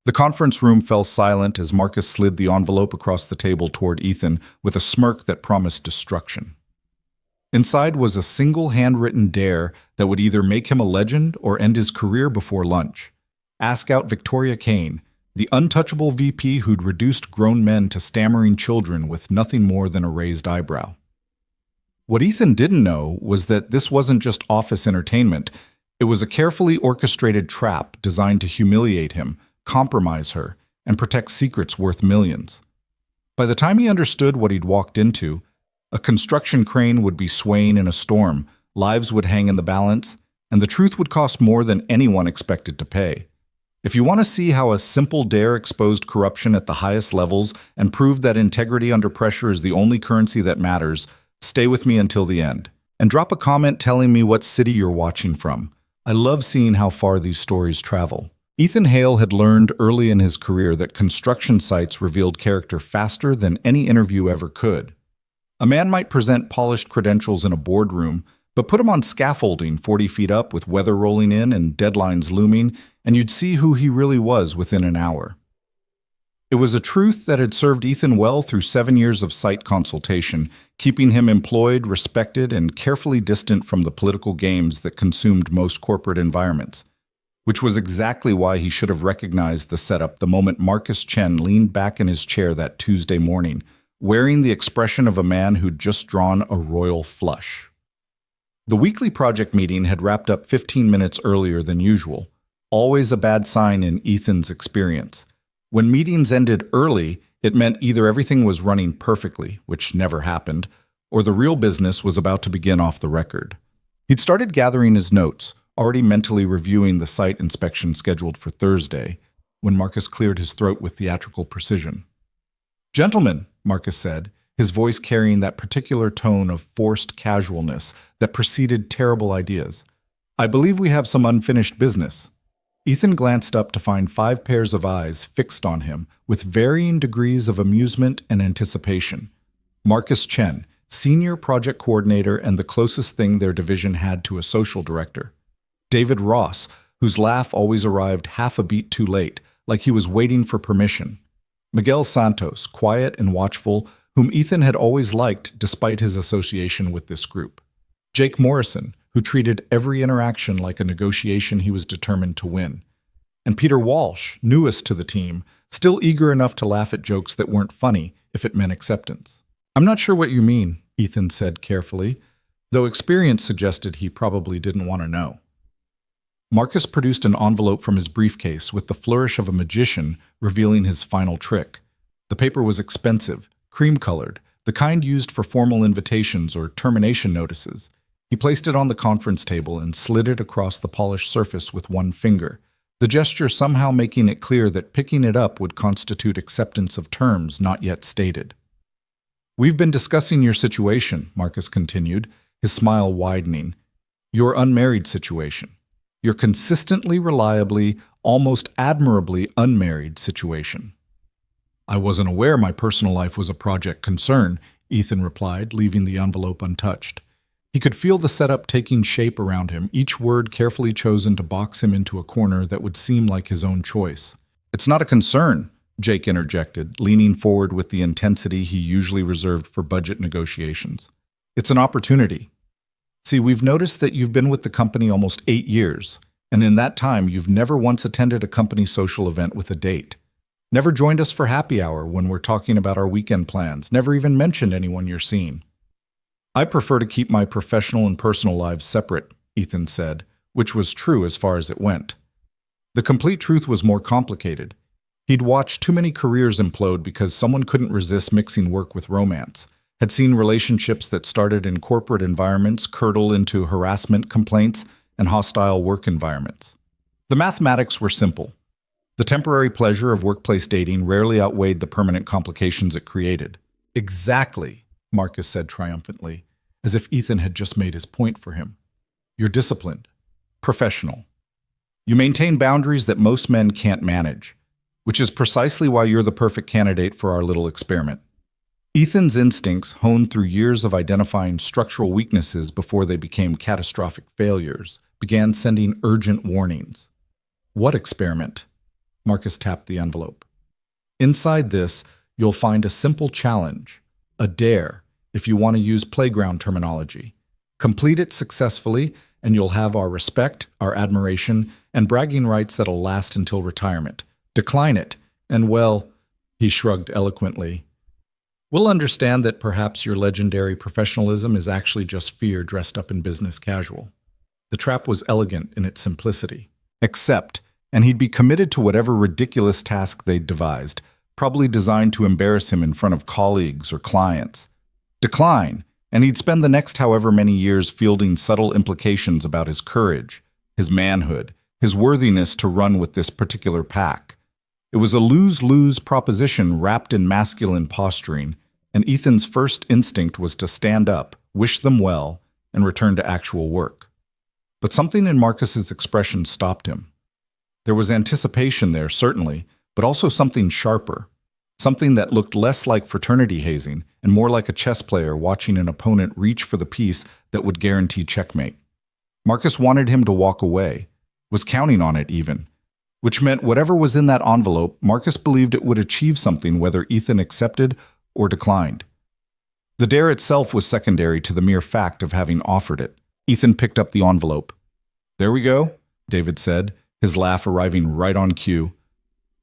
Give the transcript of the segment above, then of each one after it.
The conference room fell silent as Marcus slid the envelope across the table toward Ethan with a smirk that promised destruction. Inside was a single handwritten dare that would either make him a legend or end his career before lunch. Ask out Victoria Kane, the untouchable VP who'd reduced grown men to stammering children with nothing more than a raised eyebrow. What Ethan didn't know was that this wasn't just office entertainment. It was a carefully orchestrated trap designed to humiliate him, compromise her, and protect secrets worth millions. By the time he understood what he'd walked into, a construction crane would be swaying in a storm, lives would hang in the balance, and the truth would cost more than anyone expected to pay. If you want to see how a simple dare exposed corruption at the highest levels and proved that integrity under pressure is the only currency that matters, stay with me until the end. And drop a comment telling me what city you're watching from. I love seeing how far these stories travel. Ethan Hale had learned early in his career that construction sites revealed character faster than any interview ever could. A man might present polished credentials in a boardroom, but put him on scaffolding 40 feet up with weather rolling in and deadlines looming, and you'd see who he really was within an hour. It was a truth that had served Ethan well through 7 years of site consultation, keeping him employed, respected, and carefully distant from the political games that consumed most corporate environments. Which was exactly why he should have recognized the setup the moment Marcus Chen leaned back in his chair that Tuesday morning, wearing the expression of a man who'd just drawn a royal flush. The weekly project meeting had wrapped up 15 minutes earlier than usual, always a bad sign in Ethan's experience. When meetings ended early, it meant either everything was running perfectly, which never happened, or the real business was about to begin off the record. He'd started gathering his notes, already mentally reviewing the site inspection scheduled for Thursday, when Marcus cleared his throat with theatrical precision. "Gentlemen," Marcus said, his voice carrying that particular tone of forced casualness that preceded terrible ideas, "I believe we have some unfinished business." Ethan glanced up to find 5 pairs of eyes fixed on him with varying degrees of amusement and anticipation. Marcus Chen, senior project coordinator and the closest thing their division had to a social director. David Ross, whose laugh always arrived half a beat too late, like he was waiting for permission. Miguel Santos, quiet and watchful, whom Ethan had always liked despite his association with this group. Jake Morrison, who treated every interaction like a negotiation he was determined to win. And Peter Walsh, newest to the team, still eager enough to laugh at jokes that weren't funny if it meant acceptance. "I'm not sure what you mean," Ethan said carefully, though experience suggested he probably didn't want to know. Marcus produced an envelope from his briefcase with the flourish of a magician revealing his final trick. The paper was expensive, cream-colored, the kind used for formal invitations or termination notices. He placed it on the conference table and slid it across the polished surface with one finger, the gesture somehow making it clear that picking it up would constitute acceptance of terms not yet stated. "We've been discussing your situation," Marcus continued, his smile widening. "Your unmarried situation. Your consistently, reliably, almost admirably unmarried situation." "I wasn't aware my personal life was a project concern," Ethan replied, leaving the envelope untouched. He could feel the setup taking shape around him, each word carefully chosen to box him into a corner that would seem like his own choice. "It's not a concern," Jake interjected, leaning forward with the intensity he usually reserved for budget negotiations. "It's an opportunity. See, we've noticed that you've been with the company almost 8 years, and in that time you've never once attended a company social event with a date. Never joined us for happy hour when we're talking about our weekend plans, never even mentioned anyone you're seeing." "I prefer to keep my professional and personal lives separate," Ethan said, which was true as far as it went. The complete truth was more complicated. He'd watched too many careers implode because someone couldn't resist mixing work with romance, had seen relationships that started in corporate environments curdle into harassment complaints and hostile work environments. The mathematics were simple. The temporary pleasure of workplace dating rarely outweighed the permanent complications it created. "Exactly," Marcus said triumphantly, as if Ethan had just made his point for him. "You're disciplined, professional. You maintain boundaries that most men can't manage, which is precisely why you're the perfect candidate for our little experiment." Ethan's instincts, honed through years of identifying structural weaknesses before they became catastrophic failures, began sending urgent warnings. What experiment? Marcus tapped the envelope. Inside this, you'll find a simple challenge, a dare, if you want to use playground terminology. Complete it successfully, and you'll have our respect, our admiration, and bragging rights that'll last until retirement. Decline it, and well, he shrugged eloquently, we'll understand that perhaps your legendary professionalism is actually just fear dressed up in business casual. The trap was elegant in its simplicity. Accept, and he'd be committed to whatever ridiculous task they'd devised, probably designed to embarrass him in front of colleagues or clients. Decline, and he'd spend the next however many years fielding subtle implications about his courage, his manhood, his worthiness to run with this particular pack. It was a lose-lose proposition wrapped in masculine posturing, and Ethan's first instinct was to stand up, wish them well, and return to actual work. But something in Marcus's expression stopped him. There was anticipation there, certainly, but also something sharper, something that looked less like fraternity hazing and more like a chess player watching an opponent reach for the piece that would guarantee checkmate. Marcus wanted him to walk away, was counting on it even, which meant whatever was in that envelope, Marcus believed it would achieve something whether Ethan accepted or declined. The dare itself was secondary to the mere fact of having offered it. Ethan picked up the envelope. "There we go," David said, his laugh arriving right on cue.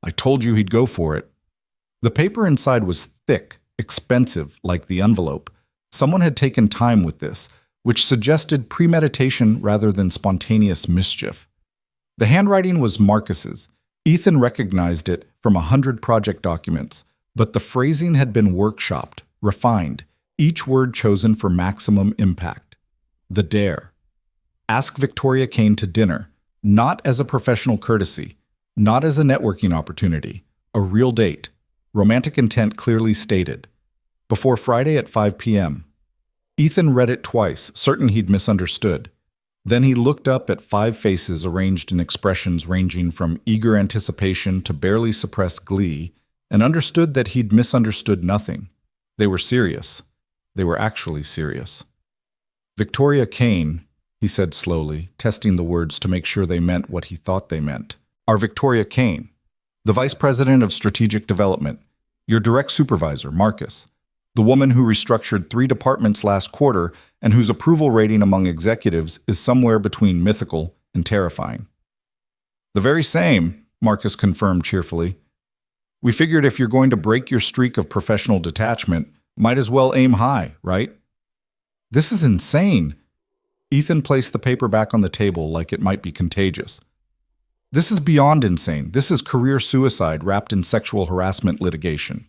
"I told you he'd go for it." The paper inside was thick, expensive, like the envelope. Someone had taken time with this, which suggested premeditation rather than spontaneous mischief. The handwriting was Marcus's. Ethan recognized it from 100 project documents, but the phrasing had been workshopped, refined, each word chosen for maximum impact. The dare. Ask Victoria Kane to dinner, not as a professional courtesy, not as a networking opportunity, a real date. Romantic intent clearly stated. Before Friday at 5 p.m. Ethan read it twice, certain he'd misunderstood. Then he looked up at 5 faces arranged in expressions ranging from eager anticipation to barely suppressed glee, and understood that he'd misunderstood nothing. They were serious. They were actually serious. "Victoria Kane," he said slowly, testing the words to make sure they meant what he thought they meant. "Our Victoria Kane, the Vice President of Strategic Development, your direct supervisor, Marcus, the woman who restructured 3 departments last quarter and whose approval rating among executives is somewhere between mythical and terrifying." "The very same," Marcus confirmed cheerfully. "We figured if you're going to break your streak of professional detachment, might as well aim high, right?" "This is insane." Ethan placed the paper back on the table like it might be contagious. "This is beyond insane. This is career suicide wrapped in sexual harassment litigation."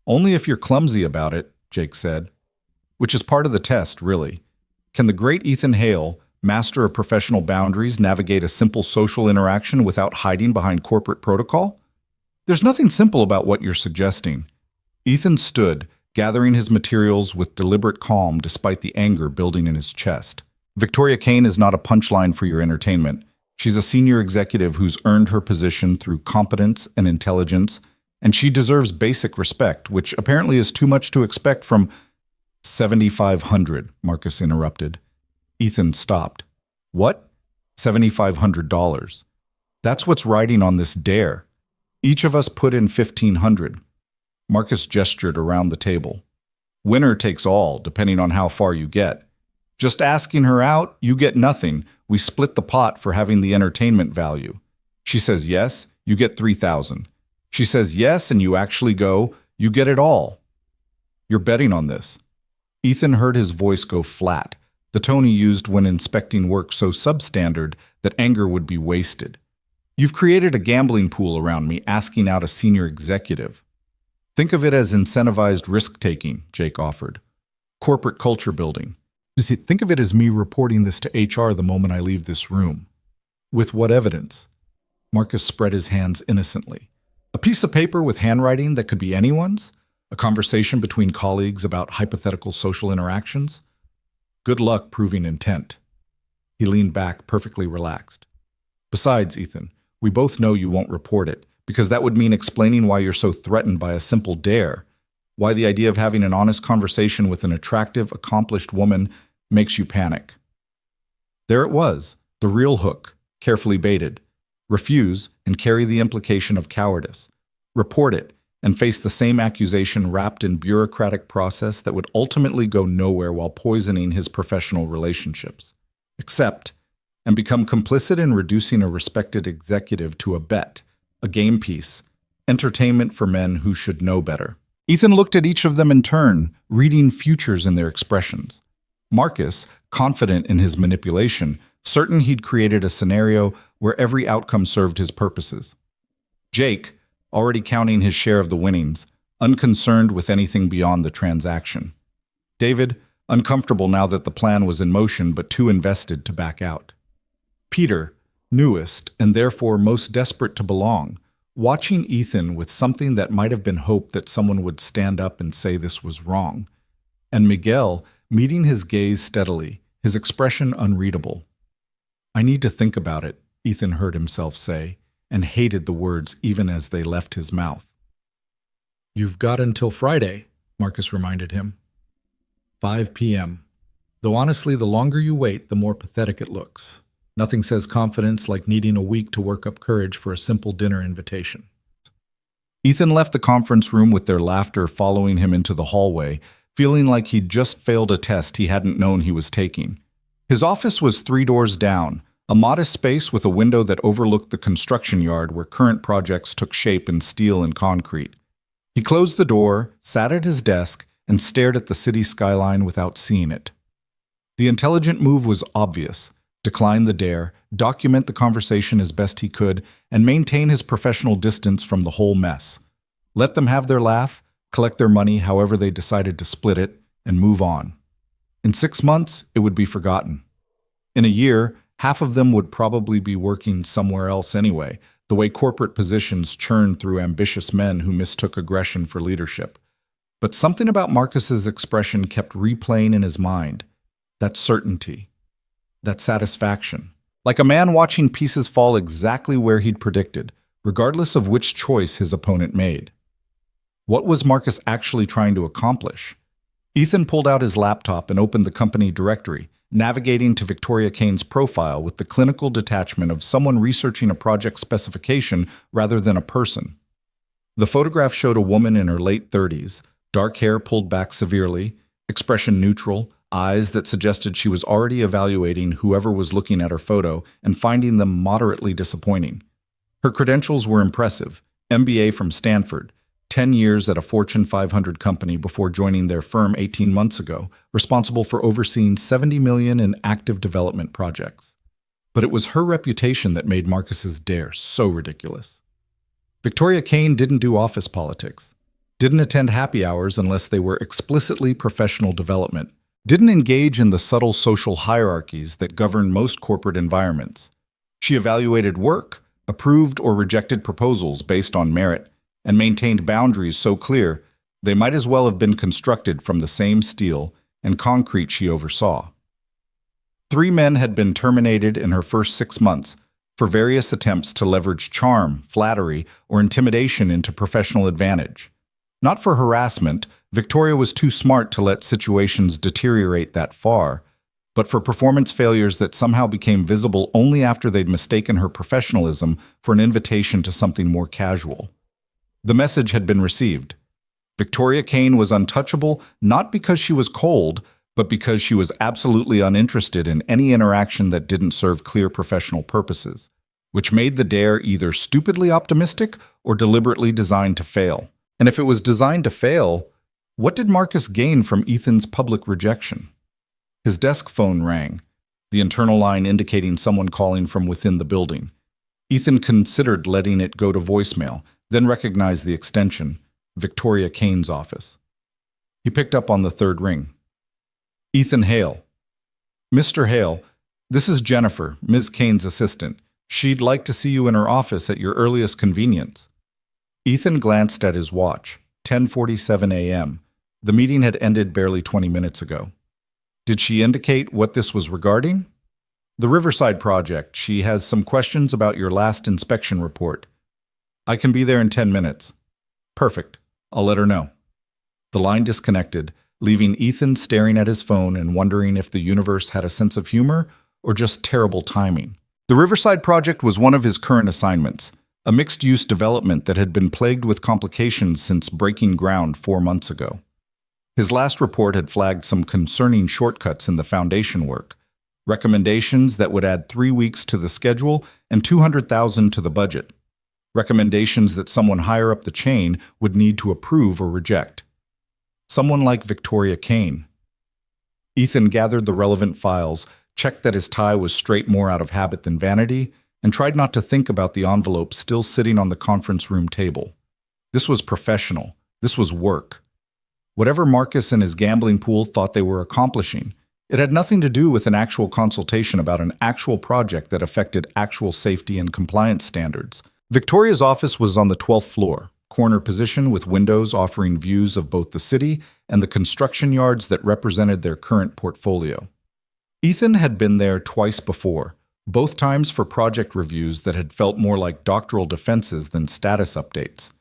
"Only if you're clumsy about it," Jake said. "Which is part of the test, really. Can the great Ethan Hale, master of professional boundaries, navigate a simple social interaction without hiding behind corporate protocol? There's nothing simple about what you're suggesting." Ethan stood, gathering his materials with deliberate calm despite the anger building in his chest. "Victoria Kane is not a punchline for your entertainment. She's a senior executive who's earned her position through competence and intelligence, and she deserves basic respect, which apparently is too much to expect from— $7,500, Marcus interrupted. Ethan stopped. "What?" $7,500. "That's what's riding on this dare. Each of us put in $1,500. Marcus gestured around the table. "Winner takes all, depending on how far you get. Just asking her out, you get nothing. We split the pot for having the entertainment value. She says yes, you get $3,000. She says yes, and you actually go, you get it all. You're betting on this." Ethan heard his voice go flat, the tone he used when inspecting work so substandard that anger would be wasted. "You've created a gambling pool around me, asking out a senior executive." "Think of it as incentivized risk-taking," Jake offered. "Corporate culture building. You see, think of it as me reporting this to HR the moment I leave this room." "With what evidence?" Marcus spread his hands innocently. "A piece of paper with handwriting that could be anyone's? A conversation between colleagues about hypothetical social interactions? Good luck proving intent." He leaned back, perfectly relaxed. "Besides, Ethan, we both know you won't report it, because that would mean explaining why you're so threatened by a simple dare, why the idea of having an honest conversation with an attractive, accomplished woman makes you panic." There it was, the real hook, carefully baited. refuse, and carry the implication of cowardice. Report it, and face the same accusation wrapped in bureaucratic process that would ultimately go nowhere while poisoning his professional relationships. Accept, and become complicit in reducing a respected executive to a bet, a game piece, entertainment for men who should know better. Ethan looked at each of them in turn, reading futures in their expressions. Marcus, confident in his manipulation, certain he'd created a scenario where every outcome served his purposes. Jake, already counting his share of the winnings, unconcerned with anything beyond the transaction. David, uncomfortable now that the plan was in motion but too invested to back out. Peter, newest and therefore most desperate to belong, watching Ethan with something that might have been hope that someone would stand up and say this was wrong. And Miguel, meeting his gaze steadily, his expression unreadable. "I need to think about it," Ethan heard himself say, and hated the words even as they left his mouth. "You've got until Friday," Marcus reminded him. 5 p.m. Though honestly, the longer you wait, the more pathetic it looks. Nothing says confidence like needing a week to work up courage for a simple dinner invitation. Ethan left the conference room with their laughter following him into the hallway, feeling like he'd just failed a test he hadn't known he was taking. His office was 3 doors down, a modest space with a window that overlooked the construction yard where current projects took shape in steel and concrete. He closed the door, sat at his desk, and stared at the city skyline without seeing it. The intelligent move was obvious: decline the dare, document the conversation as best he could, and maintain his professional distance from the whole mess. Let them have their laugh, collect their money however they decided to split it, and move on. In 6 months, it would be forgotten. In a year, half of them would probably be working somewhere else anyway, the way corporate positions churn through ambitious men who mistook aggression for leadership. But something about Marcus's expression kept replaying in his mind. That certainty. That satisfaction. Like a man watching pieces fall exactly where he'd predicted, regardless of which choice his opponent made. What was Marcus actually trying to accomplish? Ethan pulled out his laptop and opened the company directory, navigating to Victoria Kane's profile with the clinical detachment of someone researching a project specification rather than a person. The photograph showed a woman in her late 30s, dark hair pulled back severely, expression neutral, eyes that suggested she was already evaluating whoever was looking at her photo and finding them moderately disappointing. Her credentials were impressive: MBA from Stanford, 10 years at a Fortune 500 company before joining their firm 18 months ago, responsible for overseeing $70 million in active development projects. But it was her reputation that made Marcus's dare so ridiculous. Victoria Kane didn't do office politics, didn't attend happy hours unless they were explicitly professional development, didn't engage in the subtle social hierarchies that govern most corporate environments. She evaluated work, approved or rejected proposals based on merit, and maintained boundaries so clear they might as well have been constructed from the same steel and concrete she oversaw. 3 men had been terminated in her first 6 months for various attempts to leverage charm, flattery, or intimidation into professional advantage. Not for harassment, Victoria was too smart to let situations deteriorate that far, but for performance failures that somehow became visible only after they'd mistaken her professionalism for an invitation to something more casual. The message had been received. Victoria Kane was untouchable not because she was cold, but because she was absolutely uninterested in any interaction that didn't serve clear professional purposes, which made the dare either stupidly optimistic or deliberately designed to fail. And if it was designed to fail, what did Marcus gain from Ethan's public rejection? His desk phone rang, the internal line indicating someone calling from within the building. Ethan considered letting it go to voicemail, then recognized the extension, Victoria Kane's office. He picked up on the 3rd ring. Ethan Hale. "Mr. Hale, this is Jennifer, Ms. Kane's assistant. She'd like to see you in her office at your earliest convenience." Ethan glanced at his watch, 10:47 a.m. The meeting had ended barely 20 minutes ago. Did she indicate what this was regarding? "The Riverside project. She has some questions about your last inspection report." "I can be there in 10 minutes. "Perfect. I'll let her know." The line disconnected, leaving Ethan staring at his phone and wondering if the universe had a sense of humor or just terrible timing. The Riverside project was one of his current assignments, a mixed-use development that had been plagued with complications since breaking ground 4 months ago. His last report had flagged some concerning shortcuts in the foundation work, recommendations that would add 3 weeks to the schedule and $200,000 to the budget, recommendations that someone higher up the chain would need to approve or reject. Someone like Victoria Kane. Ethan gathered the relevant files, checked that his tie was straight more out of habit than vanity, and tried not to think about the envelope still sitting on the conference room table. This was professional. This was work. Whatever Marcus and his gambling pool thought they were accomplishing, it had nothing to do with an actual consultation about an actual project that affected actual safety and compliance standards. Victoria's office was on the 12th floor, corner position with windows offering views of both the city and the construction yards that represented their current portfolio. Ethan had been there twice before, both times for project reviews that had felt more like doctoral defenses than status updates.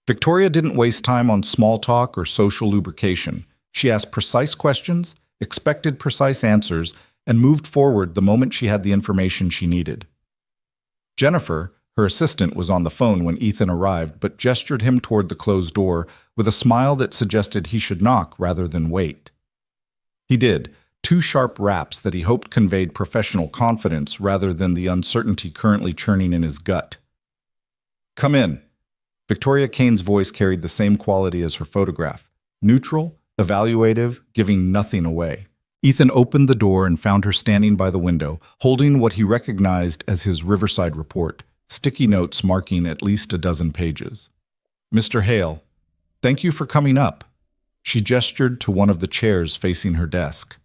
Victoria didn't waste time on small talk or social lubrication. She asked precise questions, expected precise answers, and moved forward the moment she had the information she needed. Jennifer, her assistant, was on the phone when Ethan arrived, but gestured him toward the closed door with a smile that suggested he should knock rather than wait. He did, 2 sharp raps that he hoped conveyed professional confidence rather than the uncertainty currently churning in his gut. "Come in." Victoria Kane's voice carried the same quality as her photograph, neutral, evaluative, giving nothing away. Ethan opened the door and found her standing by the window, holding what he recognized as his Riverside report, sticky notes marking at least a dozen pages. "Mr. Hale, thank you for coming up." She gestured to one of the chairs facing her desk.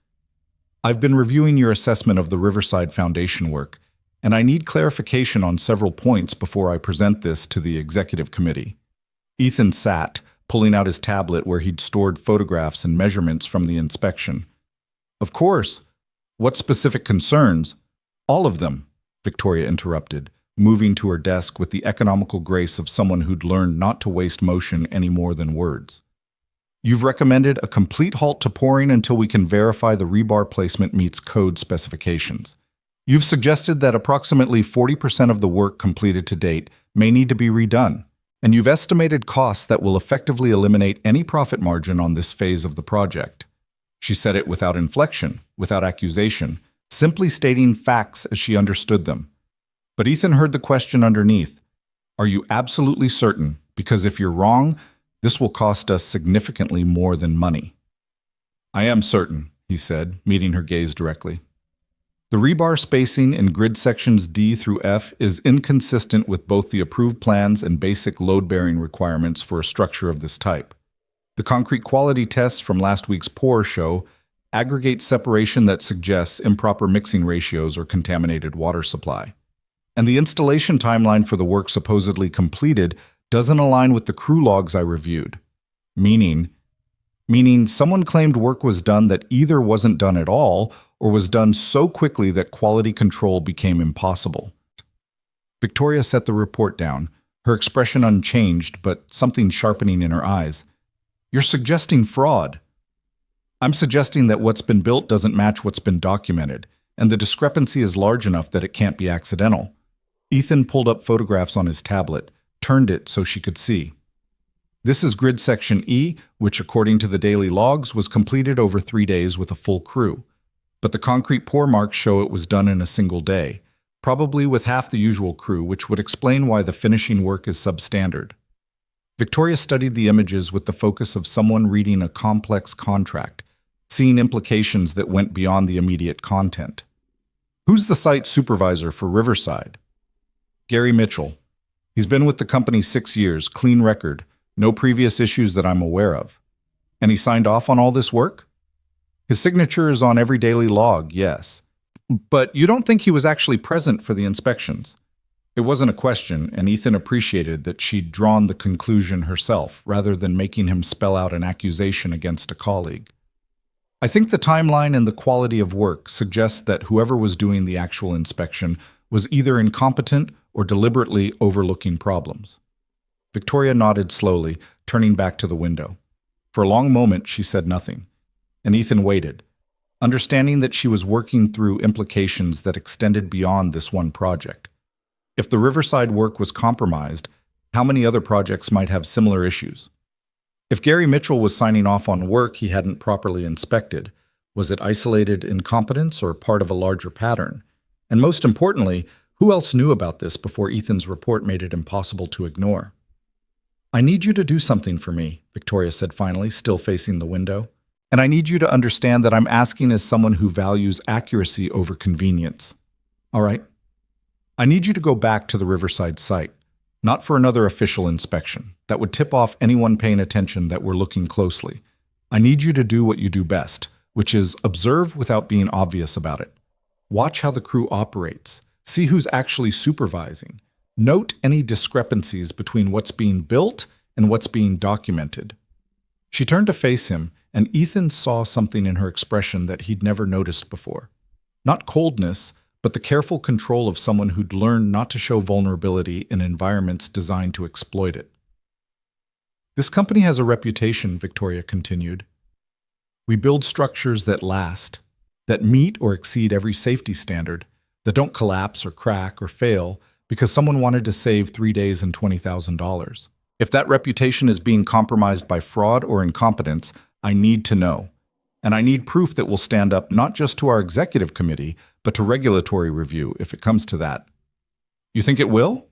"I've been reviewing your assessment of the Riverside Foundation work, and I need clarification on several points before I present this to the executive committee." Ethan sat, pulling out his tablet where he'd stored photographs and measurements from the inspection. "Of course. What specific concerns?" "All of them," Victoria interrupted, moving to her desk with the economical grace of someone who'd learned not to waste motion any more than words. "You've recommended a complete halt to pouring until we can verify the rebar placement meets code specifications. You've suggested that approximately 40% of the work completed to date may need to be redone, and you've estimated costs that will effectively eliminate any profit margin on this phase of the project." She said it without inflection, without accusation, simply stating facts as she understood them. But Ethan heard the question underneath. "Are you absolutely certain? Because if you're wrong, this will cost us significantly more than money." "I am certain," he said, meeting her gaze directly. "The rebar spacing in grid sections D through F is inconsistent with both the approved plans and basic load-bearing requirements for a structure of this type. The concrete quality tests from last week's pour show aggregate separation that suggests improper mixing ratios or contaminated water supply. And the installation timeline for the work supposedly completed doesn't align with the crew logs I reviewed. Meaning someone claimed work was done that either wasn't done at all or was done so quickly that quality control became impossible." Victoria set the report down, her expression unchanged but something sharpening in her eyes. "You're suggesting fraud." "I'm suggesting that what's been built doesn't match what's been documented, and the discrepancy is large enough that it can't be accidental." Ethan pulled up photographs on his tablet, turned it so she could see. "This is grid section E, which according to the daily logs was completed over 3 days with a full crew. But the concrete pour marks show it was done in a single day, probably with half the usual crew, which would explain why the finishing work is substandard." Victoria studied the images with the focus of someone reading a complex contract, seeing implications that went beyond the immediate content. "Who's the site supervisor for Riverside?" "Gary Mitchell. He's been with the company 6 years, clean record, no previous issues that I'm aware of." "And he signed off on all this work?" "His signature is on every daily log, yes. But you don't think he was actually present for the inspections?" It wasn't a question, and Ethan appreciated that she'd drawn the conclusion herself, rather than making him spell out an accusation against a colleague. "I think the timeline and the quality of work suggests that whoever was doing the actual inspection was either incompetent or deliberately overlooking problems." Victoria nodded slowly, turning back to the window. For a long moment she said nothing, and Ethan waited. understanding that she was working through implications that extended beyond this one project. If the Riverside work was compromised, how many other projects might have similar issues? If Gary Mitchell was signing off on work he hadn't properly inspected, was it isolated incompetence or part of a larger pattern? And most importantly, who else knew about this before Ethan's report made it impossible to ignore? "I need you to do something for me," Victoria said finally, still facing the window. "And I need you to understand that I'm asking as someone who values accuracy over convenience. All right? I need you to go back to the Riverside site, not for another official inspection. That would tip off anyone paying attention that we're looking closely. I need you to do what you do best, which is observe without being obvious about it. Watch how the crew operates. See who's actually supervising. Note any discrepancies between what's being built and what's being documented." She turned to face him, and Ethan saw something in her expression that he'd never noticed before. Not coldness, but the careful control of someone who'd learned not to show vulnerability in environments designed to exploit it. "This company has a reputation," Victoria continued. "We build structures that last, that meet or exceed every safety standard, that don't collapse or crack or fail because someone wanted to save 3 days and $20,000. If that reputation is being compromised by fraud or incompetence, I need to know. And I need proof that will stand up not just to our executive committee, but to regulatory review if it comes to that." "You think it will?"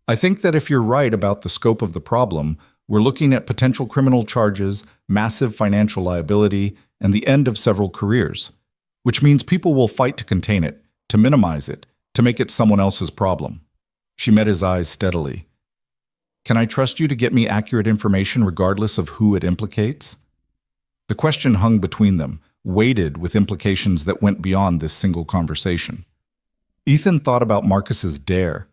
"I think that if you're right about the scope of the problem, we're looking at potential criminal charges, massive financial liability, and the end of several careers, which means people will fight to contain it, to minimize it, to make it someone else's problem." She met his eyes steadily. "Can I trust you to get me accurate information regardless of who it implicates?" The question hung between them, weighted with implications that went beyond this single conversation. Ethan thought about Marcus's dare,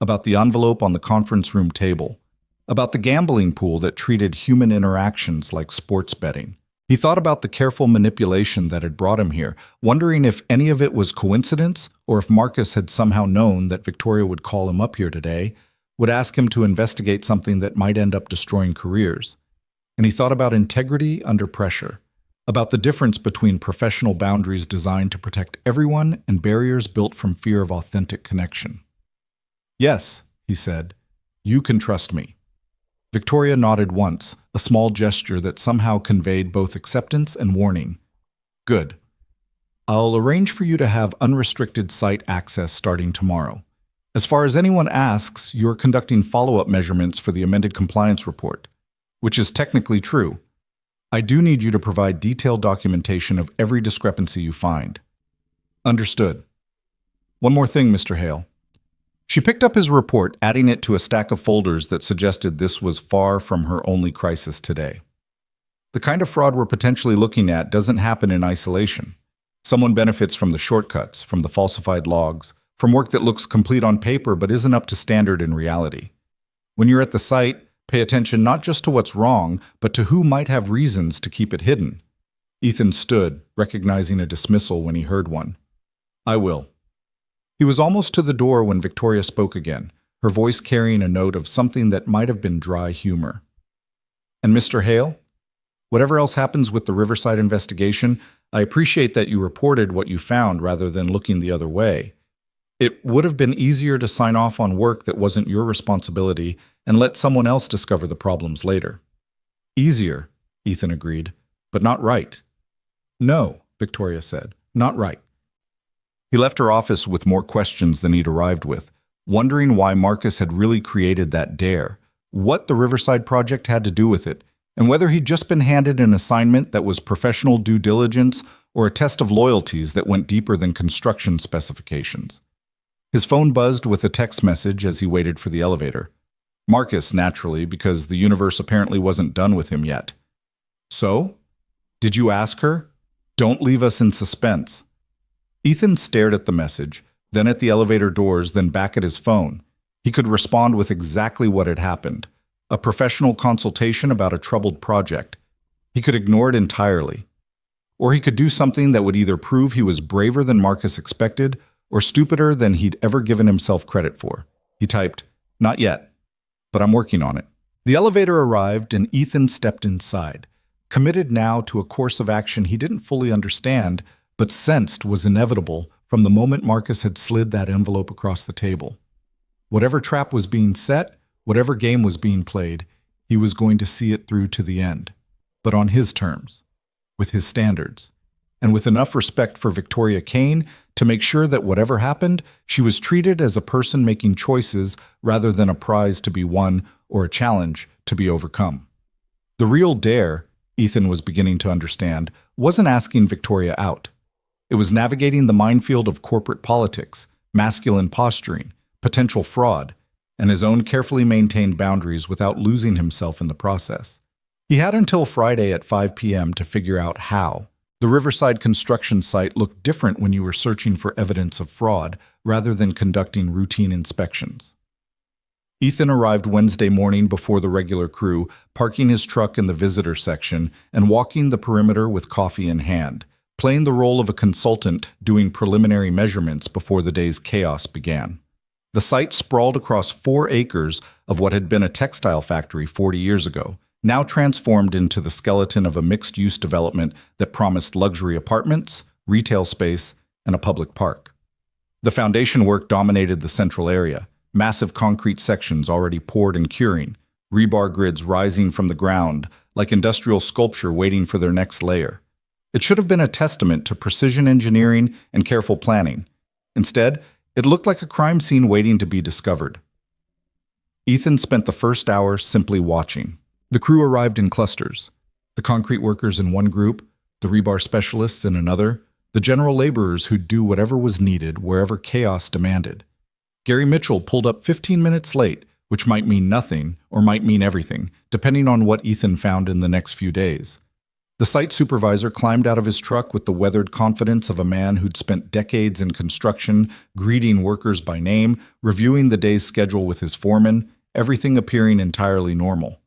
about the envelope on the conference room table, about the gambling pool that treated human interactions like sports betting. He thought about the careful manipulation that had brought him here, wondering if any of it was coincidence or if Marcus had somehow known that Victoria would call him up here today, would ask him to investigate something that might end up destroying careers. And he thought about integrity under pressure, about the difference between professional boundaries designed to protect everyone and barriers built from fear of authentic connection. "Yes," he said, "you can trust me." Victoria nodded once, a small gesture that somehow conveyed both acceptance and warning. "Good. I'll arrange for you to have unrestricted site access starting tomorrow. As far as anyone asks, you're conducting follow-up measurements for the amended compliance report, which is technically true. I do need you to provide detailed documentation of every discrepancy you find." "Understood. One more thing, Mr. Hale." She picked up his report, adding it to a stack of folders that suggested this was far from her only crisis today. "The kind of fraud we're potentially looking at doesn't happen in isolation. Someone benefits from the shortcuts, from the falsified logs, from work that looks complete on paper but isn't up to standard in reality. When you're at the site, pay attention not just to what's wrong, but to who might have reasons to keep it hidden." Ethan stood, recognizing a dismissal when he heard one. "I will." He was almost to the door when Victoria spoke again, her voice carrying a note of something that might have been dry humor. "And Mr. Hale, whatever else happens with the Riverside investigation, I appreciate that you reported what you found rather than looking the other way. It would have been easier to sign off on work that wasn't your responsibility and let someone else discover the problems later." "Easier," Ethan agreed, "but not right." "No," Victoria said, "not right." He left her office with more questions than he'd arrived with, wondering why Marcus had really created that dare, what the Riverside project had to do with it, and whether he'd just been handed an assignment that was professional due diligence or a test of loyalties that went deeper than construction specifications. His phone buzzed with a text message as he waited for the elevator. Marcus, naturally, because the universe apparently wasn't done with him yet. "So? Did you ask her? Don't leave us in suspense." Ethan stared at the message, then at the elevator doors, then back at his phone. He could respond with exactly what had happened. A professional consultation about a troubled project. He could ignore it entirely. Or he could do something that would either prove he was braver than Marcus expected or stupider than he'd ever given himself credit for. He typed, "Not yet, but I'm working on it." The elevator arrived and Ethan stepped inside. committed now to a course of action he didn't fully understand, but sensed was inevitable from the moment Marcus had slid that envelope across the table. Whatever trap was being set, whatever game was being played, he was going to see it through to the end, but on his terms, with his standards, and with enough respect for Victoria Kane to make sure that whatever happened, she was treated as a person making choices rather than a prize to be won or a challenge to be overcome. The real dare, Ethan was beginning to understand, wasn't asking Victoria out. It was navigating the minefield of corporate politics, masculine posturing, potential fraud, and his own carefully maintained boundaries without losing himself in the process. He had until Friday at 5 p.m. to figure out how. The Riverside construction site looked different when you were searching for evidence of fraud rather than conducting routine inspections. Ethan arrived Wednesday morning before the regular crew, parking his truck in the visitor section and walking the perimeter with coffee in hand, playing the role of a consultant doing preliminary measurements before the day's chaos began. The site sprawled across 4 acres of what had been a textile factory 40 years ago, now transformed into the skeleton of a mixed-use development that promised luxury apartments, retail space, and a public park. The foundation work dominated the central area, massive concrete sections already poured and curing, rebar grids rising from the ground like industrial sculpture waiting for their next layer. It should have been a testament to precision engineering and careful planning. Instead, it looked like a crime scene waiting to be discovered. Ethan spent the first hour simply watching. The crew arrived in clusters. The concrete workers in one group, the rebar specialists in another, the general laborers who'd do whatever was needed wherever chaos demanded. Gary Mitchell pulled up 15 minutes late, which might mean nothing or might mean everything, depending on what Ethan found in the next few days. The site supervisor climbed out of his truck with the weathered confidence of a man who'd spent decades in construction, greeting workers by name, reviewing the day's schedule with his foreman, everything appearing entirely normal.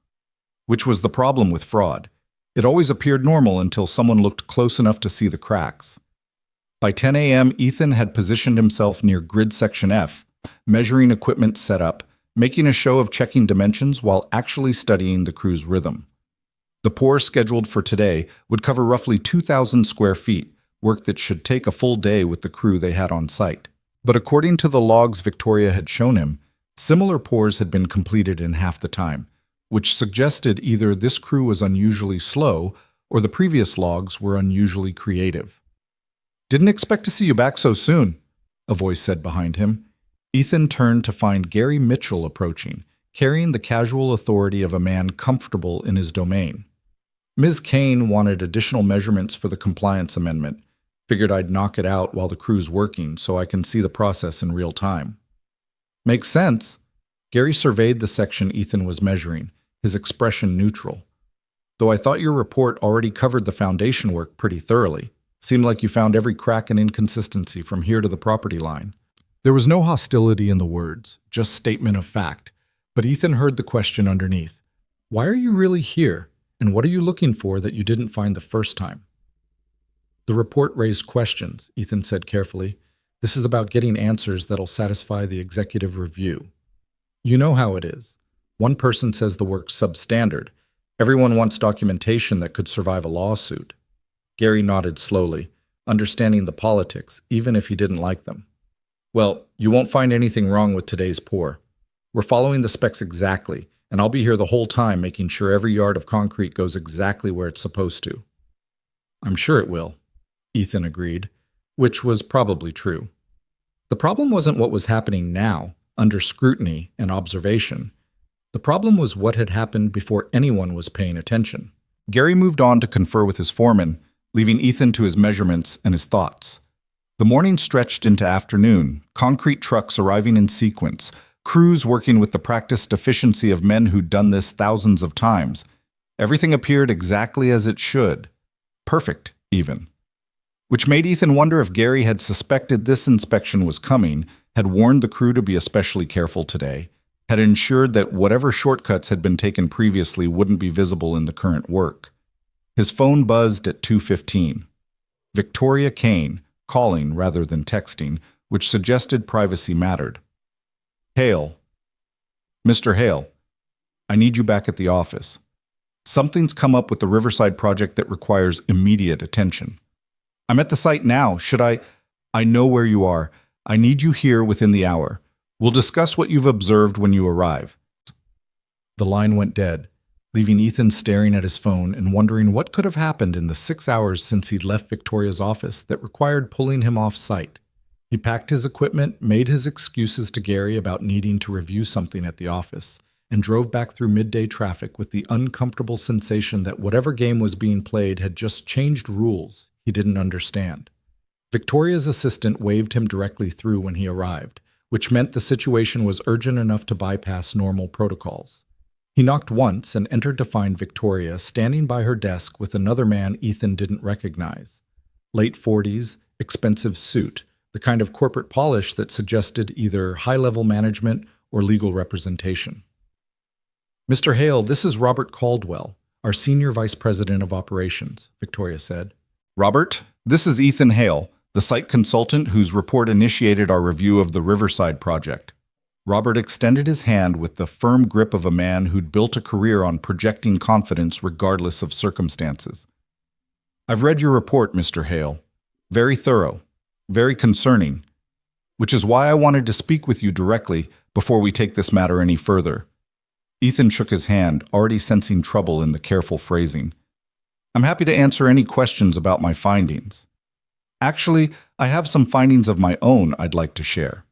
Which was the problem with fraud. It always appeared normal until someone looked close enough to see the cracks. By 10 a.m., Ethan had positioned himself near grid section F, measuring equipment set up, making a show of checking dimensions while actually studying the crew's rhythm. The pour scheduled for today would cover roughly 2,000 square feet, work that should take a full day with the crew they had on site. But according to the logs Victoria had shown him, similar pours had been completed in half the time, which suggested either this crew was unusually slow or the previous logs were unusually creative. "Didn't expect to see you back so soon," a voice said behind him. Ethan turned to find Gary Mitchell approaching, carrying the casual authority of a man comfortable in his domain. Ms. Kane wanted additional measurements for the compliance amendment. Figured I'd knock it out while the crew's working so I can see the process in real time. Makes sense. Gary surveyed the section Ethan was measuring, his expression neutral. Though I thought your report already covered the foundation work pretty thoroughly. Seemed like you found every crack and inconsistency from here to the property line. There was no hostility in the words, just statement of fact. But Ethan heard the question underneath. Why are you really here? And what are you looking for that you didn't find the first time? The report raised questions, Ethan said carefully. This is about getting answers that'll satisfy the executive review. You know how it is. One person says the work's substandard. Everyone wants documentation that could survive a lawsuit. Gary nodded slowly, understanding the politics, even if he didn't like them. Well, you won't find anything wrong with today's pour. We're following the specs exactly, and I'll be here the whole time making sure every yard of concrete goes exactly where it's supposed to. I'm sure it will, Ethan agreed, which was probably true. The problem wasn't what was happening now, under scrutiny and observation. The problem was what had happened before anyone was paying attention. Gary moved on to confer with his foreman, leaving Ethan to his measurements and his thoughts. The morning stretched into afternoon, concrete trucks arriving in sequence, crews working with the practiced efficiency of men who'd done this thousands of times. Everything appeared exactly as it should. Perfect, even. Which made Ethan wonder if Gary had suspected this inspection was coming, had warned the crew to be especially careful today, had ensured that whatever shortcuts had been taken previously wouldn't be visible in the current work. His phone buzzed at 2:15. Victoria Kane, calling rather than texting, which suggested privacy mattered. Hale. Mr. Hale, I need you back at the office. Something's come up with the Riverside project that requires immediate attention. I'm at the site now. Should I? I know where you are. I need you here within the hour. We'll discuss what you've observed when you arrive. The line went dead, leaving Ethan staring at his phone and wondering what could have happened in the 6 hours since he'd left Victoria's office that required pulling him off site. He packed his equipment, made his excuses to Gary about needing to review something at the office, and drove back through midday traffic with the uncomfortable sensation that whatever game was being played had just changed rules he didn't understand. Victoria's assistant waved him directly through when he arrived, which meant the situation was urgent enough to bypass normal protocols. He knocked once and entered to find Victoria standing by her desk with another man Ethan didn't recognize. Late 40s, expensive suit, the kind of corporate polish that suggested either high-level management or legal representation. "Mr. Hale, this is Robert Caldwell, our Senior Vice President of Operations," Victoria said. "Robert, this is Ethan Hale, the site consultant whose report initiated our review of the Riverside project." Robert extended his hand with the firm grip of a man who'd built a career on projecting confidence regardless of circumstances. "I've read your report, Mr. Hale. Very thorough, very concerning, which is why I wanted to speak with you directly before we take this matter any further." Ethan shook his hand, already sensing trouble in the careful phrasing. "I'm happy to answer any questions about my findings. Actually, I have some findings of my own I'd like to share."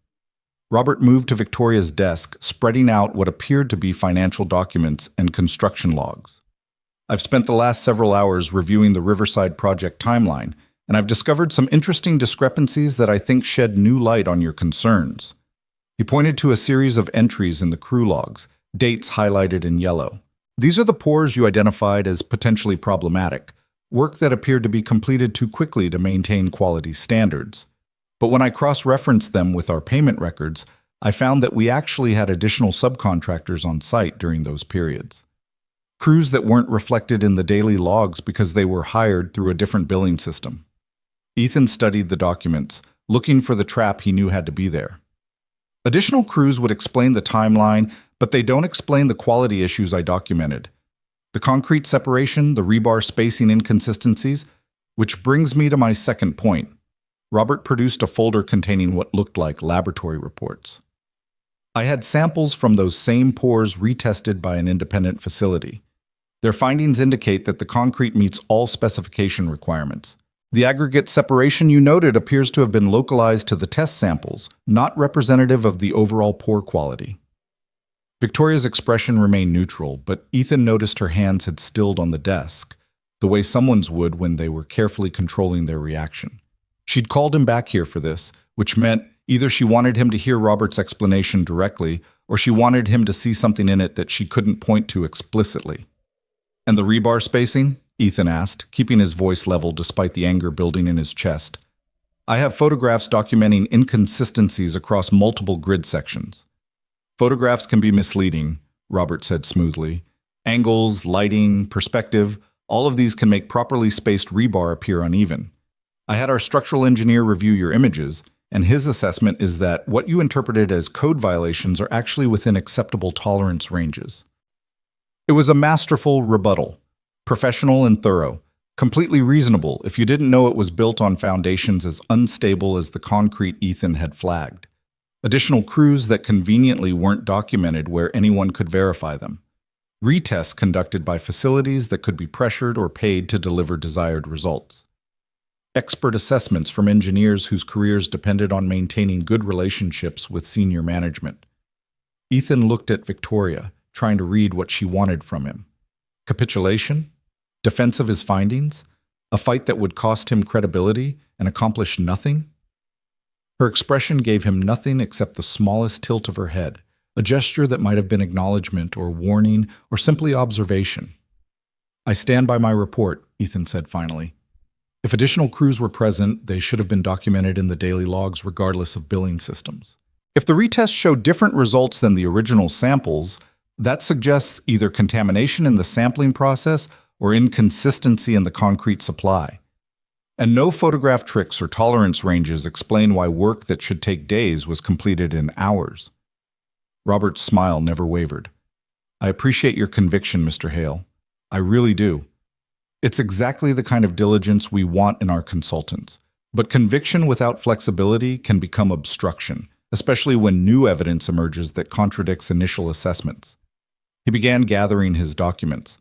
Robert moved to Victoria's desk, spreading out what appeared to be financial documents and construction logs. "I've spent the last several hours reviewing the Riverside project timeline, and I've discovered some interesting discrepancies that I think shed new light on your concerns." He pointed to a series of entries in the crew logs, dates highlighted in yellow. "These are the pores you identified as potentially problematic, work that appeared to be completed too quickly to maintain quality standards. But when I cross-referenced them with our payment records, I found that we actually had additional subcontractors on site during those periods. Crews that weren't reflected in the daily logs because they were hired through a different billing system." Ethan studied the documents, looking for the trap he knew had to be there. "Additional crews would explain the timeline, but they don't explain the quality issues I documented. The concrete separation, the rebar spacing inconsistencies, which brings me to my second point." Robert produced a folder containing what looked like laboratory reports. "I had samples from those same pores retested by an independent facility. Their findings indicate that the concrete meets all specification requirements. The aggregate separation you noted appears to have been localized to the test samples, not representative of the overall pore quality." Victoria's expression remained neutral, but Ethan noticed her hands had stilled on the desk, the way someone's would when they were carefully controlling their reaction. She'd called him back here for this, which meant either she wanted him to hear Robert's explanation directly, or she wanted him to see something in it that she couldn't point to explicitly. "And the rebar spacing?" Ethan asked, keeping his voice level despite the anger building in his chest. "I have photographs documenting inconsistencies across multiple grid sections." "Photographs can be misleading," Robert said smoothly. "Angles, lighting, perspective, all of these can make properly spaced rebar appear uneven. I had our structural engineer review your images, and his assessment is that what you interpreted as code violations are actually within acceptable tolerance ranges." It was a masterful rebuttal, professional and thorough, completely reasonable if you didn't know it was built on foundations as unstable as the concrete Ethan had flagged. Additional crews that conveniently weren't documented where anyone could verify them. Retests conducted by facilities that could be pressured or paid to deliver desired results. Expert assessments from engineers whose careers depended on maintaining good relationships with senior management. Ethan looked at Victoria, trying to read what she wanted from him. Capitulation? Defense of his findings? A fight that would cost him credibility and accomplish nothing? Her expression gave him nothing except the smallest tilt of her head, a gesture that might have been acknowledgement or warning or simply observation. "I stand by my report," Ethan said finally. "If additional crews were present, they should have been documented in the daily logs regardless of billing systems. If the retests show different results than the original samples, that suggests either contamination in the sampling process or inconsistency in the concrete supply. And no photograph tricks or tolerance ranges explain why work that should take days was completed in hours." Robert's smile never wavered. "I appreciate your conviction, Mr. Hale. I really do. It's exactly the kind of diligence we want in our consultants. But conviction without flexibility can become obstruction, especially when new evidence emerges that contradicts initial assessments. He began gathering his documents.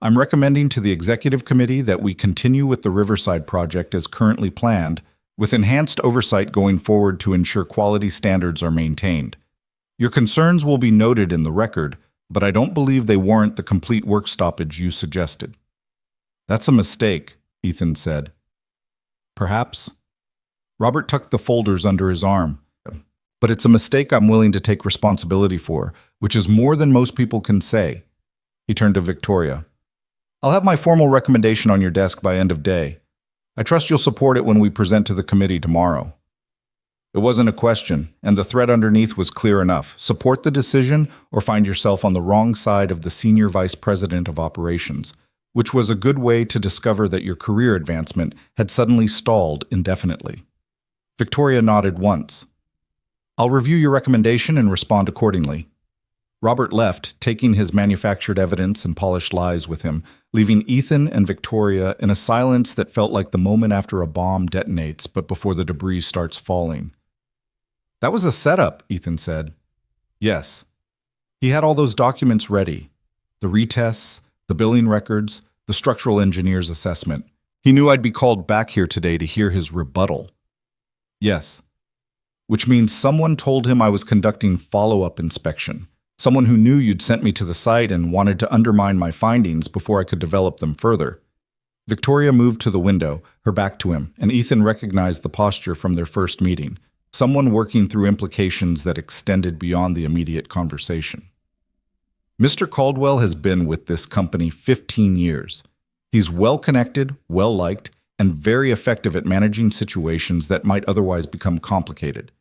I'm recommending to the executive committee that we continue with the Riverside project as currently planned, with enhanced oversight going forward to ensure quality standards are maintained. Your concerns will be noted in the record, but I don't believe they warrant the complete work stoppage you suggested. That's a mistake, Ethan said. Perhaps. Robert tucked the folders under his arm. But it's a mistake I'm willing to take responsibility for, which is more than most people can say. He turned to Victoria. I'll have my formal recommendation on your desk by end of day. I trust you'll support it when we present to the committee tomorrow. It wasn't a question, and the threat underneath was clear enough. Support the decision or find yourself on the wrong side of the senior vice president of operations, which was a good way to discover that your career advancement had suddenly stalled indefinitely. Victoria nodded once. I'll review your recommendation and respond accordingly. Robert left, taking his manufactured evidence and polished lies with him, leaving Ethan and Victoria in a silence that felt like the moment after a bomb detonates but before the debris starts falling. That was a setup, Ethan said. Yes. He had all those documents ready. The retests, the billing records, the structural engineer's assessment. He knew I'd be called back here today to hear his rebuttal. Yes. Which means someone told him I was conducting follow-up inspection. Someone who knew you'd sent me to the site and wanted to undermine my findings before I could develop them further. Victoria moved to the window, her back to him, and Ethan recognized the posture from their first meeting. Someone working through implications that extended beyond the immediate conversation. Mr. Caldwell has been with this company 15 years. He's well-connected, well-liked, and very effective at managing situations that might otherwise become complicated.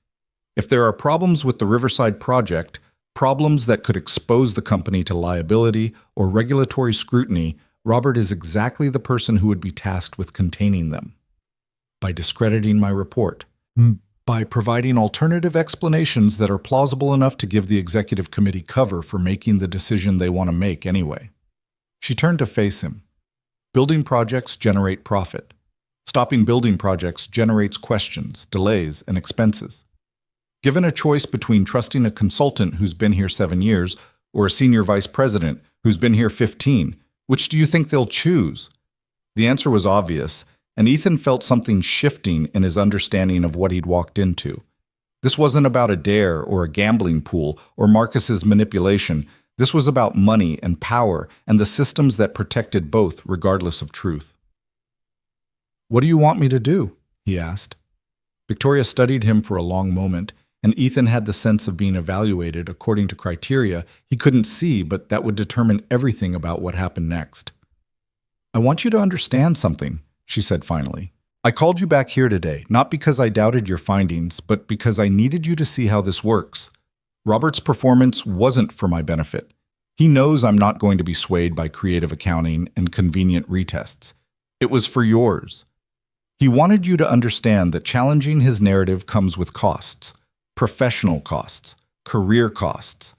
If there are problems with the Riverside project, problems that could expose the company to liability or regulatory scrutiny, Robert is exactly the person who would be tasked with containing them. By discrediting my report. By providing alternative explanations that are plausible enough to give the executive committee cover for making the decision they want to make anyway. She turned to face him. Building projects generate profit. Stopping building projects generates questions, delays, and expenses. Given a choice between trusting a consultant who's been here 7 years or a senior vice president who's been here 15, which do you think they'll choose? The answer was obvious, and Ethan felt something shifting in his understanding of what he'd walked into. This wasn't about a dare or a gambling pool or Marcus's manipulation. This was about money and power and the systems that protected both regardless of truth. What do you want me to do? He asked. Victoria studied him for a long moment, and Ethan had the sense of being evaluated according to criteria he couldn't see but that would determine everything about what happened next. I want you to understand something, she said finally. I called you back here today, not because I doubted your findings, but because I needed you to see how this works. Robert's performance wasn't for my benefit. He knows I'm not going to be swayed by creative accounting and convenient retests. It was for yours. He wanted you to understand that challenging his narrative comes with costs. Professional costs, career costs,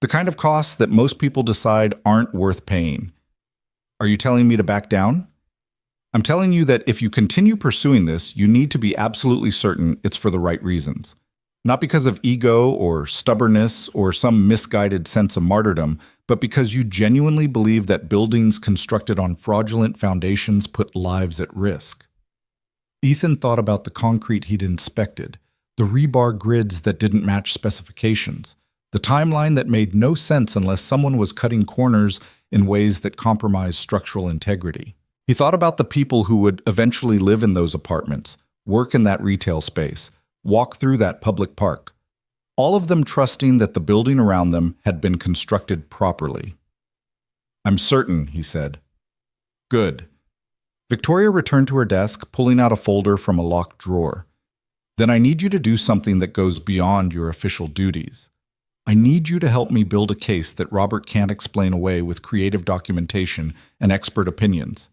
the kind of costs that most people decide aren't worth paying. Are you telling me to back down? I'm telling you that if you continue pursuing this, you need to be absolutely certain it's for the right reasons. Not because of ego or stubbornness or some misguided sense of martyrdom, but because you genuinely believe that buildings constructed on fraudulent foundations put lives at risk. Ethan thought about the concrete he'd inspected, the rebar grids that didn't match specifications, the timeline that made no sense unless someone was cutting corners in ways that compromised structural integrity. He thought about the people who would eventually live in those apartments, work in that retail space, walk through that public park, all of them trusting that the building around them had been constructed properly. I'm certain, he said. Good. Victoria returned to her desk, pulling out a folder from a locked drawer. Then I need you to do something that goes beyond your official duties. I need you to help me build a case that Robert can't explain away with creative documentation and expert opinions.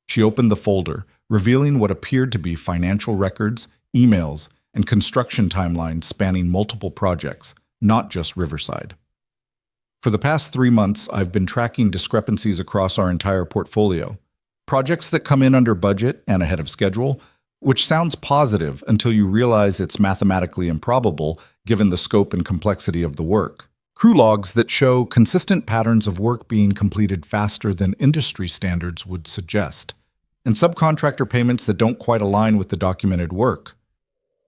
She opened the folder, revealing what appeared to be financial records, emails, and construction timelines spanning multiple projects, not just Riverside. For the past 3 months, I've been tracking discrepancies across our entire portfolio. Projects that come in under budget and ahead of schedule, which sounds positive until you realize it's mathematically improbable given the scope and complexity of the work. Crew logs that show consistent patterns of work being completed faster than industry standards would suggest. And subcontractor payments that don't quite align with the documented work.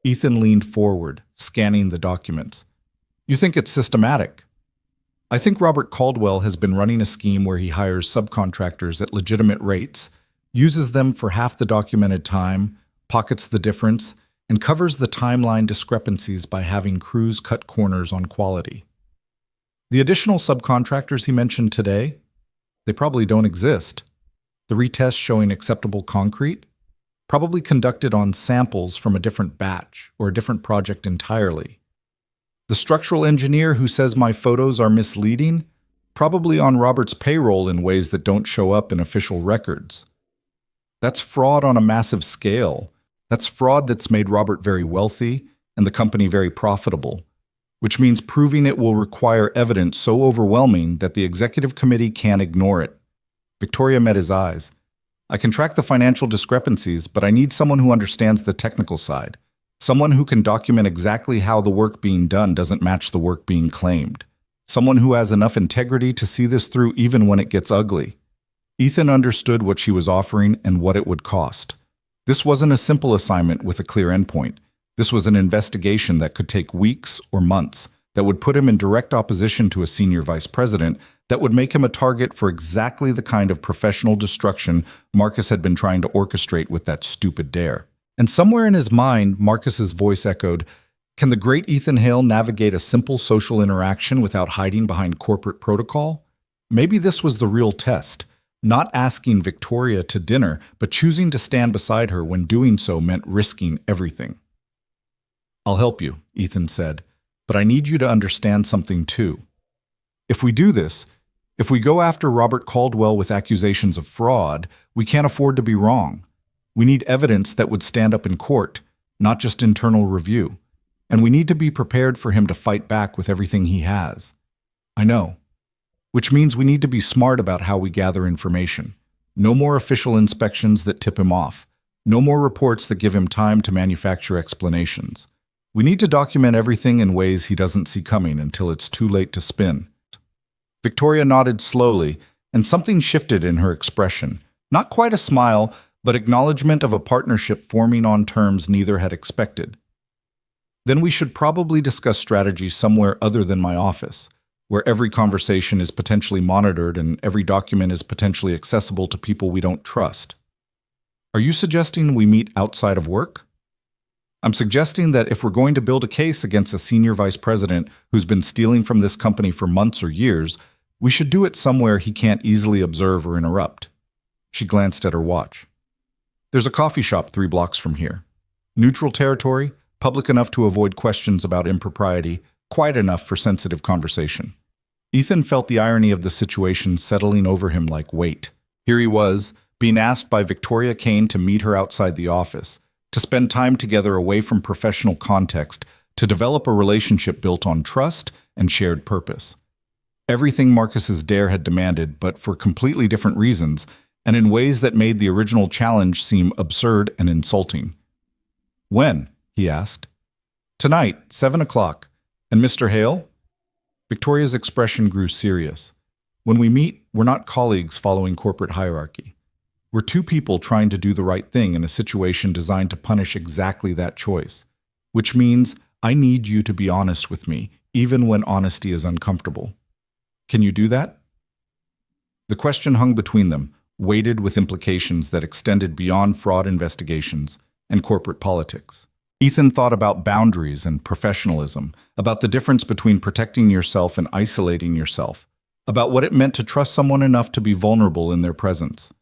Ethan leaned forward, scanning the documents. You think it's systematic? I think Robert Caldwell has been running a scheme where he hires subcontractors at legitimate rates, uses them for half the documented time, pockets the difference, and covers the timeline discrepancies by having crews cut corners on quality. The additional subcontractors he mentioned today, they probably don't exist. The retest showing acceptable concrete, probably conducted on samples from a different batch or a different project entirely. The structural engineer who says my photos are misleading, probably on Robert's payroll in ways that don't show up in official records. That's fraud on a massive scale. That's fraud that's made Robert very wealthy and the company very profitable, which means proving it will require evidence so overwhelming that the executive committee can't ignore it. Victoria met his eyes. I can track the financial discrepancies, but I need someone who understands the technical side. Someone who can document exactly how the work being done doesn't match the work being claimed. Someone who has enough integrity to see this through even when it gets ugly. Ethan understood what she was offering and what it would cost. This wasn't a simple assignment with a clear endpoint. This was an investigation that could take weeks or months, that would put him in direct opposition to a senior vice president, that would make him a target for exactly the kind of professional destruction Marcus had been trying to orchestrate with that stupid dare. And somewhere in his mind, Marcus's voice echoed, can the great Ethan Hale navigate a simple social interaction without hiding behind corporate protocol? Maybe this was the real test. Not asking Victoria to dinner, but choosing to stand beside her when doing so meant risking everything. I'll help you, Ethan said, but I need you to understand something too. If we do this, if we go after Robert Caldwell with accusations of fraud, we can't afford to be wrong. We need evidence that would stand up in court, not just internal review. And we need to be prepared for him to fight back with everything he has. I know. Which means we need to be smart about how we gather information. No more official inspections that tip him off. No more reports that give him time to manufacture explanations. We need to document everything in ways he doesn't see coming until it's too late to spin. Victoria nodded slowly, and something shifted in her expression. Not quite a smile, but acknowledgement of a partnership forming on terms neither had expected. Then we should probably discuss strategy somewhere other than my office, where every conversation is potentially monitored and every document is potentially accessible to people we don't trust. Are you suggesting we meet outside of work? I'm suggesting that if we're going to build a case against a senior vice president who's been stealing from this company for months or years, we should do it somewhere he can't easily observe or interrupt. She glanced at her watch. There's a coffee shop 3 blocks from here. Neutral territory, public enough to avoid questions about impropriety, quiet enough for sensitive conversation. Ethan felt the irony of the situation settling over him like weight. Here he was, being asked by Victoria Kane to meet her outside the office, to spend time together away from professional context, to develop a relationship built on trust and shared purpose. Everything Marcus's dare had demanded, but for completely different reasons, and in ways that made the original challenge seem absurd and insulting. When? He asked. Tonight, 7 o'clock. And Mr. Hale? Victoria's expression grew serious. When we meet, we're not colleagues following corporate hierarchy. We're 2 people trying to do the right thing in a situation designed to punish exactly that choice. Which means I need you to be honest with me, even when honesty is uncomfortable. Can you do that? The question hung between them, weighted with implications that extended beyond fraud investigations and corporate politics. Ethan thought about boundaries and professionalism, about the difference between protecting yourself and isolating yourself, about what it meant to trust someone enough to be vulnerable in their presence.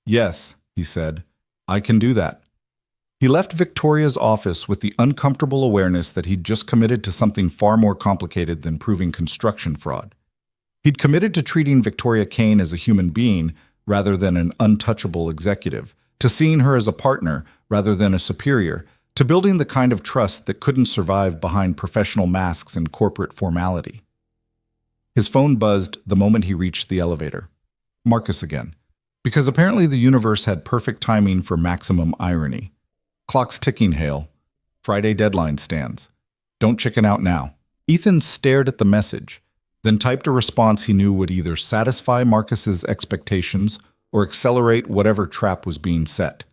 Yes, he said, I can do that. He left Victoria's office with the uncomfortable awareness that he'd just committed to something far more complicated than proving construction fraud. He'd committed to treating Victoria Kane as a human being rather than an untouchable executive, to seeing her as a partner rather than a superior, to building the kind of trust that couldn't survive behind professional masks and corporate formality. His phone buzzed the moment he reached the elevator. Marcus again. Because apparently the universe had perfect timing for maximum irony. Clock's ticking, Hale. Friday deadline stands. Don't chicken out now. Ethan stared at the message, then typed a response he knew would either satisfy Marcus's expectations or accelerate whatever trap was being set.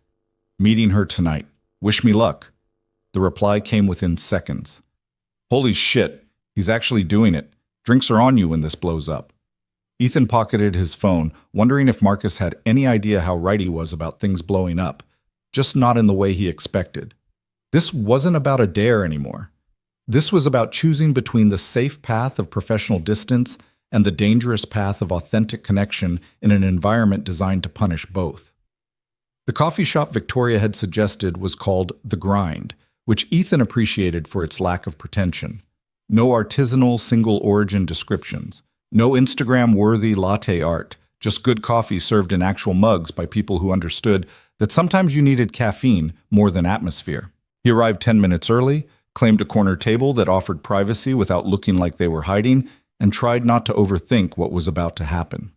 Meeting her tonight. Wish me luck. The reply came within seconds. Holy shit, he's actually doing it. Drinks are on you when this blows up. Ethan pocketed his phone, wondering if Marcus had any idea how right he was about things blowing up, just not in the way he expected. This wasn't about a dare anymore. This was about choosing between the safe path of professional distance and the dangerous path of authentic connection in an environment designed to punish both. The coffee shop Victoria had suggested was called The Grind, which Ethan appreciated for its lack of pretension. No artisanal single-origin descriptions. No Instagram-worthy latte art. Just good coffee served in actual mugs by people who understood that sometimes you needed caffeine more than atmosphere. He arrived 10 minutes early, claimed a corner table that offered privacy without looking like they were hiding, and tried not to overthink what was about to happen.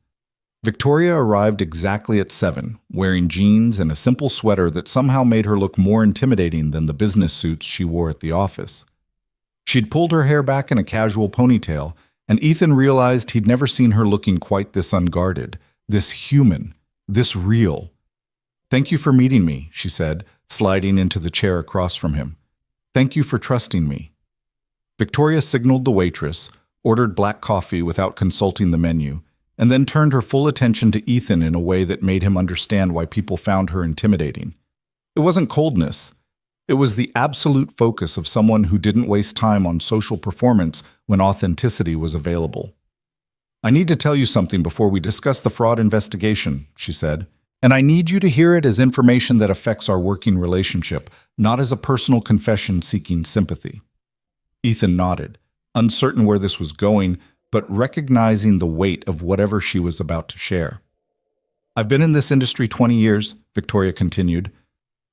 Victoria arrived exactly at 7, wearing jeans and a simple sweater that somehow made her look more intimidating than the business suits she wore at the office. She'd pulled her hair back in a casual ponytail, and Ethan realized he'd never seen her looking quite this unguarded, this human, this real. Thank you for meeting me, she said, sliding into the chair across from him. Thank you for trusting me. Victoria signaled the waitress, ordered black coffee without consulting the menu, and then turned her full attention to Ethan in a way that made him understand why people found her intimidating. It wasn't coldness. It was the absolute focus of someone who didn't waste time on social performance when authenticity was available. I need to tell you something before we discuss the fraud investigation, she said, and I need you to hear it as information that affects our working relationship, not as a personal confession seeking sympathy. Ethan nodded, uncertain where this was going, but recognizing the weight of whatever she was about to share. I've been in this industry 20 years, Victoria continued.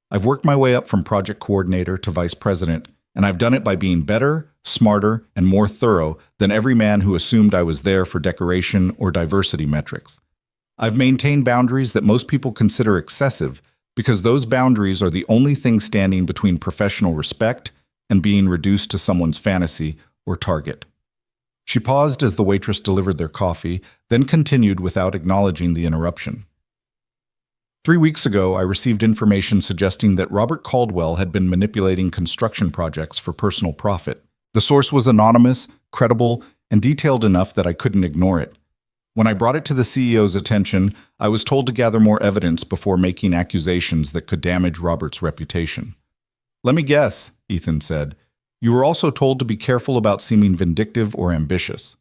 I've worked my way up from project coordinator to vice president, and I've done it by being better, smarter, and more thorough than every man who assumed I was there for decoration or diversity metrics. I've maintained boundaries that most people consider excessive because those boundaries are the only thing standing between professional respect and being reduced to someone's fantasy or target. She paused as the waitress delivered their coffee, then continued without acknowledging the interruption. 3 weeks ago, I received information suggesting that Robert Caldwell had been manipulating construction projects for personal profit. The source was anonymous, credible, and detailed enough that I couldn't ignore it. When I brought it to the CEO's attention, I was told to gather more evidence before making accusations that could damage Robert's reputation. Let me guess, Ethan said. You were also told to be careful about seeming vindictive or ambitious.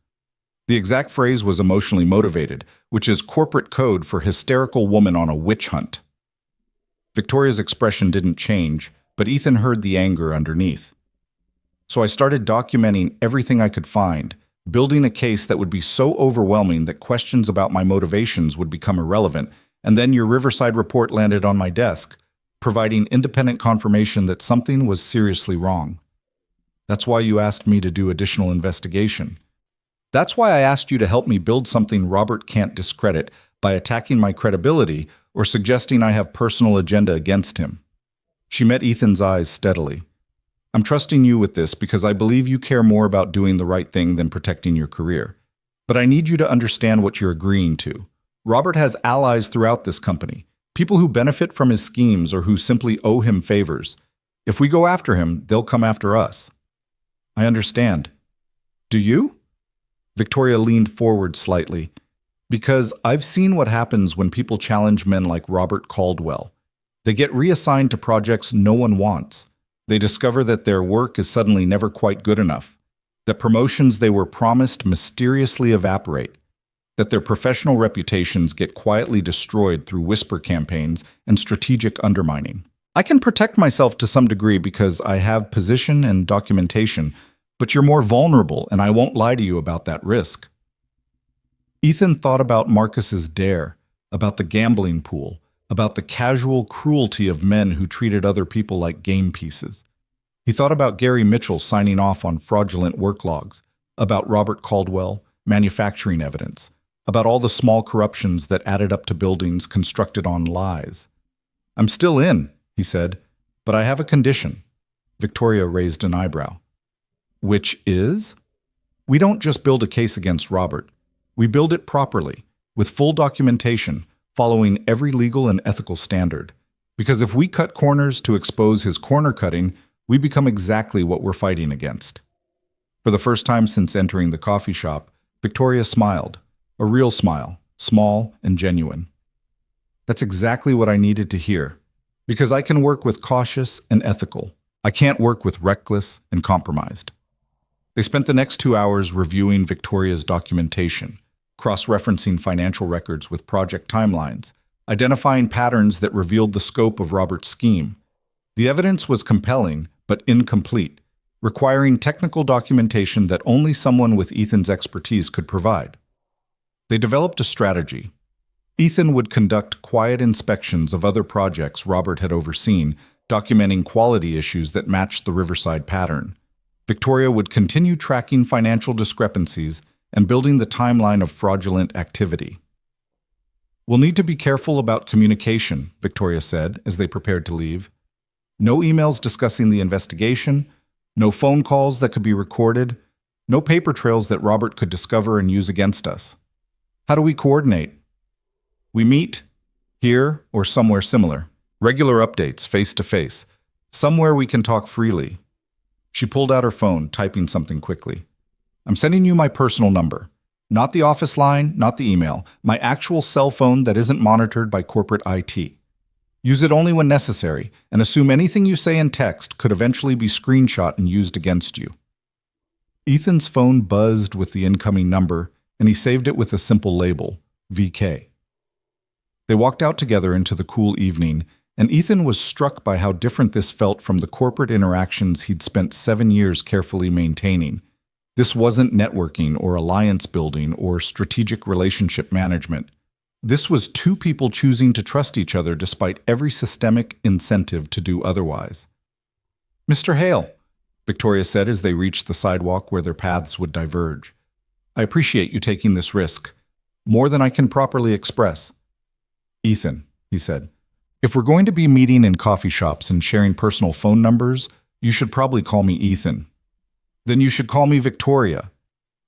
The exact phrase was emotionally motivated, which is corporate code for hysterical woman on a witch hunt. Victoria's expression didn't change, but Ethan heard the anger underneath. So I started documenting everything I could find, building a case that would be so overwhelming that questions about my motivations would become irrelevant, and then your Riverside report landed on my desk, providing independent confirmation that something was seriously wrong. That's why you asked me to do additional investigation. That's why I asked you to help me build something Robert can't discredit by attacking my credibility or suggesting I have personal agenda against him. She met Ethan's eyes steadily. I'm trusting you with this because I believe you care more about doing the right thing than protecting your career. But I need you to understand what you're agreeing to. Robert has allies throughout this company, people who benefit from his schemes or who simply owe him favors. If we go after him, they'll come after us. I understand. Do you? Victoria leaned forward slightly. Because I've seen what happens when people challenge men like Robert Caldwell. They get reassigned to projects no one wants. They discover that their work is suddenly never quite good enough, that promotions they were promised mysteriously evaporate, that their professional reputations get quietly destroyed through whisper campaigns and strategic undermining. I can protect myself to some degree because I have position and documentation, but you're more vulnerable and I won't lie to you about that risk. Ethan thought about Marcus's dare, about the gambling pool, about the casual cruelty of men who treated other people like game pieces. He thought about Gary Mitchell signing off on fraudulent work logs, about Robert Caldwell, manufacturing evidence, about all the small corruptions that added up to buildings constructed on lies. "I'm still in," he said, "but I have a condition." Victoria raised an eyebrow. "Which is?" "We don't just build a case against Robert. We build it properly, with full documentation, following every legal and ethical standard. Because if we cut corners to expose his corner cutting, we become exactly what we're fighting against." For the first time since entering the coffee shop, Victoria smiled, a real smile, small and genuine. "That's exactly what I needed to hear. Because I can work with cautious and ethical. I can't work with reckless and compromised." They spent the next 2 hours reviewing Victoria's documentation, cross-referencing financial records with project timelines, identifying patterns that revealed the scope of Robert's scheme. The evidence was compelling, but incomplete, requiring technical documentation that only someone with Ethan's expertise could provide. They developed a strategy. Ethan would conduct quiet inspections of other projects Robert had overseen, documenting quality issues that matched the Riverside pattern. Victoria would continue tracking financial discrepancies and building the timeline of fraudulent activity. "We'll need to be careful about communication," Victoria said as they prepared to leave. "No emails discussing the investigation, no phone calls that could be recorded, no paper trails that Robert could discover and use against us. How do we coordinate?" "We meet here or somewhere similar. Regular updates, face-to-face. Somewhere we can talk freely." She pulled out her phone, typing something quickly. "I'm sending you my personal number. Not the office line, not the email. My actual cell phone that isn't monitored by corporate IT. Use it only when necessary, and assume anything you say in text could eventually be screenshot and used against you." Ethan's phone buzzed with the incoming number, and he saved it with a simple label, VK. They walked out together into the cool evening, and Ethan was struck by how different this felt from the corporate interactions he'd spent 7 years carefully maintaining. This wasn't networking or alliance building or strategic relationship management. This was two people choosing to trust each other despite every systemic incentive to do otherwise. "Mr. Hale," Victoria said as they reached the sidewalk where their paths would diverge, "I appreciate you taking this risk. More than I can properly express." "Ethan," he said, "if we're going to be meeting in coffee shops and sharing personal phone numbers, you should probably call me Ethan." "Then you should call me Victoria."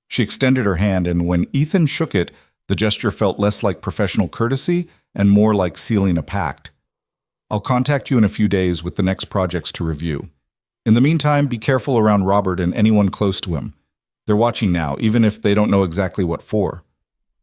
She extended her hand, and when Ethan shook it, the gesture felt less like professional courtesy and more like sealing a pact. "I'll contact you in a few days with the next projects to review. In the meantime, be careful around Robert and anyone close to him. They're watching now, even if they don't know exactly what for."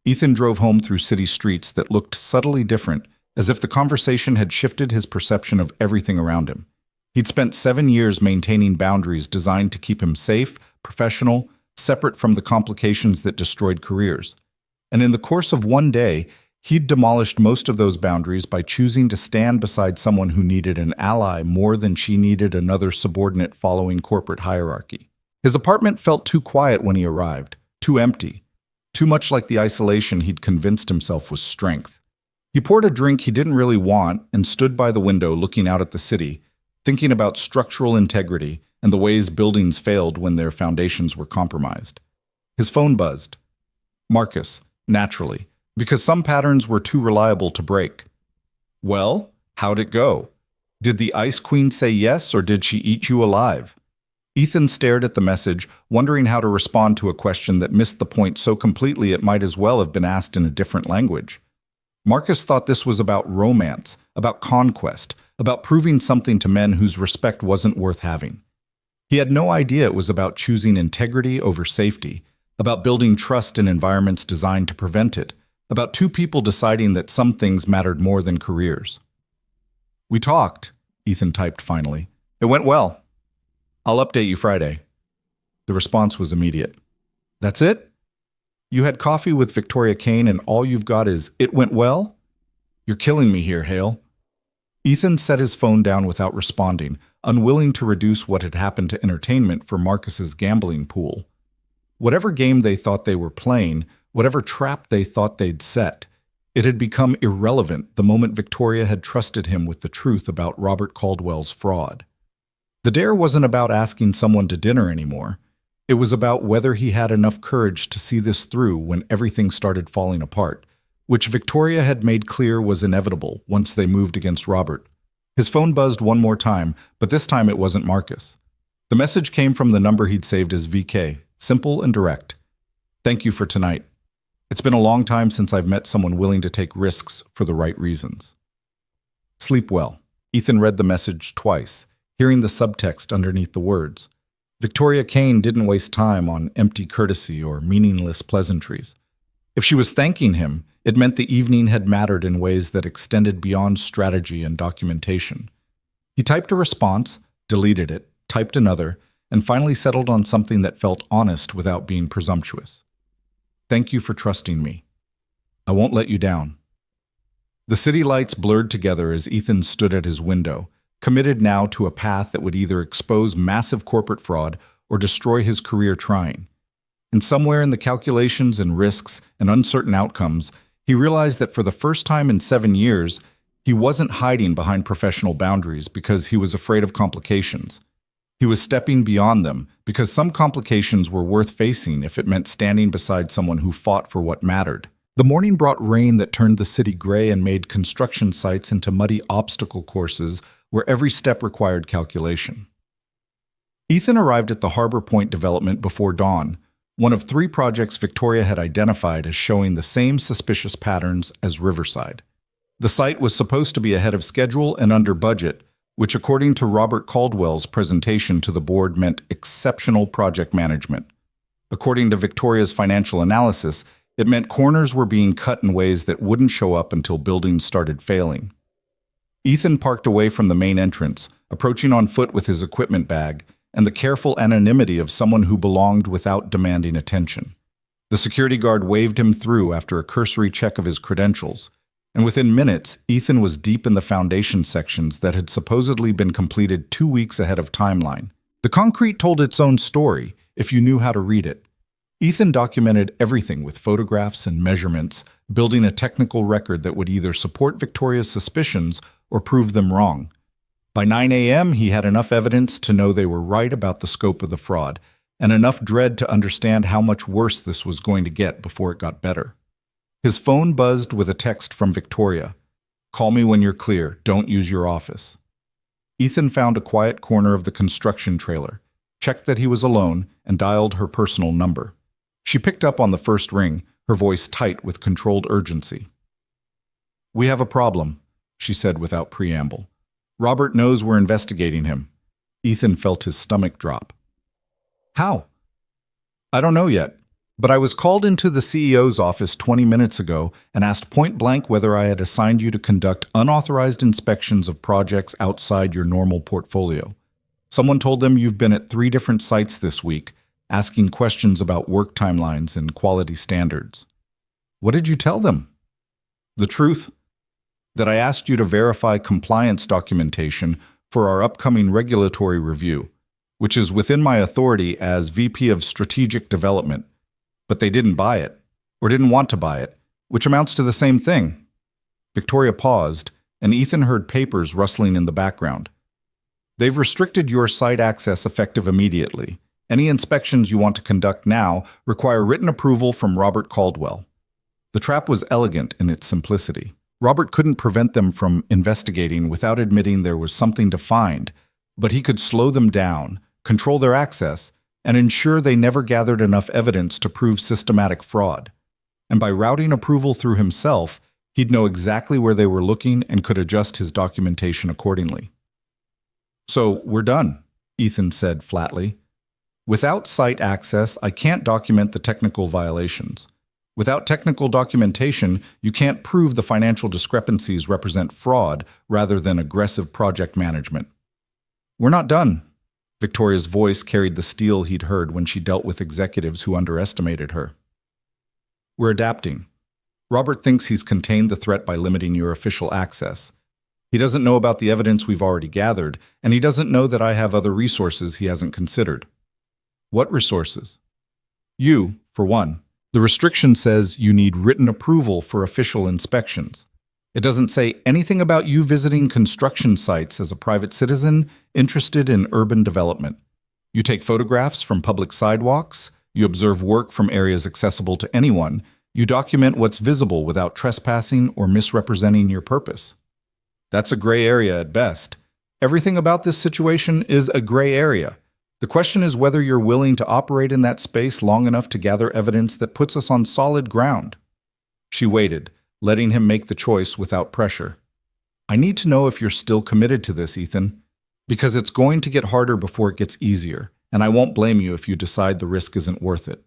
Ethan drove home through city streets that looked subtly different, as if the conversation had shifted his perception of everything around him. He'd spent 7 years maintaining boundaries designed to keep him safe, professional, separate from the complications that destroyed careers. And in the course of one day, he'd demolished most of those boundaries by choosing to stand beside someone who needed an ally more than she needed another subordinate following corporate hierarchy. His apartment felt too quiet when he arrived, too empty, too much like the isolation he'd convinced himself was strength. He poured a drink he didn't really want and stood by the window looking out at the city, thinking about structural integrity and the ways buildings failed when their foundations were compromised. His phone buzzed. Marcus, naturally, because some patterns were too reliable to break. "Well, how'd it go? Did the Ice Queen say yes, or did she eat you alive?" Ethan stared at the message, wondering how to respond to a question that missed the point so completely it might as well have been asked in a different language. Marcus thought this was about romance, about conquest, about proving something to men whose respect wasn't worth having. He had no idea it was about choosing integrity over safety, about building trust in environments designed to prevent it, about two people deciding that some things mattered more than careers. "We talked," Ethan typed finally. "It went well. I'll update you Friday." The response was immediate. "That's it? You had coffee with Victoria Kane and all you've got is, 'It went well'? You're killing me here, Hale." Ethan set his phone down without responding, unwilling to reduce what had happened to entertainment for Marcus's gambling pool. Whatever game they thought they were playing, whatever trap they thought they'd set, it had become irrelevant the moment Victoria had trusted him with the truth about Robert Caldwell's fraud. The dare wasn't about asking someone to dinner anymore. It was about whether he had enough courage to see this through when everything started falling apart, which Victoria had made clear was inevitable once they moved against Robert. His phone buzzed one more time, but this time it wasn't Marcus. The message came from the number he'd saved as VK, simple and direct. "Thank you for tonight. It's been a long time since I've met someone willing to take risks for the right reasons." Sleep well. Ethan read the message twice, hearing the subtext underneath the words. Victoria Kane didn't waste time on empty courtesy or meaningless pleasantries. If she was thanking him, it meant the evening had mattered in ways that extended beyond strategy and documentation. He typed a response, deleted it, typed another, and finally settled on something that felt honest without being presumptuous. "Thank you for trusting me. I won't let you down." The city lights blurred together as Ethan stood at his window, committed now to a path that would either expose massive corporate fraud or destroy his career trying. And somewhere in the calculations and risks and uncertain outcomes, he realized that for the first time in 7 years, he wasn't hiding behind professional boundaries because he was afraid of complications. He was stepping beyond them because some complications were worth facing if it meant standing beside someone who fought for what mattered. The morning brought rain that turned the city gray and made construction sites into muddy obstacle courses where every step required calculation. Ethan arrived at the Harbor Point development before dawn, one of 3 projects Victoria had identified as showing the same suspicious patterns as Riverside. The site was supposed to be ahead of schedule and under budget, which according to Robert Caldwell's presentation to the board meant exceptional project management. According to Victoria's financial analysis, it meant corners were being cut in ways that wouldn't show up until buildings started failing. Ethan parked away from the main entrance, approaching on foot with his equipment bag, and the careful anonymity of someone who belonged without demanding attention. The security guard waved him through after a cursory check of his credentials, and within minutes, Ethan was deep in the foundation sections that had supposedly been completed 2 weeks ahead of timeline. The concrete told its own story, if you knew how to read it. Ethan documented everything with photographs and measurements, building a technical record that would either support Victoria's suspicions or prove them wrong. By 9 a.m., he had enough evidence to know they were right about the scope of the fraud, and enough dread to understand how much worse this was going to get before it got better. His phone buzzed with a text from Victoria. "Call me when you're clear. Don't use your office." Ethan found a quiet corner of the construction trailer, checked that he was alone, and dialed her personal number. She picked up on the first ring, her voice tight with controlled urgency. "We have a problem," she said without preamble. "Robert knows we're investigating him." Ethan felt his stomach drop. "How?" "I don't know yet. But I was called into the CEO's office 20 minutes ago and asked point blank whether I had assigned you to conduct unauthorized inspections of projects outside your normal portfolio. Someone told them you've been at 3 different sites this week, asking questions about work timelines and quality standards." "What did you tell them?" "The truth. That I asked you to verify compliance documentation for our upcoming regulatory review, which is within my authority as VP of Strategic Development. But they didn't buy it, or didn't want to buy it, which amounts to the same thing." Victoria paused, and Ethan heard papers rustling in the background. "They've restricted your site access effective immediately. Any inspections you want to conduct now require written approval from Robert Caldwell." The trap was elegant in its simplicity. Robert couldn't prevent them from investigating without admitting there was something to find, but he could slow them down, control their access, and ensure they never gathered enough evidence to prove systematic fraud. And by routing approval through himself, he'd know exactly where they were looking and could adjust his documentation accordingly. "So, we're done," Ethan said flatly. "Without site access, I can't document the technical violations. Without technical documentation, you can't prove the financial discrepancies represent fraud rather than aggressive project management." "We're not done." Victoria's voice carried the steel he'd heard when she dealt with executives who underestimated her. "We're adapting. Robert thinks he's contained the threat by limiting your official access. He doesn't know about the evidence we've already gathered, and he doesn't know that I have other resources he hasn't considered." "What resources?" "You, for one. The restriction says you need written approval for official inspections. It doesn't say anything about you visiting construction sites as a private citizen interested in urban development. You take photographs from public sidewalks, you observe work from areas accessible to anyone, you document what's visible without trespassing or misrepresenting your purpose. That's a gray area at best. Everything about this situation is a gray area. The question is whether you're willing to operate in that space long enough to gather evidence that puts us on solid ground. She waited, letting him make the choice without pressure. I need to know if you're still committed to this, Ethan, because it's going to get harder before it gets easier, and I won't blame you if you decide the risk isn't worth it.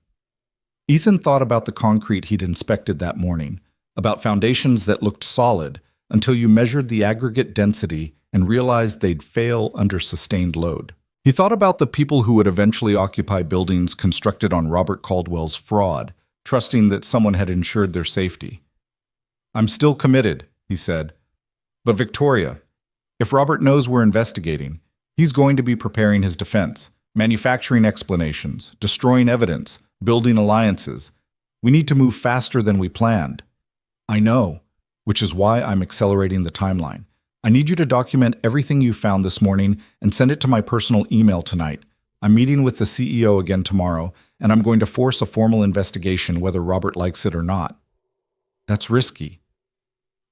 Ethan thought about the concrete he'd inspected that morning, about foundations that looked solid, until you measured the aggregate density and realized they'd fail under sustained load. He thought about the people who would eventually occupy buildings constructed on Robert Caldwell's fraud, trusting that someone had ensured their safety. I'm still committed, he said. But Victoria, if Robert knows we're investigating, he's going to be preparing his defense, manufacturing explanations, destroying evidence, building alliances. We need to move faster than we planned. I know, which is why I'm accelerating the timeline. I need you to document everything you found this morning and send it to my personal email tonight. I'm meeting with the CEO again tomorrow, and I'm going to force a formal investigation whether Robert likes it or not. That's risky.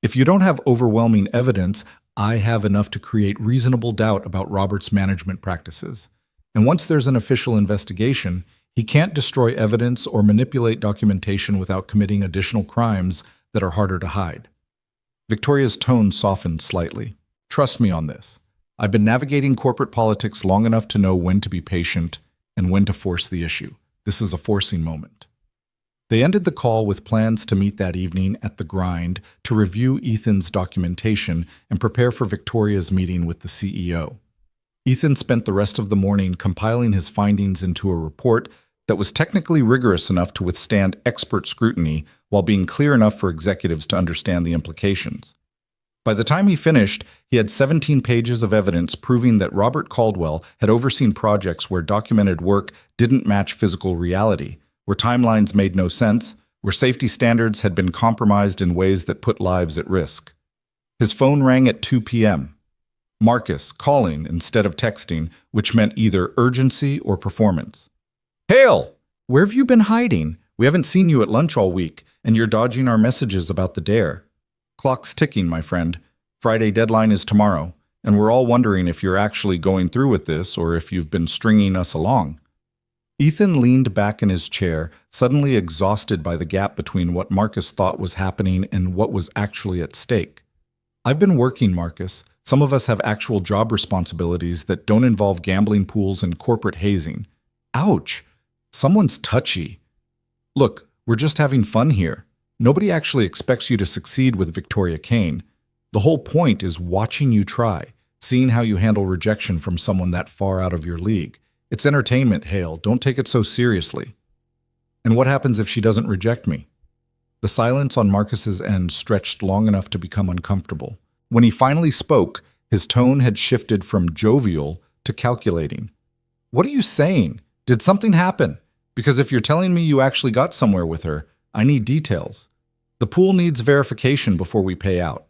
If you don't have overwhelming evidence, I have enough to create reasonable doubt about Robert's management practices. And once there's an official investigation, he can't destroy evidence or manipulate documentation without committing additional crimes that are harder to hide. Victoria's tone softened slightly. Trust me on this. I've been navigating corporate politics long enough to know when to be patient and when to force the issue. This is a forcing moment. They ended the call with plans to meet that evening at the Grind to review Ethan's documentation and prepare for Victoria's meeting with the CEO. Ethan spent the rest of the morning compiling his findings into a report that was technically rigorous enough to withstand expert scrutiny while being clear enough for executives to understand the implications. By the time he finished, he had 17 pages of evidence proving that Robert Caldwell had overseen projects where documented work didn't match physical reality, where timelines made no sense, where safety standards had been compromised in ways that put lives at risk. His phone rang at 2 p.m. Marcus calling instead of texting, which meant either urgency or performance. Hale! Where have you been hiding? We haven't seen you at lunch all week, and you're dodging our messages about the dare. Clock's ticking, my friend. Friday deadline is tomorrow, and we're all wondering if you're actually going through with this or if you've been stringing us along. Ethan leaned back in his chair, suddenly exhausted by the gap between what Marcus thought was happening and what was actually at stake. I've been working, Marcus. Some of us have actual job responsibilities that don't involve gambling pools and corporate hazing. Ouch! Someone's touchy. Look, we're just having fun here. Nobody actually expects you to succeed with Victoria Kane. The whole point is watching you try, seeing how you handle rejection from someone that far out of your league. It's entertainment, Hale. Don't take it so seriously. And what happens if she doesn't reject me? The silence on Marcus's end stretched long enough to become uncomfortable. When he finally spoke, his tone had shifted from jovial to calculating. What are you saying? Did something happen? Because if you're telling me you actually got somewhere with her, I need details. The pool needs verification before we pay out.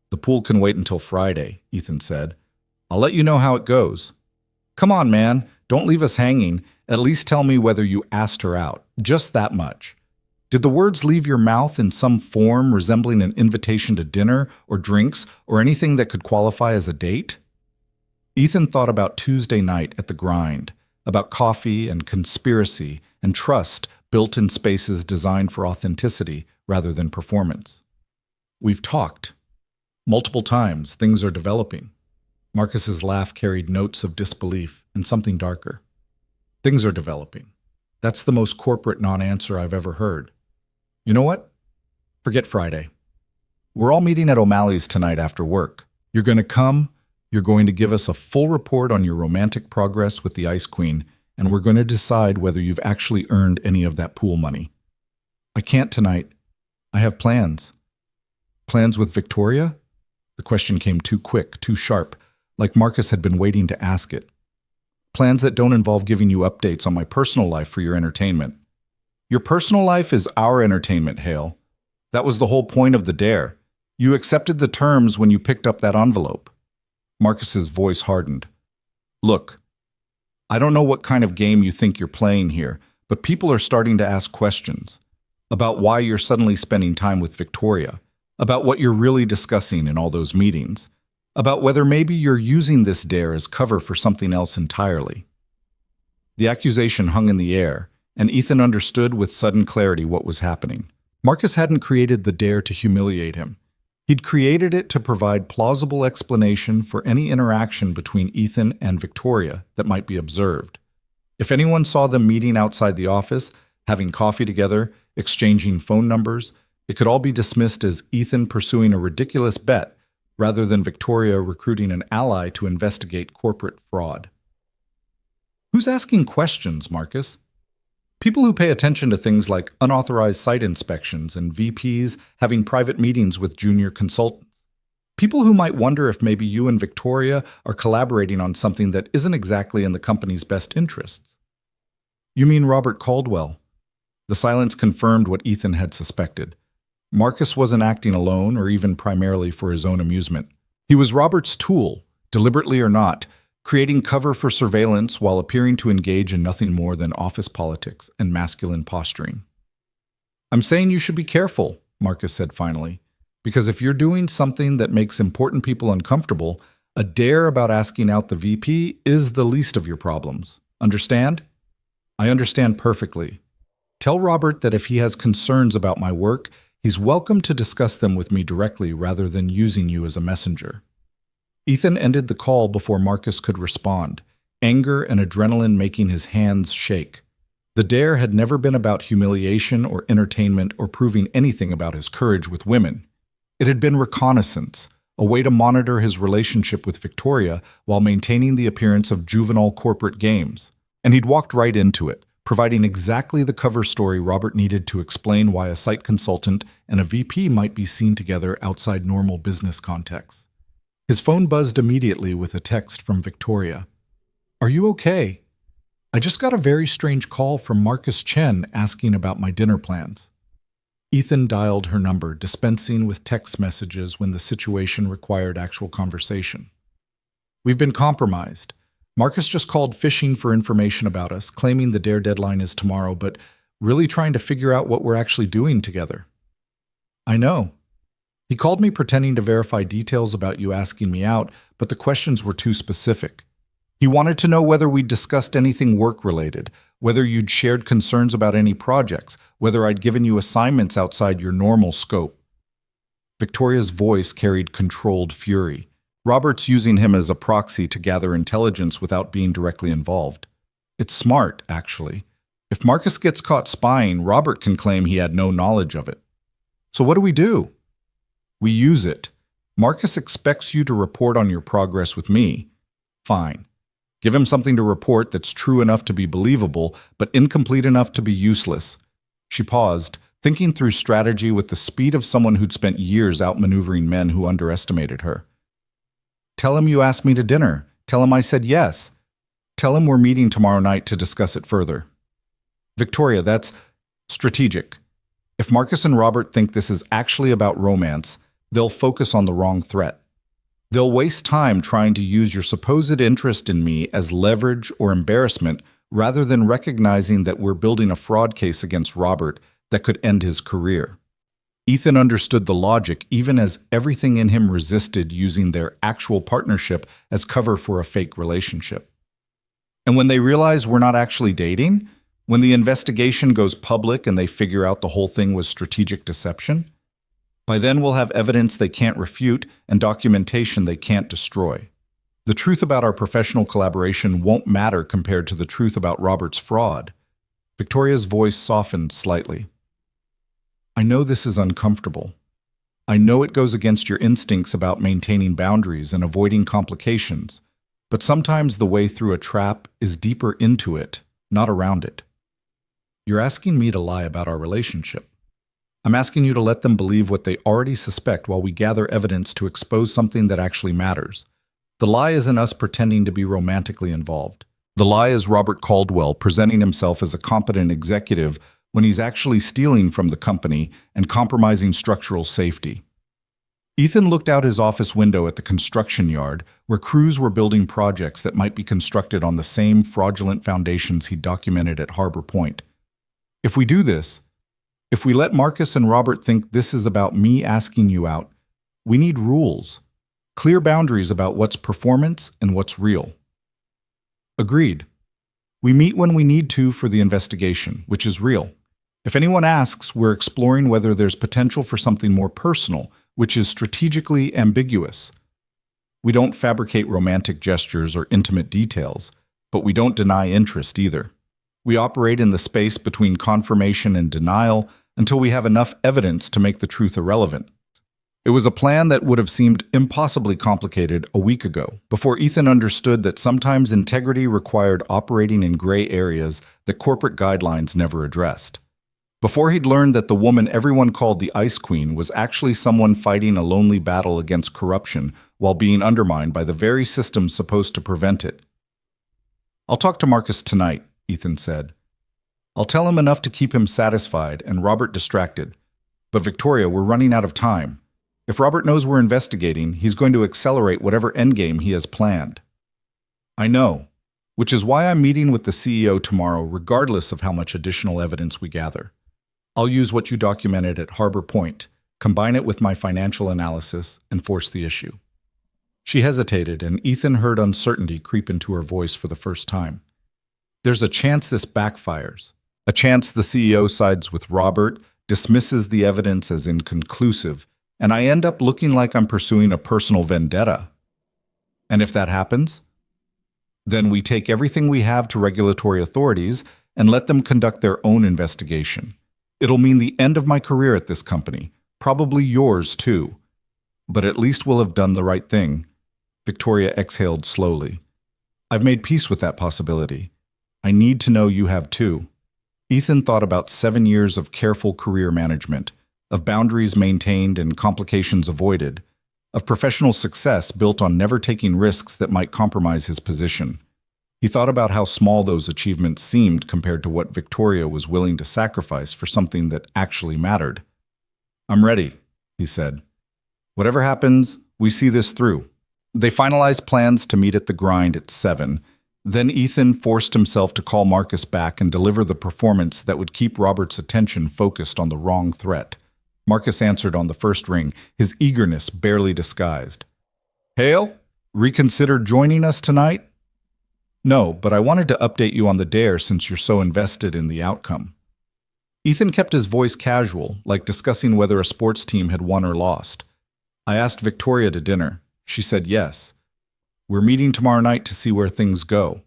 The pool can wait until Friday, Ethan said. I'll let you know how it goes. Come on, man. Don't leave us hanging. At least tell me whether you asked her out. Just that much. Did the words leave your mouth in some form resembling an invitation to dinner or drinks or anything that could qualify as a date? Ethan thought about Tuesday night at the Grind, about coffee and conspiracy and trust built in spaces designed for authenticity rather than performance. We've talked. Multiple times, things are developing. Marcus's laugh carried notes of disbelief and something darker. Things are developing. That's the most corporate non-answer I've ever heard. You know what? Forget Friday. We're all meeting at O'Malley's tonight after work. You're going to come, you're going to give us a full report on your romantic progress with the Ice Queen, and we're going to decide whether you've actually earned any of that pool money. I can't tonight. I have plans. Plans with Victoria? The question came too quick, too sharp, like Marcus had been waiting to ask it. Plans that don't involve giving you updates on my personal life for your entertainment. Your personal life is our entertainment, Hale. That was the whole point of the dare. You accepted the terms when you picked up that envelope. Marcus's voice hardened. Look, I don't know what kind of game you think you're playing here, but people are starting to ask questions about why you're suddenly spending time with Victoria, about what you're really discussing in all those meetings, about whether maybe you're using this dare as cover for something else entirely. The accusation hung in the air, and Ethan understood with sudden clarity what was happening. Marcus hadn't created the dare to humiliate him. He'd created it to provide plausible explanation for any interaction between Ethan and Victoria that might be observed. If anyone saw them meeting outside the office, having coffee together, exchanging phone numbers, it could all be dismissed as Ethan pursuing a ridiculous bet rather than Victoria recruiting an ally to investigate corporate fraud. Who's asking questions, Marcus? People who pay attention to things like unauthorized site inspections and VPs having private meetings with junior consultants. People who might wonder if maybe you and Victoria are collaborating on something that isn't exactly in the company's best interests. You mean Robert Caldwell? The silence confirmed what Ethan had suspected. Marcus wasn't acting alone or even primarily for his own amusement. He was Robert's tool, deliberately or not, creating cover for surveillance while appearing to engage in nothing more than office politics and masculine posturing. I'm saying you should be careful, Marcus said finally, because if you're doing something that makes important people uncomfortable, a dare about asking out the VP is the least of your problems. Understand? I understand perfectly. Tell Robert that if he has concerns about my work, he's welcome to discuss them with me directly rather than using you as a messenger. Ethan ended the call before Marcus could respond, anger and adrenaline making his hands shake. The dare had never been about humiliation or entertainment or proving anything about his courage with women. It had been reconnaissance, a way to monitor his relationship with Victoria while maintaining the appearance of juvenile corporate games. And he'd walked right into it, providing exactly the cover story Robert needed to explain why a site consultant and a VP might be seen together outside normal business contexts. His phone buzzed immediately with a text from Victoria. Are you okay? I just got a very strange call from Marcus Chen asking about my dinner plans. Ethan dialed her number, dispensing with text messages when the situation required actual conversation. We've been compromised. Marcus just called fishing for information about us, claiming the dare deadline is tomorrow, but really trying to figure out what we're actually doing together. I know. He called me pretending to verify details about you asking me out, but the questions were too specific. He wanted to know whether we'd discussed anything work-related, whether you'd shared concerns about any projects, whether I'd given you assignments outside your normal scope. Victoria's voice carried controlled fury. Robert's using him as a proxy to gather intelligence without being directly involved. It's smart, actually. If Marcus gets caught spying, Robert can claim he had no knowledge of it. So what do? We use it. Marcus expects you to report on your progress with me. Fine. Give him something to report that's true enough to be believable, but incomplete enough to be useless. She paused, thinking through strategy with the speed of someone who'd spent years outmaneuvering men who underestimated her. Tell him you asked me to dinner. Tell him I said yes. Tell him we're meeting tomorrow night to discuss it further. Victoria, that's strategic. If Marcus and Robert think this is actually about romance, they'll focus on the wrong threat. They'll waste time trying to use your supposed interest in me as leverage or embarrassment rather than recognizing that we're building a fraud case against Robert that could end his career. Ethan understood the logic even as everything in him resisted using their actual partnership as cover for a fake relationship. And when they realize we're not actually dating, when the investigation goes public and they figure out the whole thing was strategic deception, by then we'll have evidence they can't refute and documentation they can't destroy. The truth about our professional collaboration won't matter compared to the truth about Robert's fraud. Victoria's voice softened slightly. I know this is uncomfortable. I know it goes against your instincts about maintaining boundaries and avoiding complications, but sometimes the way through a trap is deeper into it, not around it. You're asking me to lie about our relationship. I'm asking you to let them believe what they already suspect while we gather evidence to expose something that actually matters. The lie isn't us pretending to be romantically involved. The lie is Robert Caldwell presenting himself as a competent executive when he's actually stealing from the company and compromising structural safety. Ethan looked out his office window at the construction yard, where crews were building projects that might be constructed on the same fraudulent foundations he documented at Harbor Point. If we do this, if we let Marcus and Robert think this is about me asking you out, we need rules, clear boundaries about what's performance and what's real. Agreed. We meet when we need to for the investigation, which is real. If anyone asks, we're exploring whether there's potential for something more personal, which is strategically ambiguous. We don't fabricate romantic gestures or intimate details, but we don't deny interest either. We operate in the space between confirmation and denial until we have enough evidence to make the truth irrelevant. It was a plan that would have seemed impossibly complicated a week ago, before Ethan understood that sometimes integrity required operating in gray areas that corporate guidelines never addressed. Before he'd learned that the woman everyone called the Ice Queen was actually someone fighting a lonely battle against corruption while being undermined by the very system supposed to prevent it. "I'll talk to Marcus tonight," Ethan said. "I'll tell him enough to keep him satisfied and Robert distracted. But Victoria, we're running out of time. If Robert knows we're investigating, he's going to accelerate whatever endgame he has planned." "I know, which is why I'm meeting with the CEO tomorrow regardless of how much additional evidence we gather. I'll use what you documented at Harbor Point, combine it with my financial analysis, and force the issue." She hesitated, and Ethan heard uncertainty creep into her voice for the first time. "There's a chance this backfires. A chance the CEO sides with Robert, dismisses the evidence as inconclusive, and I end up looking like I'm pursuing a personal vendetta. And if that happens, then we take everything we have to regulatory authorities and let them conduct their own investigation. It'll mean the end of my career at this company, probably yours too. But at least we'll have done the right thing." Victoria exhaled slowly. "I've made peace with that possibility. I need to know you have too." Ethan thought about 7 years of careful career management, of boundaries maintained and complications avoided, of professional success built on never taking risks that might compromise his position. He thought about how small those achievements seemed compared to what Victoria was willing to sacrifice for something that actually mattered. "I'm ready," he said. "Whatever happens, we see this through." They finalized plans to meet at the grind at 7. Then Ethan forced himself to call Marcus back and deliver the performance that would keep Robert's attention focused on the wrong threat. Marcus answered on the first ring, his eagerness barely disguised. "Hale, reconsider joining us tonight?" "No, but I wanted to update you on the dare since you're so invested in the outcome." Ethan kept his voice casual, like discussing whether a sports team had won or lost. "I asked Victoria to dinner. She said yes. We're meeting tomorrow night to see where things go."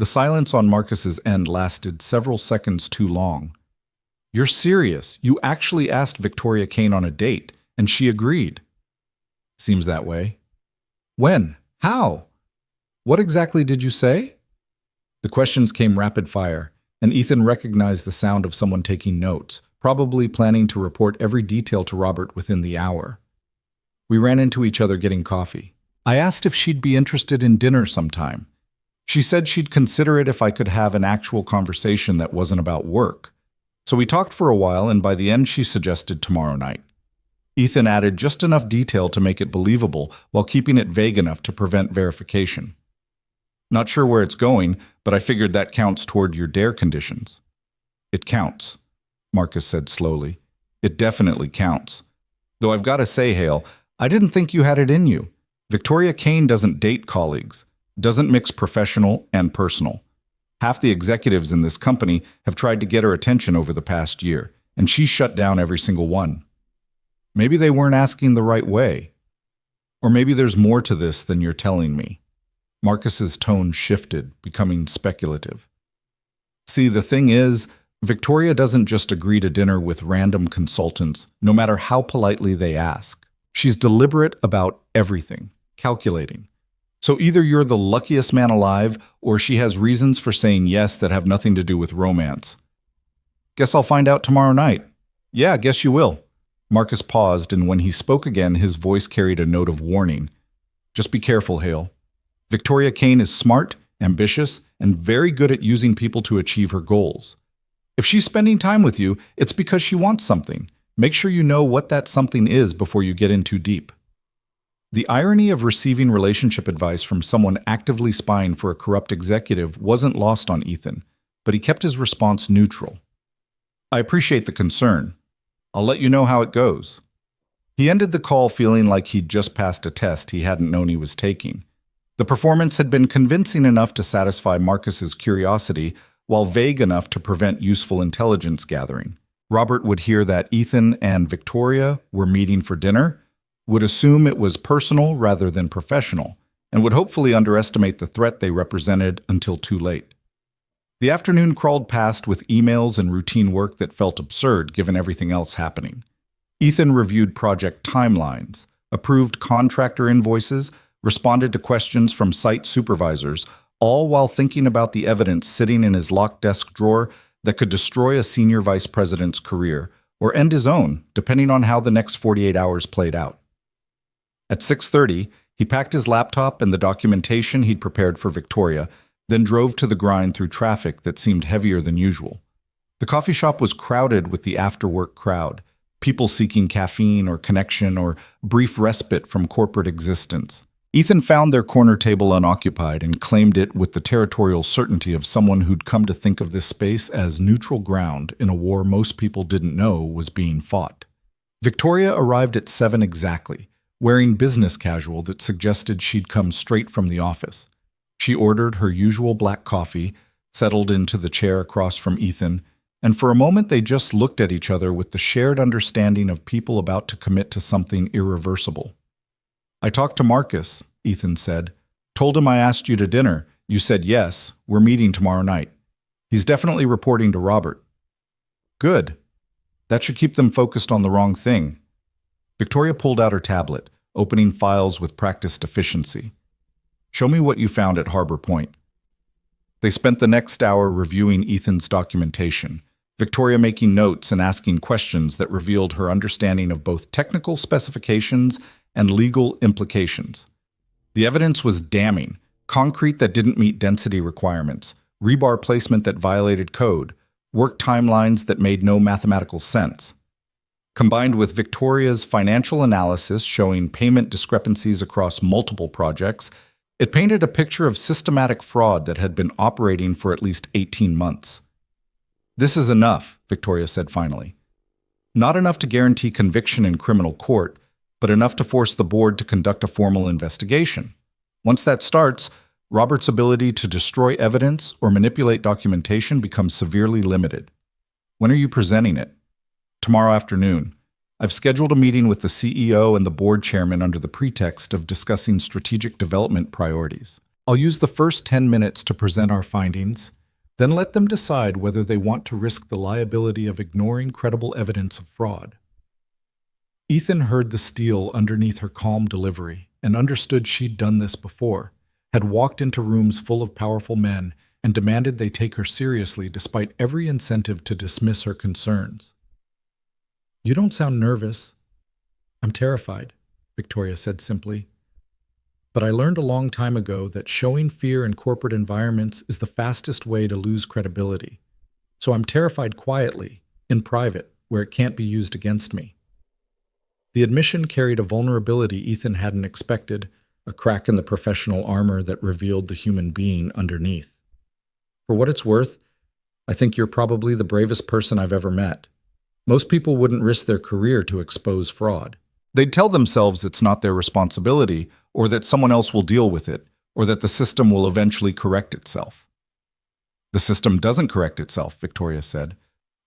The silence on Marcus's end lasted several seconds too long. "You're serious. You actually asked Victoria Kane on a date, and she agreed." "Seems that way." "When? How? What exactly did you say?" The questions came rapid fire, and Ethan recognized the sound of someone taking notes, probably planning to report every detail to Robert within the hour. "We ran into each other getting coffee. I asked if she'd be interested in dinner sometime. She said she'd consider it if I could have an actual conversation that wasn't about work. So we talked for a while, and by the end she suggested tomorrow night." Ethan added just enough detail to make it believable while keeping it vague enough to prevent verification. "Not sure where it's going, but I figured that counts toward your dare conditions." "It counts," Marcus said slowly. "It definitely counts. Though I've got to say, Hale, I didn't think you had it in you. Victoria Kane doesn't date colleagues, doesn't mix professional and personal. Half the executives in this company have tried to get her attention over the past year, and she shut down every single one. Maybe they weren't asking the right way. Or maybe there's more to this than you're telling me." Marcus's tone shifted, becoming speculative. "See, the thing is, Victoria doesn't just agree to dinner with random consultants, no matter how politely they ask. She's deliberate about everything, calculating. So either you're the luckiest man alive, or she has reasons for saying yes that have nothing to do with romance." "Guess I'll find out tomorrow night." "Yeah, guess you will." Marcus paused, and when he spoke again, his voice carried a note of warning. "Just be careful, Hale. Victoria Kane is smart, ambitious, and very good at using people to achieve her goals. If she's spending time with you, it's because she wants something, Make sure you know what that something is before you get in too deep. The irony of receiving relationship advice from someone actively spying for a corrupt executive wasn't lost on Ethan, but he kept his response neutral. I appreciate the concern. I'll let you know how it goes. He ended the call feeling like he'd just passed a test he hadn't known he was taking. The performance had been convincing enough to satisfy Marcus's curiosity, while vague enough to prevent useful intelligence gathering. Robert would hear that Ethan and Victoria were meeting for dinner, would assume it was personal rather than professional, and would hopefully underestimate the threat they represented until too late. The afternoon crawled past with emails and routine work that felt absurd given everything else happening. Ethan reviewed project timelines, approved contractor invoices, responded to questions from site supervisors, all while thinking about the evidence sitting in his locked desk drawer that could destroy a senior vice president's career, or end his own, depending on how the next 48 hours played out. At 6:30, he packed his laptop and the documentation he'd prepared for Victoria, then drove to the grind through traffic that seemed heavier than usual. The coffee shop was crowded with the after-work crowd, people seeking caffeine or connection or brief respite from corporate existence. Ethan found their corner table unoccupied and claimed it with the territorial certainty of someone who'd come to think of this space as neutral ground in a war most people didn't know was being fought. Victoria arrived at 7 exactly, wearing business casual that suggested she'd come straight from the office. She ordered her usual black coffee, settled into the chair across from Ethan, and for a moment they just looked at each other with the shared understanding of people about to commit to something irreversible. I talked to Marcus, Ethan said. Told him I asked you to dinner. You said yes, we're meeting tomorrow night. He's definitely reporting to Robert. Good. That should keep them focused on the wrong thing. Victoria pulled out her tablet, opening files with practiced efficiency. Show me what you found at Harbor Point. They spent the next hour reviewing Ethan's documentation, Victoria making notes and asking questions that revealed her understanding of both technical specifications and legal implications. The evidence was damning: concrete that didn't meet density requirements, rebar placement that violated code, work timelines that made no mathematical sense. Combined with Victoria's financial analysis showing payment discrepancies across multiple projects, it painted a picture of systematic fraud that had been operating for at least 18 months. This is enough, Victoria said finally. Not enough to guarantee conviction in criminal court, but enough to force the board to conduct a formal investigation. Once that starts, Robert's ability to destroy evidence or manipulate documentation becomes severely limited. When are you presenting it? Tomorrow afternoon. I've scheduled a meeting with the CEO and the board chairman under the pretext of discussing strategic development priorities. I'll use the first 10 minutes to present our findings, then let them decide whether they want to risk the liability of ignoring credible evidence of fraud. Ethan heard the steel underneath her calm delivery and understood she'd done this before, had walked into rooms full of powerful men and demanded they take her seriously despite every incentive to dismiss her concerns. You don't sound nervous. I'm terrified, Victoria said simply. But I learned a long time ago that showing fear in corporate environments is the fastest way to lose credibility. So I'm terrified quietly, in private, where it can't be used against me. The admission carried a vulnerability Ethan hadn't expected, a crack in the professional armor that revealed the human being underneath. For what it's worth, I think you're probably the bravest person I've ever met. Most people wouldn't risk their career to expose fraud. They'd tell themselves it's not their responsibility, or that someone else will deal with it, or that the system will eventually correct itself. The system doesn't correct itself, Victoria said.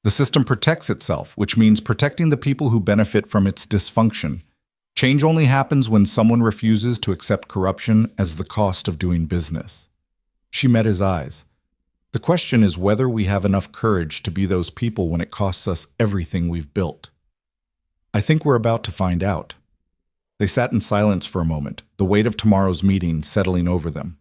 The system protects itself, which means protecting the people who benefit from its dysfunction. Change only happens when someone refuses to accept corruption as the cost of doing business. She met his eyes. The question is whether we have enough courage to be those people when it costs us everything we've built. I think we're about to find out. They sat in silence for a moment, the weight of tomorrow's meeting settling over them.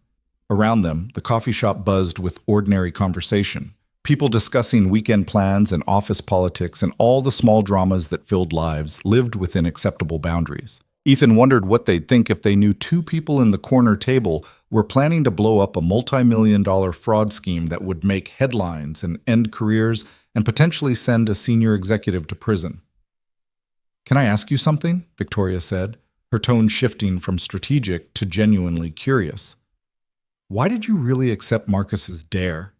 Around them, the coffee shop buzzed with ordinary conversation. People discussing weekend plans and office politics and all the small dramas that filled lives lived within acceptable boundaries. Ethan wondered what they'd think if they knew two people in the corner table were planning to blow up a multi-million-dollar fraud scheme that would make headlines and end careers and potentially send a senior executive to prison. Can I ask you something? Victoria said, her tone shifting from strategic to genuinely curious. Why did you really accept Marcus's dare?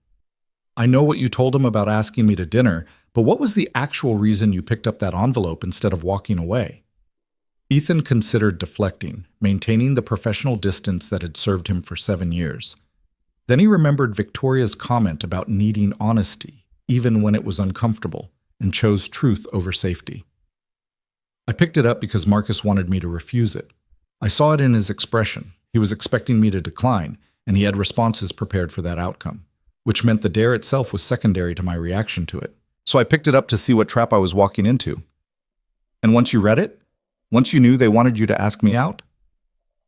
I know what you told him about asking me to dinner, but what was the actual reason you picked up that envelope instead of walking away? Ethan considered deflecting, maintaining the professional distance that had served him for 7 years. Then he remembered Victoria's comment about needing honesty, even when it was uncomfortable, and chose truth over safety. I picked it up because Marcus wanted me to refuse it. I saw it in his expression. He was expecting me to decline, and he had responses prepared for that outcome, which meant the dare itself was secondary to my reaction to it. So I picked it up to see what trap I was walking into. And once you read it? Once you knew they wanted you to ask me out?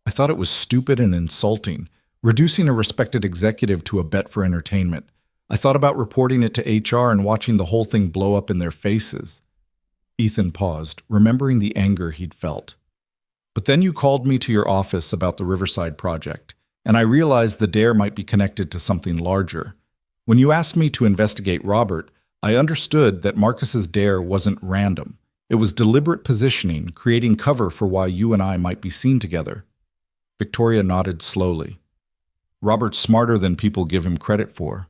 I thought it was stupid and insulting, reducing a respected executive to a bet for entertainment. I thought about reporting it to HR and watching the whole thing blow up in their faces. Ethan paused, remembering the anger he'd felt. But then you called me to your office about the Riverside project, and I realized the dare might be connected to something larger. When you asked me to investigate Robert, I understood that Marcus's dare wasn't random. It was deliberate positioning, creating cover for why you and I might be seen together. Victoria nodded slowly. Robert's smarter than people give him credit for.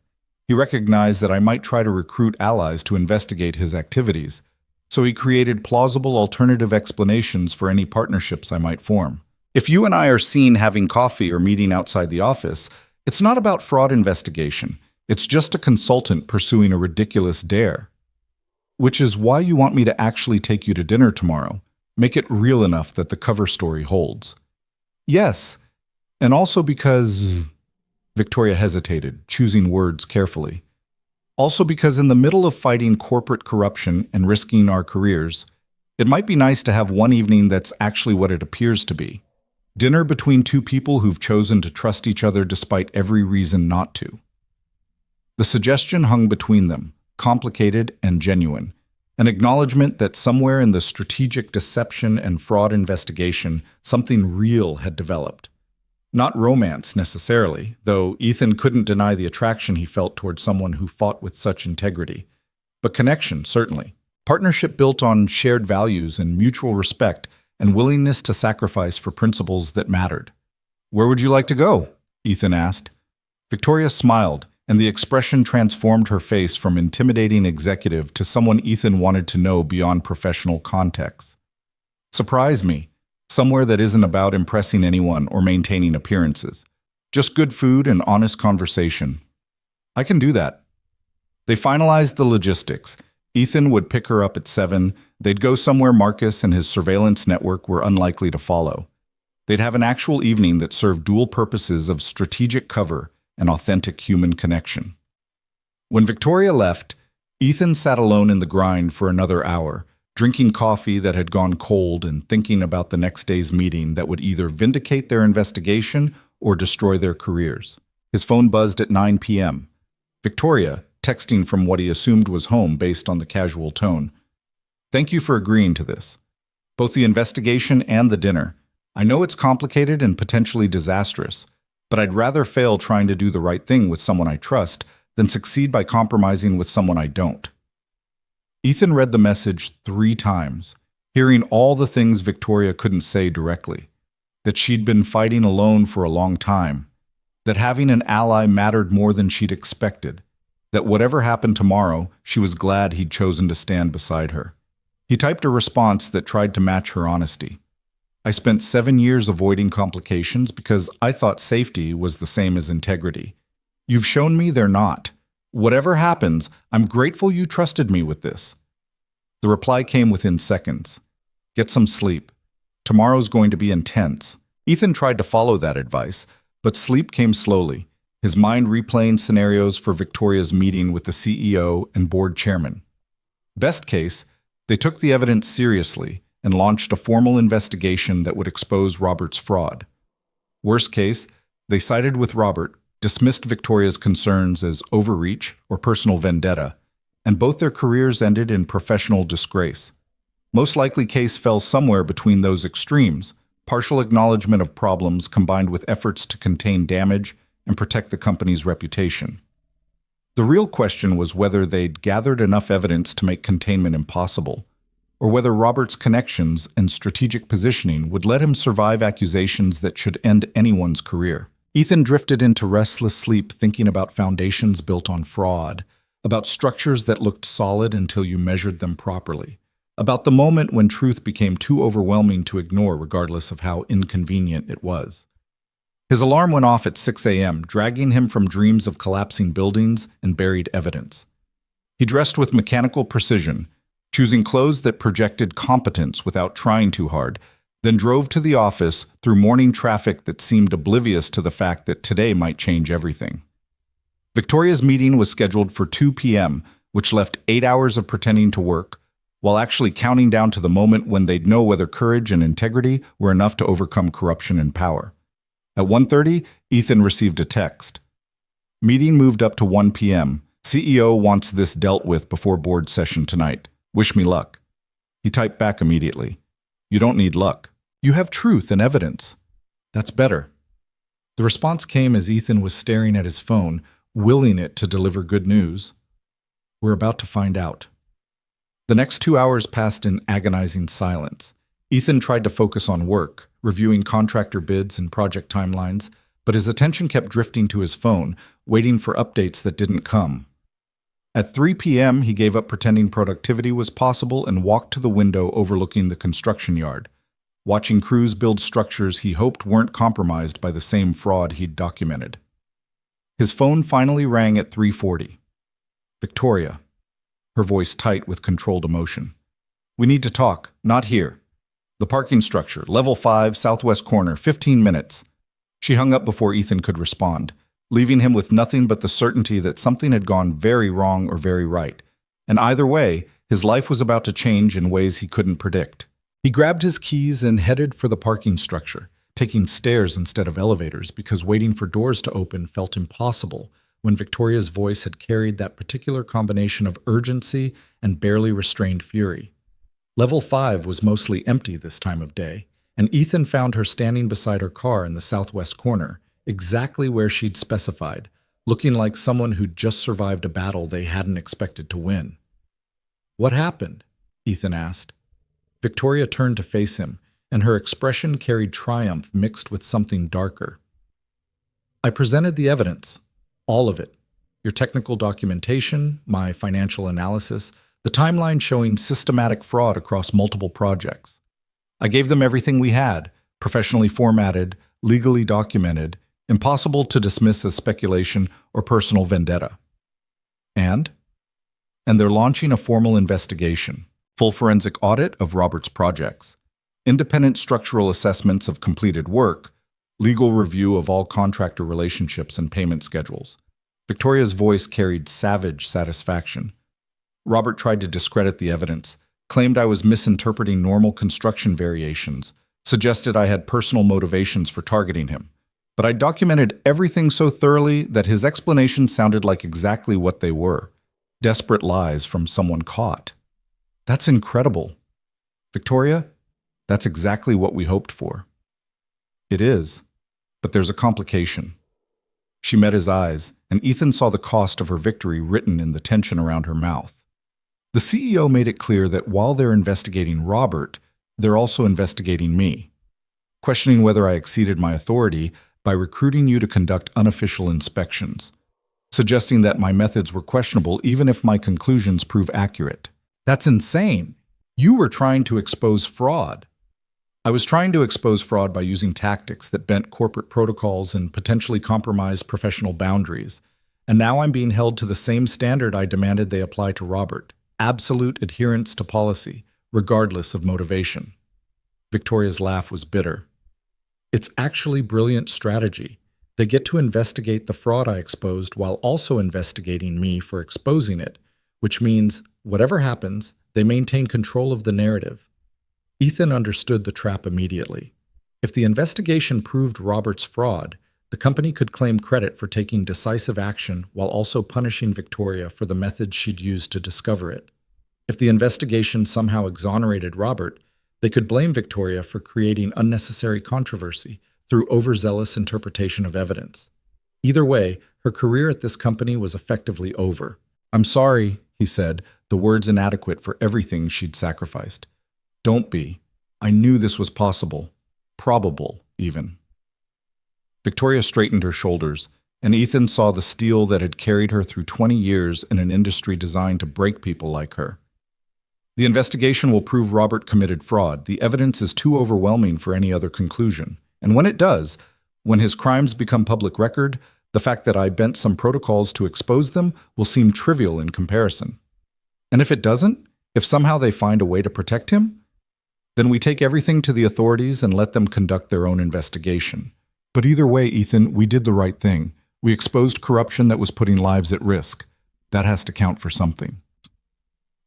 He recognized that I might try to recruit allies to investigate his activities, so he created plausible alternative explanations for any partnerships I might form. If you and I are seen having coffee or meeting outside the office, it's not about fraud investigation. It's just a consultant pursuing a ridiculous dare. Which is why you want me to actually take you to dinner tomorrow. Make it real enough that the cover story holds. Yes, and also because... Victoria hesitated, choosing words carefully. Also because in the middle of fighting corporate corruption and risking our careers, it might be nice to have one evening that's actually what it appears to be. Dinner between two people who've chosen to trust each other despite every reason not to. The suggestion hung between them, complicated and genuine, an acknowledgement that somewhere in the strategic deception and fraud investigation, something real had developed. Not romance necessarily, though Ethan couldn't deny the attraction he felt toward someone who fought with such integrity. But connection, certainly. Partnership built on shared values and mutual respect and willingness to sacrifice for principles that mattered. Where would you like to go? Ethan asked. Victoria smiled, and the expression transformed her face from intimidating executive to someone Ethan wanted to know beyond professional context. Surprise me. Somewhere that isn't about impressing anyone or maintaining appearances. Just good food and honest conversation. I can do that. They finalized the logistics. Ethan would pick her up at 7. They'd go somewhere Marcus and his surveillance network were unlikely to follow. They'd have an actual evening that served dual purposes of strategic cover and authentic human connection. When Victoria left, Ethan sat alone in the grind for another hour, drinking coffee that had gone cold and thinking about the next day's meeting that would either vindicate their investigation or destroy their careers. His phone buzzed at 9 p.m. Victoria, texting from what he assumed was home based on the casual tone. Thank you for agreeing to this. Both the investigation and the dinner. I know it's complicated and potentially disastrous, but I'd rather fail trying to do the right thing with someone I trust than succeed by compromising with someone I don't. Ethan read the message 3 times, hearing all the things Victoria couldn't say directly. That she'd been fighting alone for a long time. That having an ally mattered more than she'd expected. That whatever happened tomorrow, she was glad he'd chosen to stand beside her. He typed a response that tried to match her honesty. I spent 7 years avoiding complications because I thought safety was the same as integrity. You've shown me they're not. Whatever happens, I'm grateful you trusted me with this. The reply came within seconds. Get some sleep. Tomorrow's going to be intense. Ethan tried to follow that advice, but sleep came slowly, his mind replaying scenarios for Victoria's meeting with the CEO and board chairman. Best case, they took the evidence seriously and launched a formal investigation that would expose Robert's fraud. Worst case, they sided with Robert, dismissed Victoria's concerns as overreach or personal vendetta, and both their careers ended in professional disgrace. Most likely case fell somewhere between those extremes, partial acknowledgement of problems combined with efforts to contain damage and protect the company's reputation. The real question was whether they'd gathered enough evidence to make containment impossible, or whether Robert's connections and strategic positioning would let him survive accusations that should end anyone's career. Ethan drifted into restless sleep thinking about foundations built on fraud, about structures that looked solid until you measured them properly, about the moment when truth became too overwhelming to ignore regardless of how inconvenient it was. His alarm went off at 6 a.m., dragging him from dreams of collapsing buildings and buried evidence. He dressed with mechanical precision, choosing clothes that projected competence without trying too hard, then drove to the office through morning traffic that seemed oblivious to the fact that today might change everything. Victoria's meeting was scheduled for 2 p.m., which left 8 hours of pretending to work, while actually counting down to the moment when they'd know whether courage and integrity were enough to overcome corruption and power. At 1:30, Ethan received a text. Meeting moved up to 1 p.m. CEO wants this dealt with before board session tonight. Wish me luck. He typed back immediately. You don't need luck. You have truth and evidence. That's better. The response came as Ethan was staring at his phone, willing it to deliver good news. We're about to find out. The next 2 hours passed in agonizing silence. Ethan tried to focus on work, reviewing contractor bids and project timelines, but his attention kept drifting to his phone, waiting for updates that didn't come. At 3 p.m., he gave up pretending productivity was possible and walked to the window overlooking the construction yard, watching crews build structures he hoped weren't compromised by the same fraud he'd documented. His phone finally rang at 3:40. Victoria, her voice tight with controlled emotion. We need to talk, not here. The parking structure, level 5, southwest corner, 15 minutes. She hung up before Ethan could respond, leaving him with nothing but the certainty that something had gone very wrong or very right. And either way, his life was about to change in ways he couldn't predict. He grabbed his keys and headed for the parking structure, taking stairs instead of elevators because waiting for doors to open felt impossible when Victoria's voice had carried that particular combination of urgency and barely restrained fury. Level 5 was mostly empty this time of day, and Ethan found her standing beside her car in the southwest corner, exactly where she'd specified, looking like someone who'd just survived a battle they hadn't expected to win. What happened? Ethan asked. Victoria turned to face him, and her expression carried triumph mixed with something darker. I presented the evidence, all of it. Your technical documentation, my financial analysis, the timeline showing systematic fraud across multiple projects. I gave them everything we had, professionally formatted, legally documented, impossible to dismiss as speculation or personal vendetta. And they're launching a formal investigation, full forensic audit of Robert's projects, independent structural assessments of completed work, legal review of all contractor relationships and payment schedules. Victoria's voice carried savage satisfaction. Robert tried to discredit the evidence, claimed I was misinterpreting normal construction variations, suggested I had personal motivations for targeting him. But I documented everything so thoroughly that his explanations sounded like exactly what they were. Desperate lies from someone caught. That's incredible. Victoria, that's exactly what we hoped for. It is, but there's a complication. She met his eyes, and Ethan saw the cost of her victory written in the tension around her mouth. The CEO made it clear that while they're investigating Robert, they're also investigating me, questioning whether I exceeded my authority by recruiting you to conduct unofficial inspections, suggesting that my methods were questionable even if my conclusions prove accurate. That's insane. You were trying to expose fraud. I was trying to expose fraud by using tactics that bent corporate protocols and potentially compromised professional boundaries. And now I'm being held to the same standard I demanded they apply to Robert. Absolute adherence to policy, regardless of motivation. Victoria's laugh was bitter. It's actually brilliant strategy. They get to investigate the fraud I exposed while also investigating me for exposing it, which means, whatever happens, they maintain control of the narrative. Ethan understood the trap immediately. If the investigation proved Robert's fraud, the company could claim credit for taking decisive action while also punishing Victoria for the methods she'd used to discover it. If the investigation somehow exonerated Robert, they could blame Victoria for creating unnecessary controversy through overzealous interpretation of evidence. Either way, her career at this company was effectively over. I'm sorry, he said, the words inadequate for everything she'd sacrificed. Don't be. I knew this was possible. Probable, even. Victoria straightened her shoulders, and Ethan saw the steel that had carried her through 20 years in an industry designed to break people like her. The investigation will prove Robert committed fraud. The evidence is too overwhelming for any other conclusion. And when it does, when his crimes become public record, the fact that I bent some protocols to expose them will seem trivial in comparison. And if it doesn't, if somehow they find a way to protect him, then we take everything to the authorities and let them conduct their own investigation. But either way, Ethan, we did the right thing. We exposed corruption that was putting lives at risk. That has to count for something.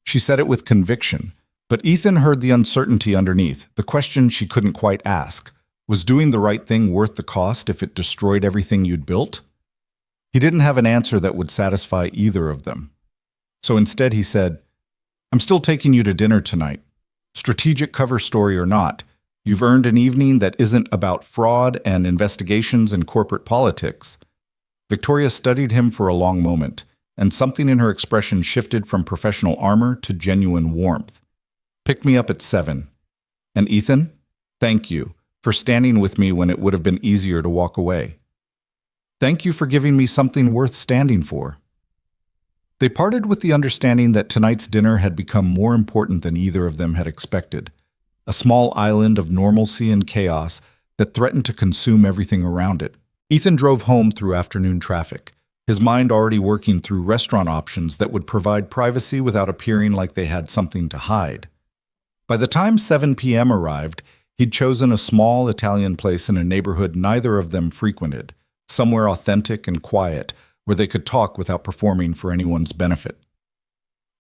She said it with conviction, but Ethan heard the uncertainty underneath, the question she couldn't quite ask. Was doing the right thing worth the cost if it destroyed everything you'd built? He didn't have an answer that would satisfy either of them. So instead he said, I'm still taking you to dinner tonight. Strategic cover story or not, you've earned an evening that isn't about fraud and investigations and corporate politics. Victoria studied him for a long moment, and something in her expression shifted from professional armor to genuine warmth. Pick me up at 7. And Ethan, thank you for standing with me when it would have been easier to walk away. Thank you for giving me something worth standing for. They parted with the understanding that tonight's dinner had become more important than either of them had expected. A small island of normalcy and chaos that threatened to consume everything around it. Ethan drove home through afternoon traffic, his mind already working through restaurant options that would provide privacy without appearing like they had something to hide. By the time 7 p.m. arrived, he'd chosen a small Italian place in a neighborhood neither of them frequented, somewhere authentic and quiet, where they could talk without performing for anyone's benefit.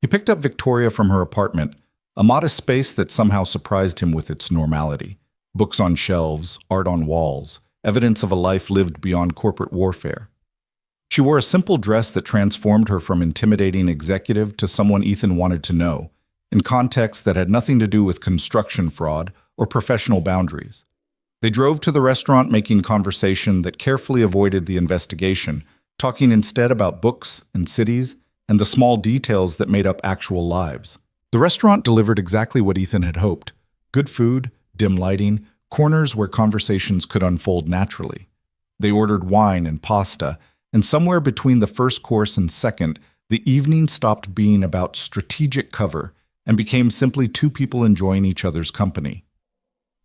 He picked up Victoria from her apartment, a modest space that somehow surprised him with its normality. Books on shelves, art on walls, evidence of a life lived beyond corporate warfare. She wore a simple dress that transformed her from intimidating executive to someone Ethan wanted to know, in contexts that had nothing to do with construction fraud or professional boundaries. They drove to the restaurant making conversation that carefully avoided the investigation, talking instead about books and cities and the small details that made up actual lives. The restaurant delivered exactly what Ethan had hoped. Good food, dim lighting, corners where conversations could unfold naturally. They ordered wine and pasta, and somewhere between the first course and second, the evening stopped being about strategic cover and became simply two people enjoying each other's company.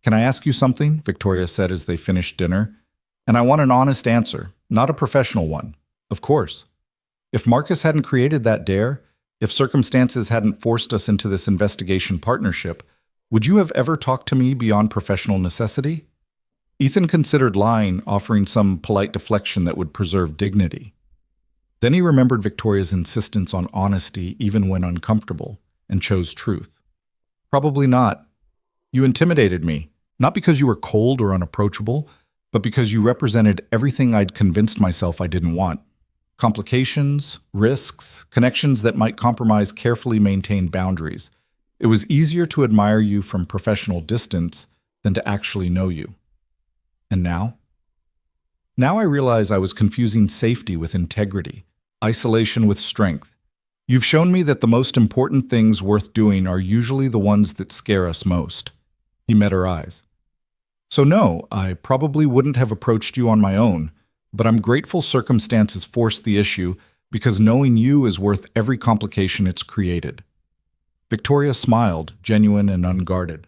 Can I ask you something? Victoria said as they finished dinner. And I want an honest answer, not a professional one. Of course. If Marcus hadn't created that dare, if circumstances hadn't forced us into this investigation partnership, would you have ever talked to me beyond professional necessity? Ethan considered lying, offering some polite deflection that would preserve dignity. Then he remembered Victoria's insistence on honesty even when uncomfortable, and chose truth. Probably not. You intimidated me, not because you were cold or unapproachable, but because you represented everything I'd convinced myself I didn't want. Complications, risks, connections that might compromise carefully maintained boundaries. It was easier to admire you from professional distance than to actually know you. And now? Now I realize I was confusing safety with integrity, isolation with strength. You've shown me that the most important things worth doing are usually the ones that scare us most. He met her eyes. So no, I probably wouldn't have approached you on my own, but I'm grateful circumstances forced the issue because knowing you is worth every complication it's created. Victoria smiled, genuine and unguarded.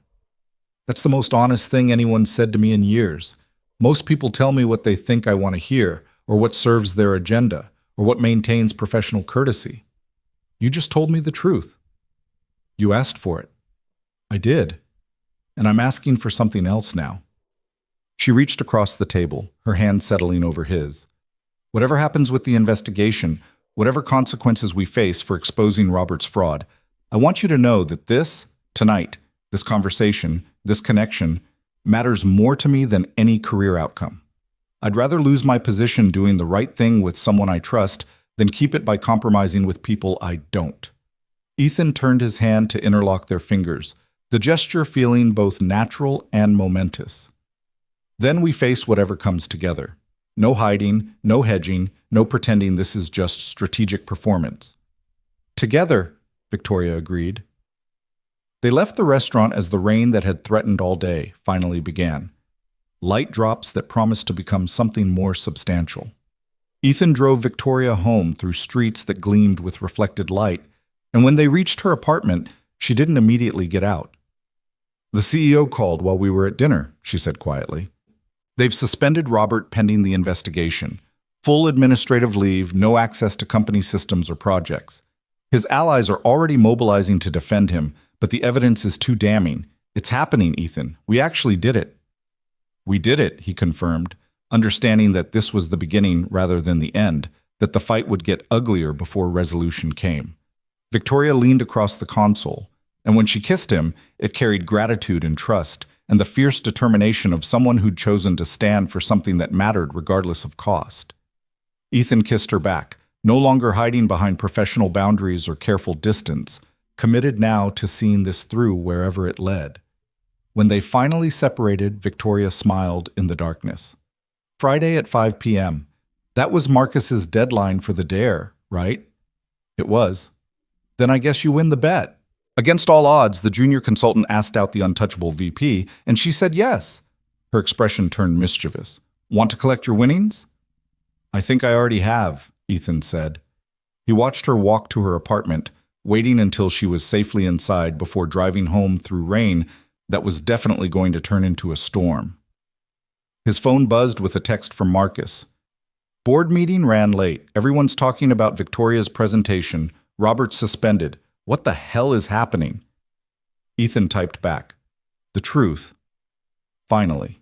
That's the most honest thing anyone's said to me in years. Most people tell me what they think I want to hear, or what serves their agenda, or what maintains professional courtesy. You just told me the truth. You asked for it. I did. And I'm asking for something else now. She reached across the table, her hand settling over his. Whatever happens with the investigation, whatever consequences we face for exposing Robert's fraud, I want you to know that this, tonight, this conversation, this connection, matters more to me than any career outcome. I'd rather lose my position doing the right thing with someone I trust than keep it by compromising with people I don't. Ethan turned his hand to interlock their fingers, the gesture feeling both natural and momentous. Then we face whatever comes together. No hiding, no hedging, no pretending this is just strategic performance. Together, Victoria agreed. They left the restaurant as the rain that had threatened all day finally began. Light drops that promised to become something more substantial. Ethan drove Victoria home through streets that gleamed with reflected light, and when they reached her apartment, she didn't immediately get out. "The CEO called while we were at dinner," she said quietly. "They've suspended Robert pending the investigation. Full administrative leave, no access to company systems or projects. His allies are already mobilizing to defend him, but the evidence is too damning. It's happening, Ethan. We actually did it." "We did it," he confirmed, understanding that this was the beginning rather than the end, that the fight would get uglier before resolution came. Victoria leaned across the console, and when she kissed him, it carried gratitude and trust, and the fierce determination of someone who'd chosen to stand for something that mattered regardless of cost. Ethan kissed her back, no longer hiding behind professional boundaries or careful distance, committed now to seeing this through wherever it led. When they finally separated, Victoria smiled in the darkness. Friday at 5 p.m. That was Marcus's deadline for the dare, right? It was. Then I guess you win the bet. Against all odds, the junior consultant asked out the untouchable VP, and she said yes. Her expression turned mischievous. "Want to collect your winnings?" "I think I already have," Ethan said. He watched her walk to her apartment, waiting until she was safely inside before driving home through rain that was definitely going to turn into a storm. His phone buzzed with a text from Marcus. "Board meeting ran late. Everyone's talking about Victoria's presentation. Robert's suspended. What the hell is happening?" Ethan typed back, "The truth. Finally."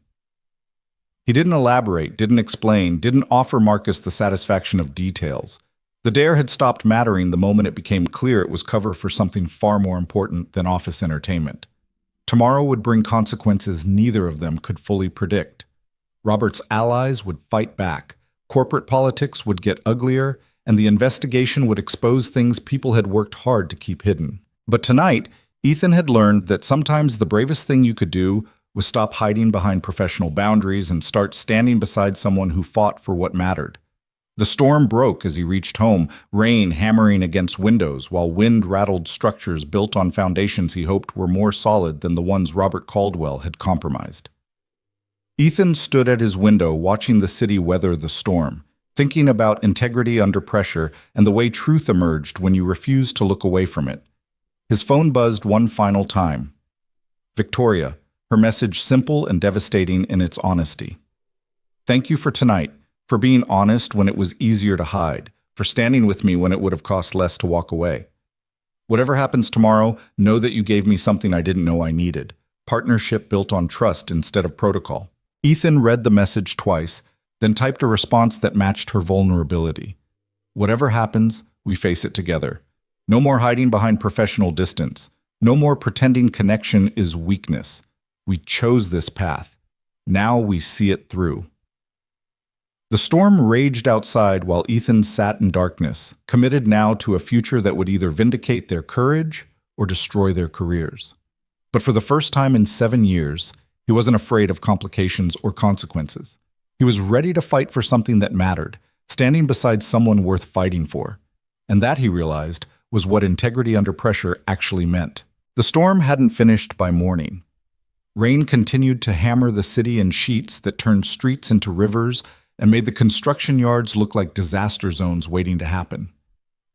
He didn't elaborate, didn't explain, didn't offer Marcus the satisfaction of details. The dare had stopped mattering the moment it became clear it was cover for something far more important than office entertainment. Tomorrow would bring consequences neither of them could fully predict. Robert's allies would fight back, corporate politics would get uglier, and the investigation would expose things people had worked hard to keep hidden. But tonight, Ethan had learned that sometimes the bravest thing you could do was stop hiding behind professional boundaries and start standing beside someone who fought for what mattered. The storm broke as he reached home, rain hammering against windows, while wind rattled structures built on foundations he hoped were more solid than the ones Robert Caldwell had compromised. Ethan stood at his window watching the city weather the storm, thinking about integrity under pressure and the way truth emerged when you refused to look away from it. His phone buzzed one final time. Victoria, her message simple and devastating in its honesty. "Thank you for tonight, for being honest when it was easier to hide, for standing with me when it would have cost less to walk away. Whatever happens tomorrow, know that you gave me something I didn't know I needed. Partnership built on trust instead of protocol." Ethan read the message twice, then typed a response that matched her vulnerability. "Whatever happens, we face it together. No more hiding behind professional distance. No more pretending connection is weakness. We chose this path. Now we see it through." The storm raged outside while Ethan sat in darkness, committed now to a future that would either vindicate their courage or destroy their careers. But for the first time in 7 years, he wasn't afraid of complications or consequences. He was ready to fight for something that mattered, standing beside someone worth fighting for. And that, he realized, was what integrity under pressure actually meant. The storm hadn't finished by morning. Rain continued to hammer the city in sheets that turned streets into rivers and made the construction yards look like disaster zones waiting to happen.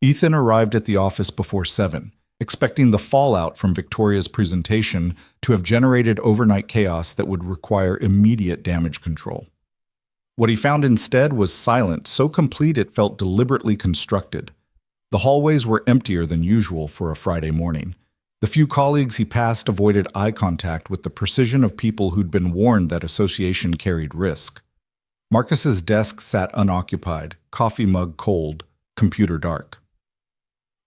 Ethan arrived at the office before 7, expecting the fallout from Victoria's presentation to have generated overnight chaos that would require immediate damage control. What he found instead was silence so complete it felt deliberately constructed. The hallways were emptier than usual for a Friday morning. The few colleagues he passed avoided eye contact with the precision of people who'd been warned that association carried risk. Marcus's desk sat unoccupied, coffee mug cold, computer dark.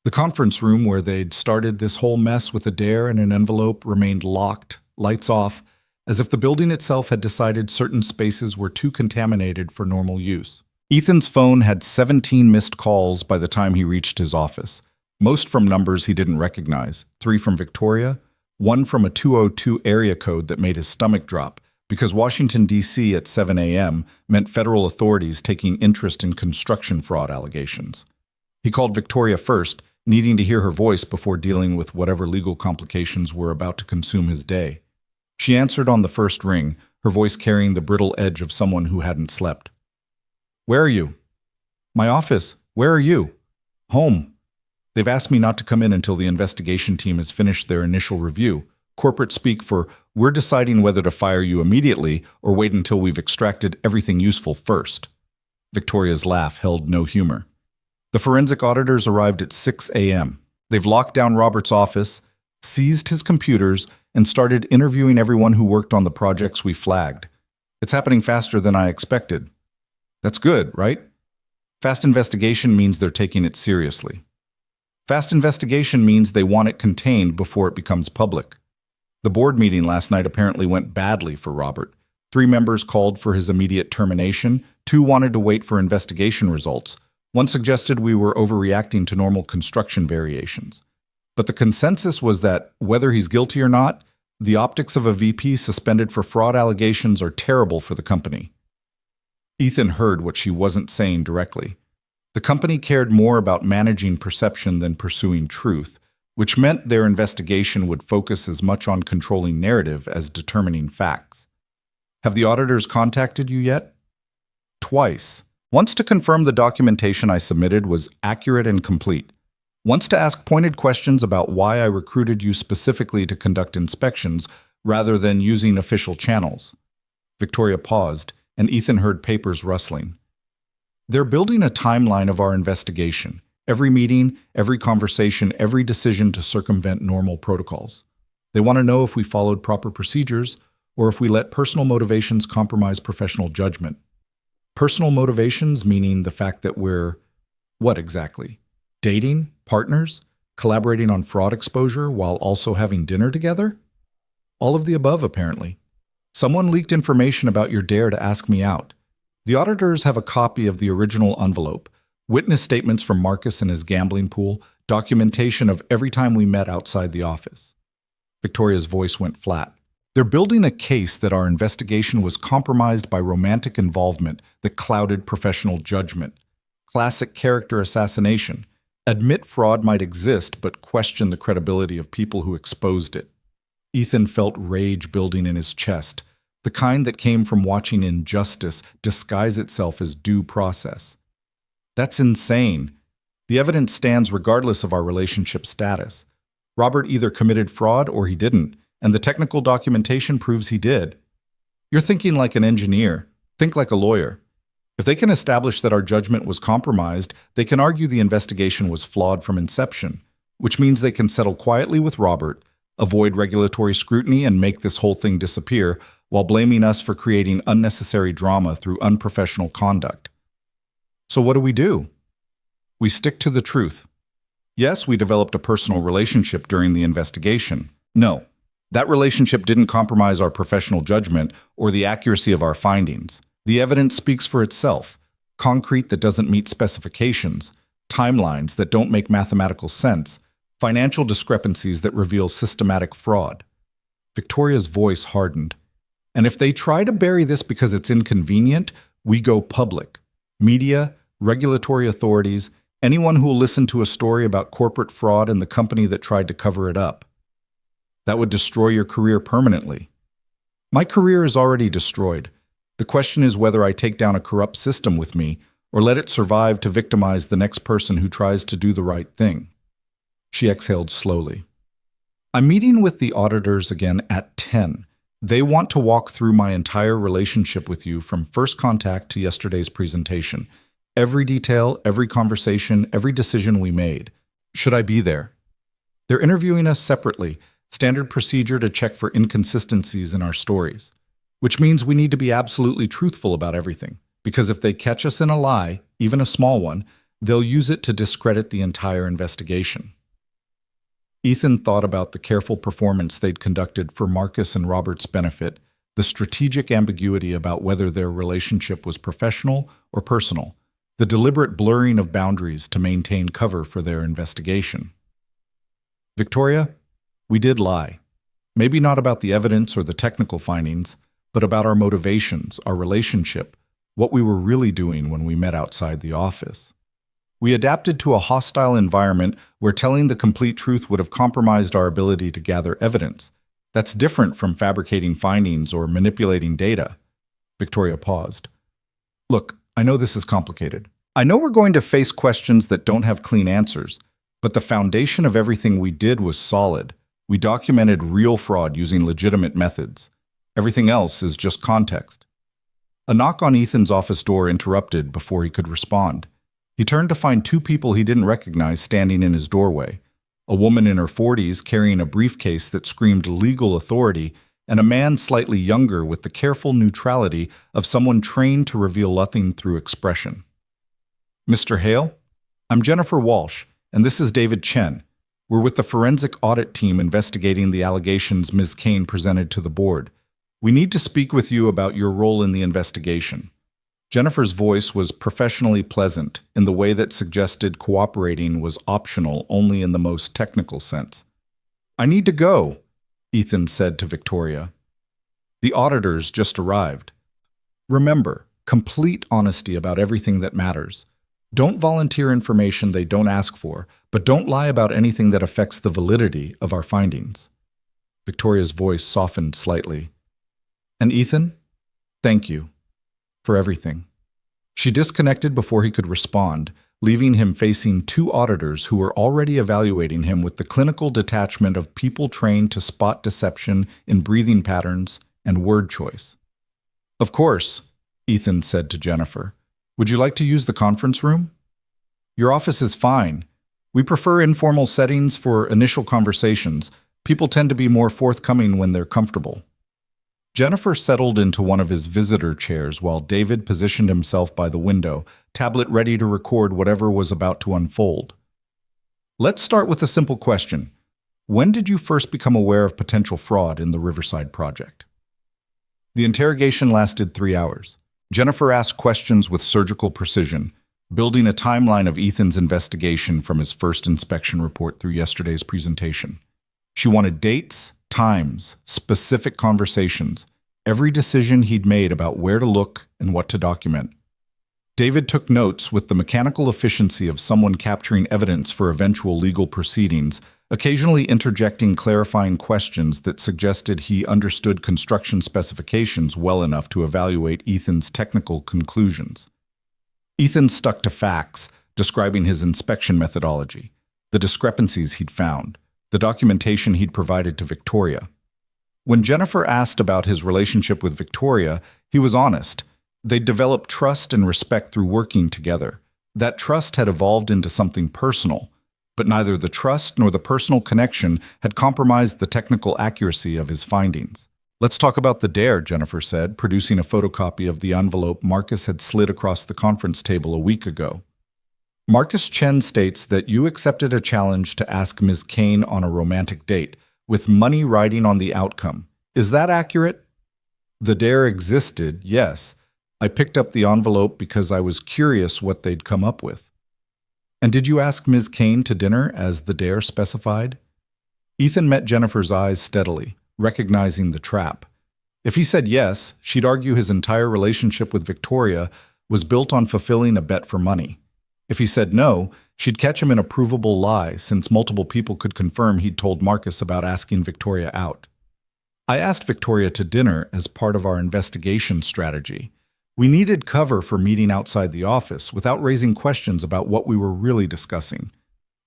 The conference room where they'd started this whole mess with a dare and an envelope remained locked, lights off, as if the building itself had decided certain spaces were too contaminated for normal use. Ethan's phone had 17 missed calls by the time he reached his office, most from numbers he didn't recognize, 3 from Victoria, 1 from a 202 area code that made his stomach drop, because Washington, D.C. at 7 a.m. meant federal authorities taking interest in construction fraud allegations. He called Victoria first, needing to hear her voice before dealing with whatever legal complications were about to consume his day. She answered on the first ring, her voice carrying the brittle edge of someone who hadn't slept. "Where are you?" "My office. Where are you?" "Home. They've asked me not to come in until the investigation team has finished their initial review. Corporate speak for, we're deciding whether to fire you immediately or wait until we've extracted everything useful first." Victoria's laugh held no humor. The forensic auditors arrived at 6 a.m. They've locked down Robert's office, seized his computers, and started interviewing everyone who worked on the projects we flagged. It's happening faster than I expected. That's good, right? Fast investigation means they're taking it seriously. Fast investigation means they want it contained before it becomes public. The board meeting last night apparently went badly for Robert. 3 members called for his immediate termination, 2 wanted to wait for investigation results. 1 suggested we were overreacting to normal construction variations. But the consensus was that, whether he's guilty or not, the optics of a VP suspended for fraud allegations are terrible for the company. Ethan heard what she wasn't saying directly. The company cared more about managing perception than pursuing truth, which meant their investigation would focus as much on controlling narrative as determining facts. "Have the auditors contacted you yet?" "Twice. Once to confirm the documentation I submitted was accurate and complete. Once to ask pointed questions about why I recruited you specifically to conduct inspections rather than using official channels." Victoria paused, and Ethan heard papers rustling. "They're building a timeline of our investigation. Every meeting, every conversation, every decision to circumvent normal protocols. They want to know if we followed proper procedures or if we let personal motivations compromise professional judgment." Personal motivations meaning the fact that we're, what exactly? Dating? Partners? Collaborating on fraud exposure while also having dinner together? All of the above, apparently. Someone leaked information about your dare to ask me out. The auditors have a copy of the original envelope, witness statements from Marcus and his gambling pool, documentation of every time we met outside the office. Victoria's voice went flat. "They're building a case that our investigation was compromised by romantic involvement that clouded professional judgment. Classic character assassination. Admit fraud might exist, but question the credibility of people who exposed it." Ethan felt rage building in his chest, the kind that came from watching injustice disguise itself as due process. That's insane. The evidence stands regardless of our relationship status. Robert either committed fraud or he didn't, and the technical documentation proves he did. You're thinking like an engineer. Think like a lawyer. If they can establish that our judgment was compromised, they can argue the investigation was flawed from inception, which means they can settle quietly with Robert, avoid regulatory scrutiny, and make this whole thing disappear while blaming us for creating unnecessary drama through unprofessional conduct. So what do? We stick to the truth. Yes, we developed a personal relationship during the investigation. No, that relationship didn't compromise our professional judgment or the accuracy of our findings. The evidence speaks for itself. Concrete that doesn't meet specifications, timelines that don't make mathematical sense, financial discrepancies that reveal systematic fraud. Victoria's voice hardened. And if they try to bury this because it's inconvenient, we go public. Media, regulatory authorities, anyone who will listen to a story about corporate fraud and the company that tried to cover it up. That would destroy your career permanently. My career is already destroyed. The question is whether I take down a corrupt system with me or let it survive to victimize the next person who tries to do the right thing. She exhaled slowly. I'm meeting with the auditors again at 10. They want to walk through my entire relationship with you from first contact to yesterday's presentation. Every detail, every conversation, every decision we made. Should I be there? They're interviewing us separately, standard procedure to check for inconsistencies in our stories. Which means we need to be absolutely truthful about everything, because if they catch us in a lie, even a small one, they'll use it to discredit the entire investigation. Ethan thought about the careful performance they'd conducted for Marcus and Robert's benefit, the strategic ambiguity about whether their relationship was professional or personal, the deliberate blurring of boundaries to maintain cover for their investigation. Victoria, we did lie. Maybe not about the evidence or the technical findings, but about our motivations, our relationship, what we were really doing when we met outside the office. We adapted to a hostile environment where telling the complete truth would have compromised our ability to gather evidence. That's different from fabricating findings or manipulating data. Victoria paused. Look, I know this is complicated. I know we're going to face questions that don't have clean answers, but the foundation of everything we did was solid. We documented real fraud using legitimate methods. Everything else is just context. A knock on Ethan's office door interrupted before he could respond. He turned to find two people he didn't recognize standing in his doorway. A woman in her 40s carrying a briefcase that screamed legal authority, and a man slightly younger with the careful neutrality of someone trained to reveal nothing through expression. Mr. Hale? I'm Jennifer Walsh, and this is David Chen. We're with the forensic audit team investigating the allegations Ms. Kane presented to the board. We need to speak with you about your role in the investigation. Jennifer's voice was professionally pleasant in the way that suggested cooperating was optional only in the most technical sense. I need to go, Ethan said to Victoria. The auditors just arrived. Remember, complete honesty about everything that matters. Don't volunteer information they don't ask for, but don't lie about anything that affects the validity of our findings. Victoria's voice softened slightly. And Ethan, thank you for everything. She disconnected before he could respond, leaving him facing two auditors who were already evaluating him with the clinical detachment of people trained to spot deception in breathing patterns and word choice. Of course, Ethan said to Jennifer. Would you like to use the conference room? Your office is fine. We prefer informal settings for initial conversations. People tend to be more forthcoming when they're comfortable. Jennifer settled into one of his visitor chairs while David positioned himself by the window, tablet ready to record whatever was about to unfold. Let's start with a simple question. When did you first become aware of potential fraud in the Riverside project? The interrogation lasted 3 hours. Jennifer asked questions with surgical precision, building a timeline of Ethan's investigation from his first inspection report through yesterday's presentation. She wanted dates, times, specific conversations, every decision he'd made about where to look and what to document. David took notes with the mechanical efficiency of someone capturing evidence for eventual legal proceedings, occasionally interjecting clarifying questions that suggested he understood construction specifications well enough to evaluate Ethan's technical conclusions. Ethan stuck to facts, describing his inspection methodology, the discrepancies he'd found, the documentation he'd provided to Victoria. When Jennifer asked about his relationship with Victoria, he was honest. They'd developed trust and respect through working together. That trust had evolved into something personal, but neither the trust nor the personal connection had compromised the technical accuracy of his findings. Let's talk about the dare, Jennifer said, producing a photocopy of the envelope Marcus had slid across the conference table a week ago. Marcus Chen states that you accepted a challenge to ask Ms. Kane on a romantic date, with money riding on the outcome. Is that accurate? The dare existed, yes. I picked up the envelope because I was curious what they'd come up with. And did you ask Ms. Kane to dinner, as the dare specified? Ethan met Jennifer's eyes steadily, recognizing the trap. If he said yes, she'd argue his entire relationship with Victoria was built on fulfilling a bet for money. If he said no, she'd catch him in a provable lie, since multiple people could confirm he'd told Marcus about asking Victoria out. I asked Victoria to dinner as part of our investigation strategy. We needed cover for meeting outside the office without raising questions about what we were really discussing.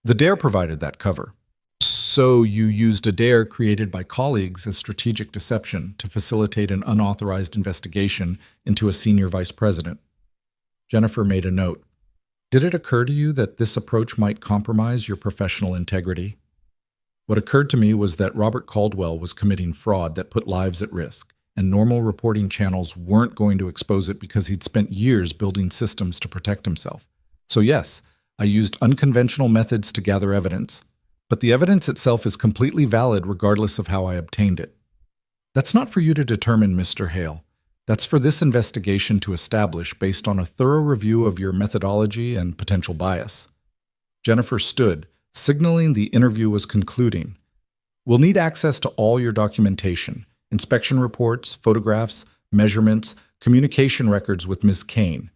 The dare provided that cover. So you used a dare created by colleagues as strategic deception to facilitate an unauthorized investigation into a senior vice president. Jennifer made a note. Did it occur to you that this approach might compromise your professional integrity? What occurred to me was that Robert Caldwell was committing fraud that put lives at risk, and normal reporting channels weren't going to expose it because he'd spent years building systems to protect himself. So yes, I used unconventional methods to gather evidence, but the evidence itself is completely valid regardless of how I obtained it. That's not for you to determine, Mr. Hale. That's for this investigation to establish based on a thorough review of your methodology and potential bias. Jennifer stood, signaling the interview was concluding. We'll need access to all your documentation, inspection reports, photographs, measurements, communication records with Ms. Kane,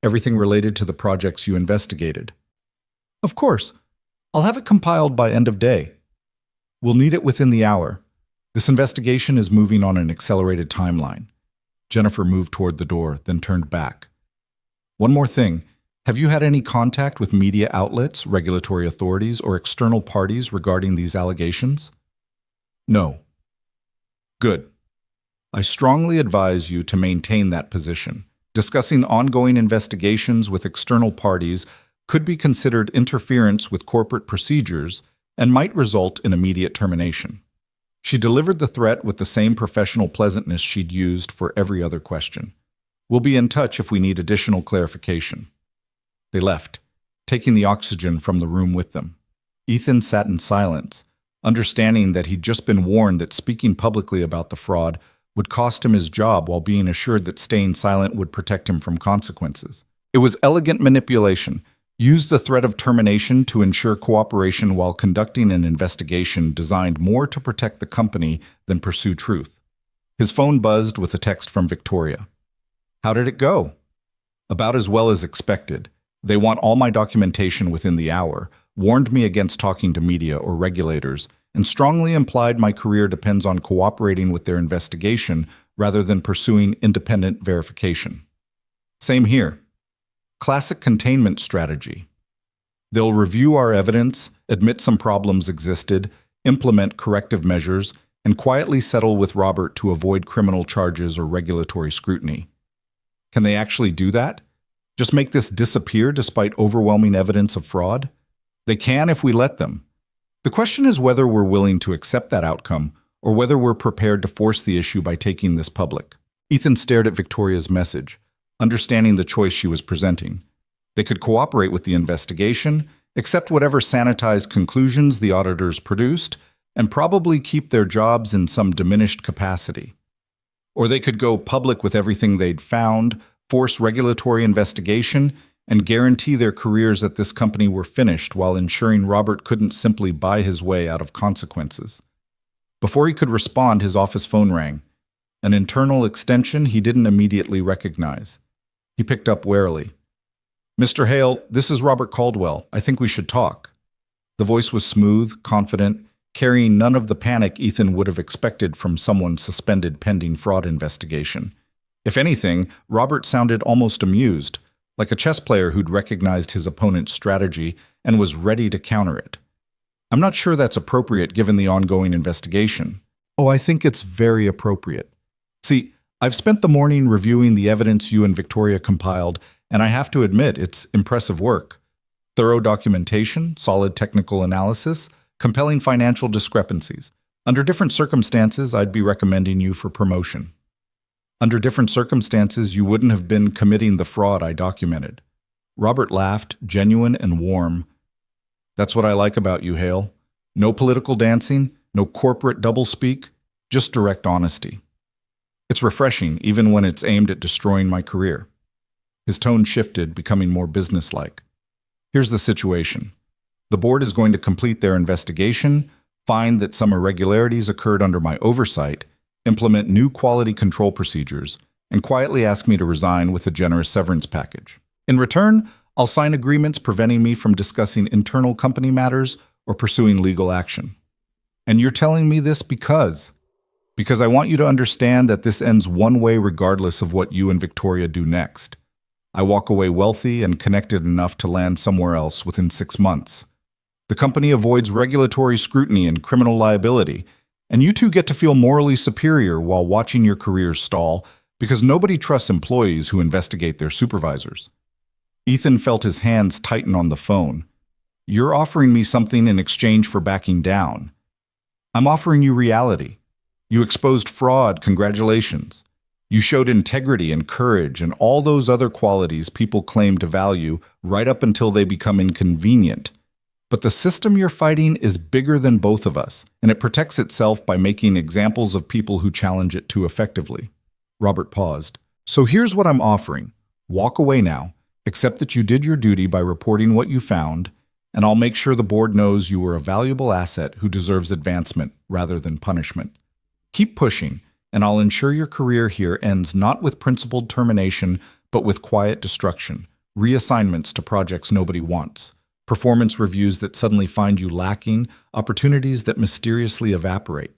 everything related to the projects you investigated. Of course. I'll have it compiled by end of day. We'll need it within the hour. This investigation is moving on an accelerated timeline. Jennifer moved toward the door, then turned back. One more thing. Have you had any contact with media outlets, regulatory authorities, or external parties regarding these allegations? No. Good. I strongly advise you to maintain that position. Discussing ongoing investigations with external parties could be considered interference with corporate procedures and might result in immediate termination. She delivered the threat with the same professional pleasantness she'd used for every other question. We'll be in touch if we need additional clarification. They left, taking the oxygen from the room with them. Ethan sat in silence, understanding that he'd just been warned that speaking publicly about the fraud would cost him his job while being assured that staying silent would protect him from consequences. It was elegant manipulation. Use the threat of termination to ensure cooperation while conducting an investigation designed more to protect the company than pursue truth. His phone buzzed with a text from Victoria. How did it go? About as well as expected. They want all my documentation within the hour, warned me against talking to media or regulators, and strongly implied my career depends on cooperating with their investigation rather than pursuing independent verification. Same here. Classic containment strategy. They'll review our evidence, admit some problems existed, implement corrective measures, and quietly settle with Robert to avoid criminal charges or regulatory scrutiny. Can they actually do that? Just make this disappear despite overwhelming evidence of fraud? They can if we let them. The question is whether we're willing to accept that outcome or whether we're prepared to force the issue by taking this public. Ethan stared at Victoria's message, understanding the choice she was presenting. They could cooperate with the investigation, accept whatever sanitized conclusions the auditors produced, and probably keep their jobs in some diminished capacity. Or they could go public with everything they'd found, force regulatory investigation, and guarantee their careers at this company were finished while ensuring Robert couldn't simply buy his way out of consequences. Before he could respond, his office phone rang, an internal extension he didn't immediately recognize. He picked up warily. Mr. Hale, this is Robert Caldwell. I think we should talk. The voice was smooth, confident, carrying none of the panic Ethan would have expected from someone suspended pending fraud investigation. If anything, Robert sounded almost amused, like a chess player who'd recognized his opponent's strategy and was ready to counter it. I'm not sure that's appropriate given the ongoing investigation. Oh, I think it's very appropriate. See, I've spent the morning reviewing the evidence you and Victoria compiled, and I have to admit it's impressive work. Thorough documentation, solid technical analysis, compelling financial discrepancies. Under different circumstances, I'd be recommending you for promotion. Under different circumstances, you wouldn't have been committing the fraud I documented. Robert laughed, genuine and warm. That's what I like about you, Hale. No political dancing, no corporate doublespeak, just direct honesty. It's refreshing, even when it's aimed at destroying my career. His tone shifted, becoming more businesslike. Here's the situation. The board is going to complete their investigation, find that some irregularities occurred under my oversight, implement new quality control procedures, and quietly ask me to resign with a generous severance package. In return, I'll sign agreements preventing me from discussing internal company matters or pursuing legal action. And you're telling me this because I want you to understand that this ends one way regardless of what you and Victoria do next. I walk away wealthy and connected enough to land somewhere else within 6 months. The company avoids regulatory scrutiny and criminal liability, and you two get to feel morally superior while watching your careers stall because nobody trusts employees who investigate their supervisors. Ethan felt his hands tighten on the phone. You're offering me something in exchange for backing down. I'm offering you reality. You exposed fraud, congratulations. You showed integrity and courage and all those other qualities people claim to value right up until they become inconvenient. But the system you're fighting is bigger than both of us, and it protects itself by making examples of people who challenge it too effectively. Robert paused. So here's what I'm offering. Walk away now, accept that you did your duty by reporting what you found, and I'll make sure the board knows you were a valuable asset who deserves advancement rather than punishment. Keep pushing, and I'll ensure your career here ends not with principled termination, but with quiet destruction, reassignments to projects nobody wants. performance reviews that suddenly find you lacking, opportunities that mysteriously evaporate.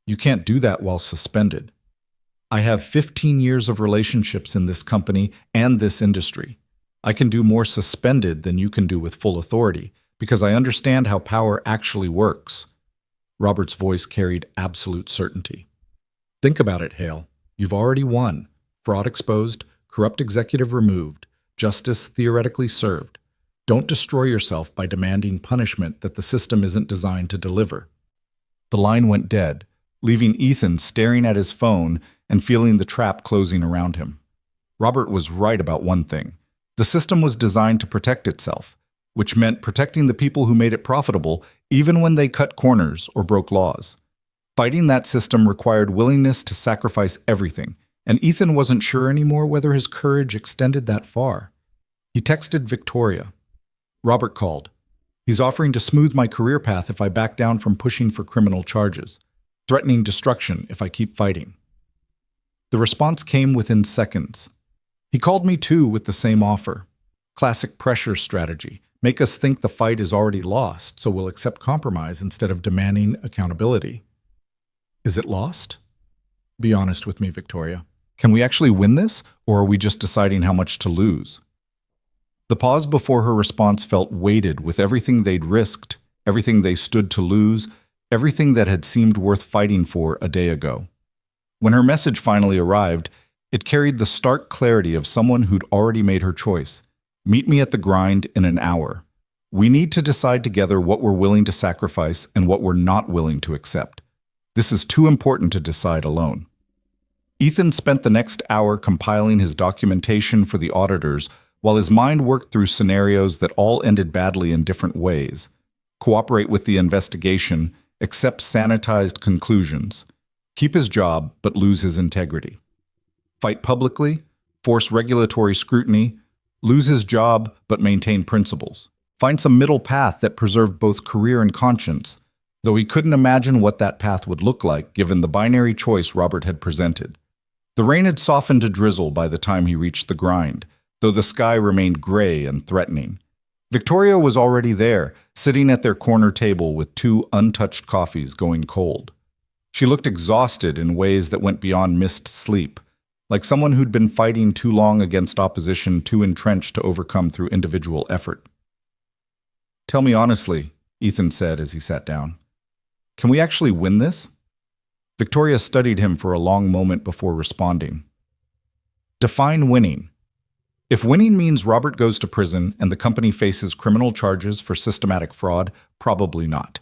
You can't do that while suspended. I have 15 years of relationships in this company and this industry. I can do more suspended than you can do with full authority, because I understand how power actually works. Robert's voice carried absolute certainty. Think about it, Hale. You've already won. Fraud exposed, corrupt executive removed, justice theoretically served. Don't destroy yourself by demanding punishment that the system isn't designed to deliver. The line went dead, leaving Ethan staring at his phone and feeling the trap closing around him. Robert was right about one thing. The system was designed to protect itself, which meant protecting the people who made it profitable even when they cut corners or broke laws. Fighting that system required willingness to sacrifice everything, and Ethan wasn't sure anymore whether his courage extended that far. He texted Victoria. Robert called. He's offering to smooth my career path if I back down from pushing for criminal charges, threatening destruction if I keep fighting. The response came within seconds. He called me too with the same offer. Classic pressure strategy. Make us think the fight is already lost, so we'll accept compromise instead of demanding accountability. Is it lost? Be honest with me, Victoria. Can we actually win this, or are we just deciding how much to lose? The pause before her response felt weighted with everything they'd risked, everything they stood to lose, everything that had seemed worth fighting for a day ago. When her message finally arrived, it carried the stark clarity of someone who'd already made her choice. Meet me at the grind in an hour. We need to decide together what we're willing to sacrifice and what we're not willing to accept. This is too important to decide alone. Ethan spent the next hour compiling his documentation for the auditors while his mind worked through scenarios that all ended badly in different ways. Cooperate with the investigation, accept sanitized conclusions. Keep his job, but lose his integrity. Fight publicly, force regulatory scrutiny, lose his job, but maintain principles. Find some middle path that preserved both career and conscience, though he couldn't imagine what that path would look like given the binary choice Robert had presented. The rain had softened to drizzle by the time he reached the grind, though the sky remained gray and threatening. Victoria was already there, sitting at their corner table with 2 untouched coffees going cold. She looked exhausted in ways that went beyond missed sleep, like someone who'd been fighting too long against opposition too entrenched to overcome through individual effort. Tell me honestly, Ethan said as he sat down. Can we actually win this? Victoria studied him for a long moment before responding. Define winning. If winning means Robert goes to prison and the company faces criminal charges for systematic fraud, probably not.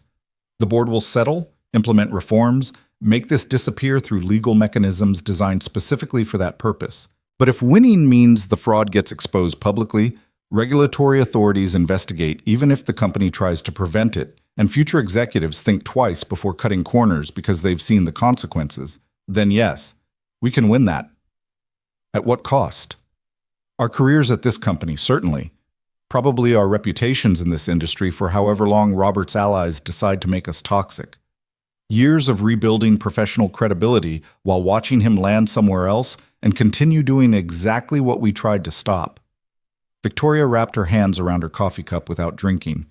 The board will settle, implement reforms, make this disappear through legal mechanisms designed specifically for that purpose. But if winning means the fraud gets exposed publicly, regulatory authorities investigate even if the company tries to prevent it, and future executives think twice before cutting corners because they've seen the consequences, then yes, we can win that. At what cost? Our careers at this company, certainly. Probably our reputations in this industry for however long Robert's allies decide to make us toxic. Years of rebuilding professional credibility while watching him land somewhere else and continue doing exactly what we tried to stop. Victoria wrapped her hands around her coffee cup without drinking.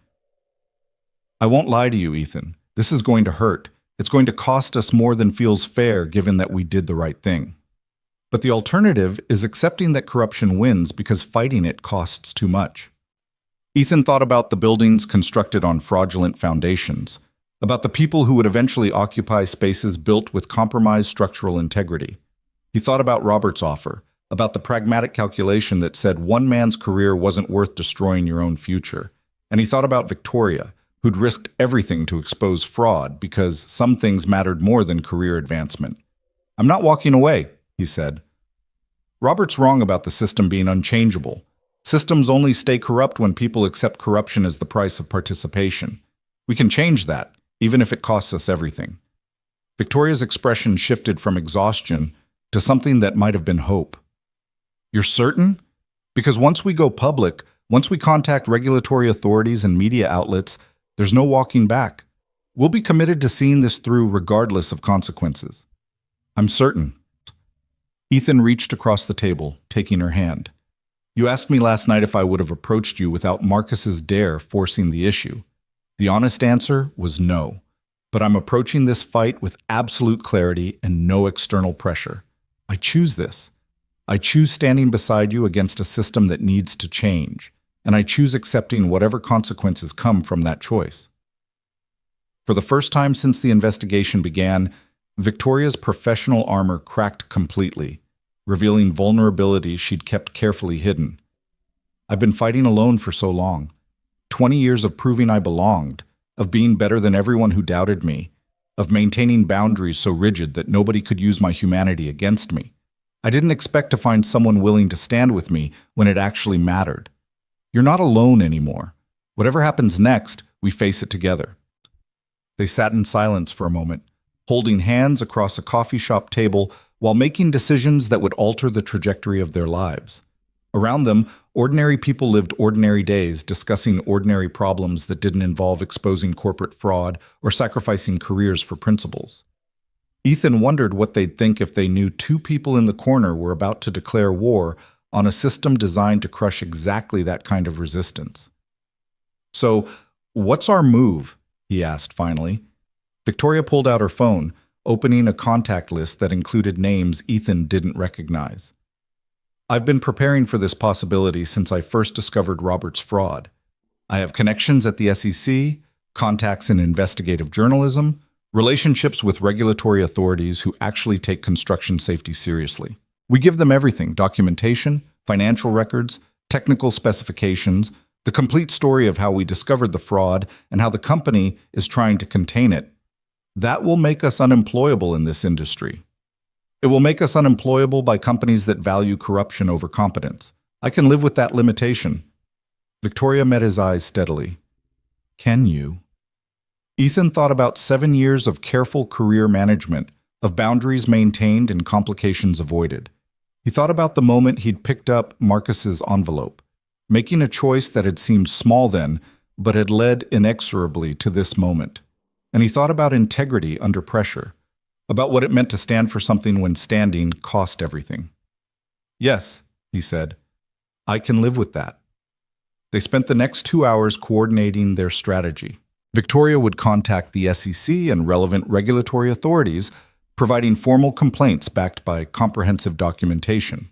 I won't lie to you, Ethan. This is going to hurt. It's going to cost us more than feels fair given that we did the right thing. But the alternative is accepting that corruption wins because fighting it costs too much. Ethan thought about the buildings constructed on fraudulent foundations, about the people who would eventually occupy spaces built with compromised structural integrity. He thought about Robert's offer, about the pragmatic calculation that said one man's career wasn't worth destroying your own future. And he thought about Victoria, who'd risked everything to expose fraud because some things mattered more than career advancement. I'm not walking away, he said. Robert's wrong about the system being unchangeable. Systems only stay corrupt when people accept corruption as the price of participation. We can change that, even if it costs us everything. Victoria's expression shifted from exhaustion to something that might have been hope. You're certain? Because once we go public, once we contact regulatory authorities and media outlets, there's no walking back. We'll be committed to seeing this through regardless of consequences. I'm certain. Ethan reached across the table, taking her hand. You asked me last night if I would have approached you without Marcus's dare forcing the issue. The honest answer was no. But I'm approaching this fight with absolute clarity and no external pressure. I choose this. I choose standing beside you against a system that needs to change, and I choose accepting whatever consequences come from that choice. For the first time since the investigation began, Victoria's professional armor cracked completely, revealing vulnerabilities she'd kept carefully hidden. I've been fighting alone for so long. 20 years of proving I belonged, of being better than everyone who doubted me, of maintaining boundaries so rigid that nobody could use my humanity against me. I didn't expect to find someone willing to stand with me when it actually mattered. You're not alone anymore. Whatever happens next, we face it together. They sat in silence for a moment, holding hands across a coffee shop table while making decisions that would alter the trajectory of their lives. Around them, ordinary people lived ordinary days, discussing ordinary problems that didn't involve exposing corporate fraud or sacrificing careers for principles. Ethan wondered what they'd think if they knew two people in the corner were about to declare war on a system designed to crush exactly that kind of resistance. "So, what's our move?" he asked finally. Victoria pulled out her phone, opening a contact list that included names Ethan didn't recognize. "I've been preparing for this possibility since I first discovered Robert's fraud. I have connections at the SEC, contacts in investigative journalism, relationships with regulatory authorities who actually take construction safety seriously. We give them everything: documentation, financial records, technical specifications, the complete story of how we discovered the fraud and how the company is trying to contain it. That will make us unemployable in this industry. It will make us unemployable by companies that value corruption over competence. I can live with that limitation." Victoria met his eyes steadily. "Can you?" Ethan thought about 7 years of careful career management, of boundaries maintained and complications avoided. He thought about the moment he'd picked up Marcus's envelope, making a choice that had seemed small then, but had led inexorably to this moment. And he thought about integrity under pressure, about what it meant to stand for something when standing cost everything. "Yes," he said, "I can live with that." They spent the next 2 hours coordinating their strategy. Victoria would contact the SEC and relevant regulatory authorities, providing formal complaints backed by comprehensive documentation.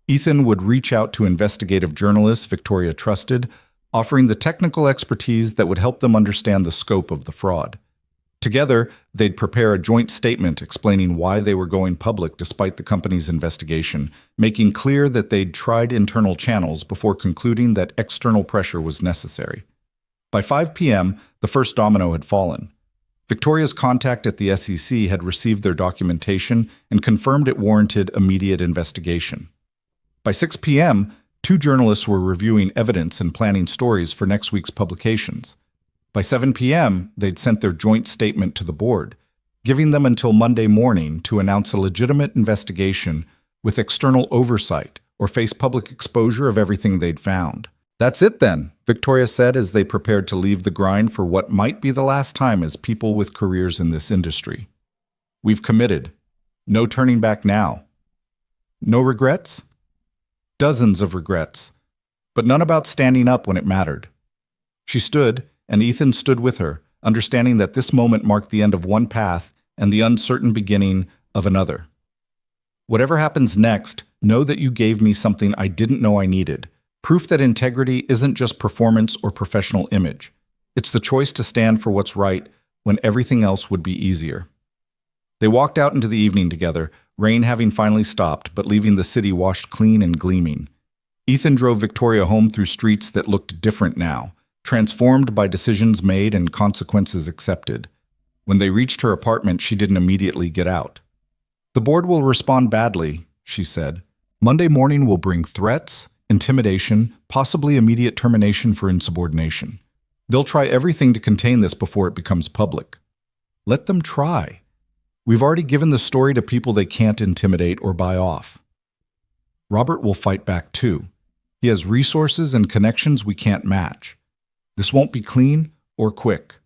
Ethan would reach out to investigative journalists Victoria trusted, offering the technical expertise that would help them understand the scope of the fraud. Together, they'd prepare a joint statement explaining why they were going public despite the company's investigation, making clear that they'd tried internal channels before concluding that external pressure was necessary. By 5 p.m., the first domino had fallen. Victoria's contact at the SEC had received their documentation and confirmed it warranted immediate investigation. By 6 p.m., 2 journalists were reviewing evidence and planning stories for next week's publications. By 7 p.m., they'd sent their joint statement to the board, giving them until Monday morning to announce a legitimate investigation with external oversight or face public exposure of everything they'd found. "That's it then," Victoria said as they prepared to leave the grind for what might be the last time as people with careers in this industry. "We've committed. No turning back now." "No regrets?" "Dozens of regrets, but none about standing up when it mattered." She stood, and Ethan stood with her, understanding that this moment marked the end of one path and the uncertain beginning of another. "Whatever happens next, know that you gave me something I didn't know I needed. Proof that integrity isn't just performance or professional image. It's the choice to stand for what's right when everything else would be easier." They walked out into the evening together, rain having finally stopped, but leaving the city washed clean and gleaming. Ethan drove Victoria home through streets that looked different now, transformed by decisions made and consequences accepted. When they reached her apartment, she didn't immediately get out. "The board will respond badly," she said. "Monday morning will bring threats, intimidation, possibly immediate termination for insubordination. They'll try everything to contain this before it becomes public. Let them try. We've already given the story to people they can't intimidate or buy off. Robert will fight back too. He has resources and connections we can't match. This won't be clean or quick.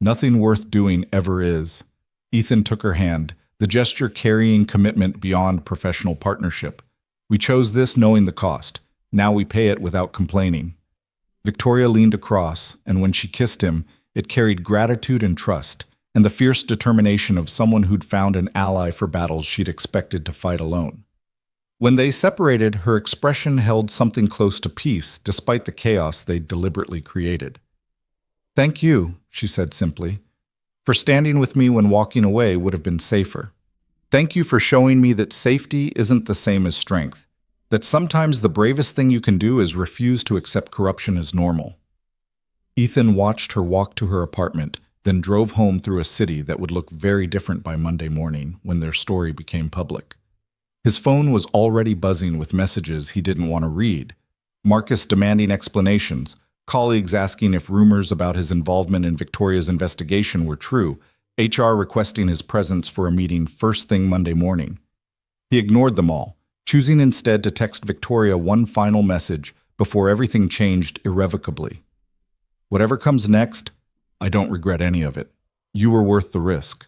Nothing worth doing ever is." Ethan took her hand, the gesture carrying commitment beyond professional partnership. "We chose this knowing the cost. Now we pay it without complaining." Victoria leaned across, and when she kissed him, it carried gratitude and trust, and the fierce determination of someone who'd found an ally for battles she'd expected to fight alone. When they separated, her expression held something close to peace, despite the chaos they'd deliberately created. "Thank you," she said simply, "for standing with me when walking away would have been safer. Thank you for showing me that safety isn't the same as strength, that sometimes the bravest thing you can do is refuse to accept corruption as normal." Ethan watched her walk to her apartment, then drove home through a city that would look very different by Monday morning when their story became public. His phone was already buzzing with messages he didn't want to read. Marcus demanding explanations, colleagues asking if rumors about his involvement in Victoria's investigation were true, HR requesting his presence for a meeting first thing Monday morning. He ignored them all, choosing instead to text Victoria one final message before everything changed irrevocably. "Whatever comes next, I don't regret any of it. You were worth the risk."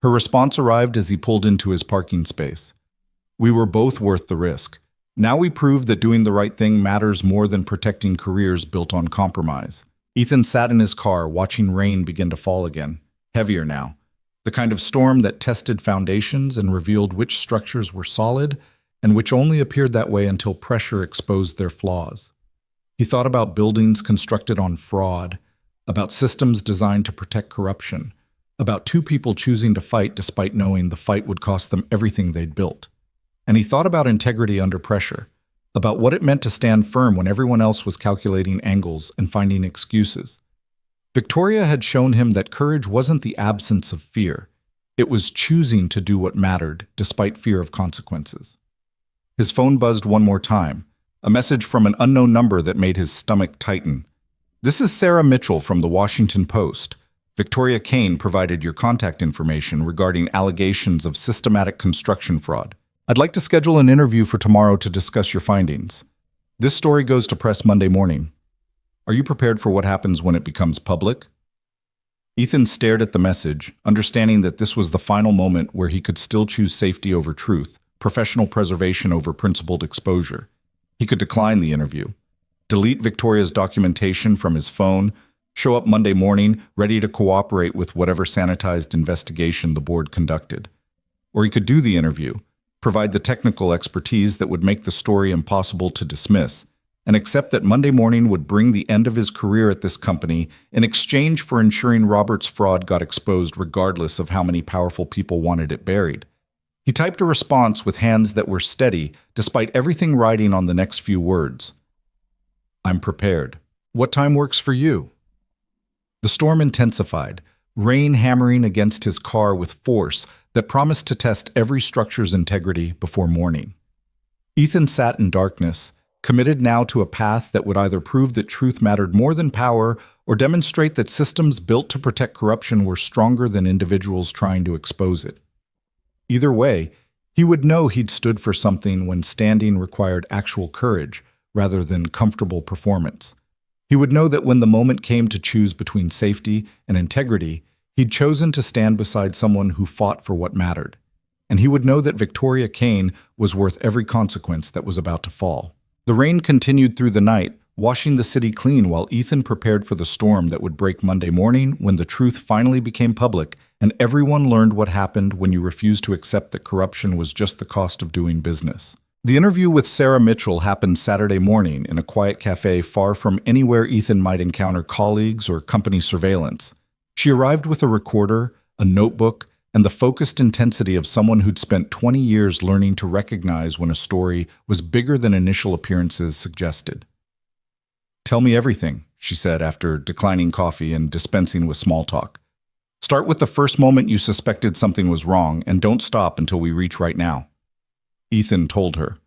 Her response arrived as he pulled into his parking space. "We were both worth the risk. Now we proved that doing the right thing matters more than protecting careers built on compromise." Ethan sat in his car, watching rain begin to fall again, heavier now. The kind of storm that tested foundations and revealed which structures were solid and which only appeared that way until pressure exposed their flaws. He thought about buildings constructed on fraud, about systems designed to protect corruption, about two people choosing to fight despite knowing the fight would cost them everything they'd built. And he thought about integrity under pressure, about what it meant to stand firm when everyone else was calculating angles and finding excuses. Victoria had shown him that courage wasn't the absence of fear. It was choosing to do what mattered despite fear of consequences. His phone buzzed one more time, a message from an unknown number that made his stomach tighten. "This is Sarah Mitchell from the Washington Post. Victoria Kane provided your contact information regarding allegations of systematic construction fraud. I'd like to schedule an interview for tomorrow to discuss your findings. This story goes to press Monday morning. Are you prepared for what happens when it becomes public?" Ethan stared at the message, understanding that this was the final moment where he could still choose safety over truth, professional preservation over principled exposure. He could decline the interview, delete Victoria's documentation from his phone, show up Monday morning ready to cooperate with whatever sanitized investigation the board conducted. Or he could do the interview, provide the technical expertise that would make the story impossible to dismiss, and accept that Monday morning would bring the end of his career at this company in exchange for ensuring Robert's fraud got exposed regardless of how many powerful people wanted it buried. He typed a response with hands that were steady, despite everything riding on the next few words. "I'm prepared. What time works for you?" The storm intensified, rain hammering against his car with force that promised to test every structure's integrity before morning. Ethan sat in darkness, committed now to a path that would either prove that truth mattered more than power or demonstrate that systems built to protect corruption were stronger than individuals trying to expose it. Either way, he would know he'd stood for something when standing required actual courage rather than comfortable performance. He would know that when the moment came to choose between safety and integrity, he'd chosen to stand beside someone who fought for what mattered. And he would know that Victoria Kane was worth every consequence that was about to fall. The rain continued through the night, washing the city clean while Ethan prepared for the storm that would break Monday morning when the truth finally became public and everyone learned what happened when you refused to accept that corruption was just the cost of doing business. The interview with Sarah Mitchell happened Saturday morning in a quiet cafe far from anywhere Ethan might encounter colleagues or company surveillance. She arrived with a recorder, a notebook, and the focused intensity of someone who'd spent 20 years learning to recognize when a story was bigger than initial appearances suggested. "Tell me everything," she said after declining coffee and dispensing with small talk. "Start with the first moment you suspected something was wrong and don't stop until we reach right now." Ethan told her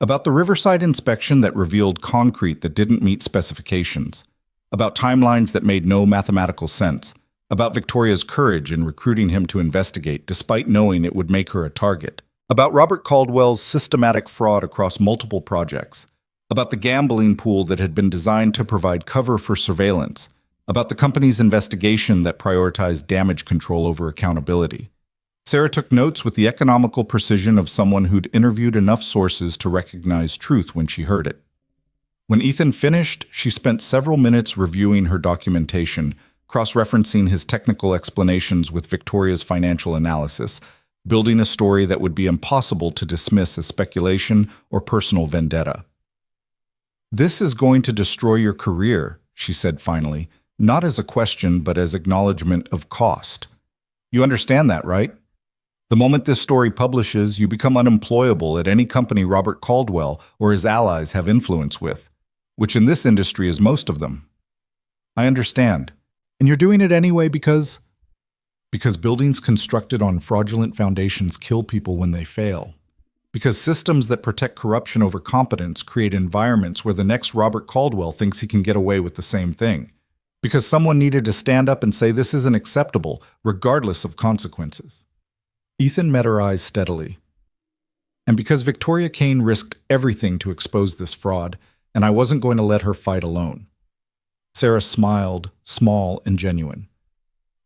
about the Riverside inspection that revealed concrete that didn't meet specifications, about timelines that made no mathematical sense, about Victoria's courage in recruiting him to investigate despite knowing it would make her a target, about Robert Caldwell's systematic fraud across multiple projects, about the gambling pool that had been designed to provide cover for surveillance, about the company's investigation that prioritized damage control over accountability. Sarah took notes with the economical precision of someone who'd interviewed enough sources to recognize truth when she heard it. When Ethan finished, she spent several minutes reviewing her documentation, cross-referencing his technical explanations with Victoria's financial analysis, building a story that would be impossible to dismiss as speculation or personal vendetta. "This is going to destroy your career," she said finally, not as a question but as acknowledgement of cost. "You understand that, right? The moment this story publishes, you become unemployable at any company Robert Caldwell or his allies have influence with, which in this industry is most of them." "I understand. And you're doing it anyway because buildings constructed on fraudulent foundations kill people when they fail. Because systems that protect corruption over competence create environments where the next Robert Caldwell thinks he can get away with the same thing. Because someone needed to stand up and say this isn't acceptable, regardless of consequences." Ethan met her eyes steadily. "And because Victoria Kane risked everything to expose this fraud, and I wasn't going to let her fight alone." Sarah smiled, small and genuine.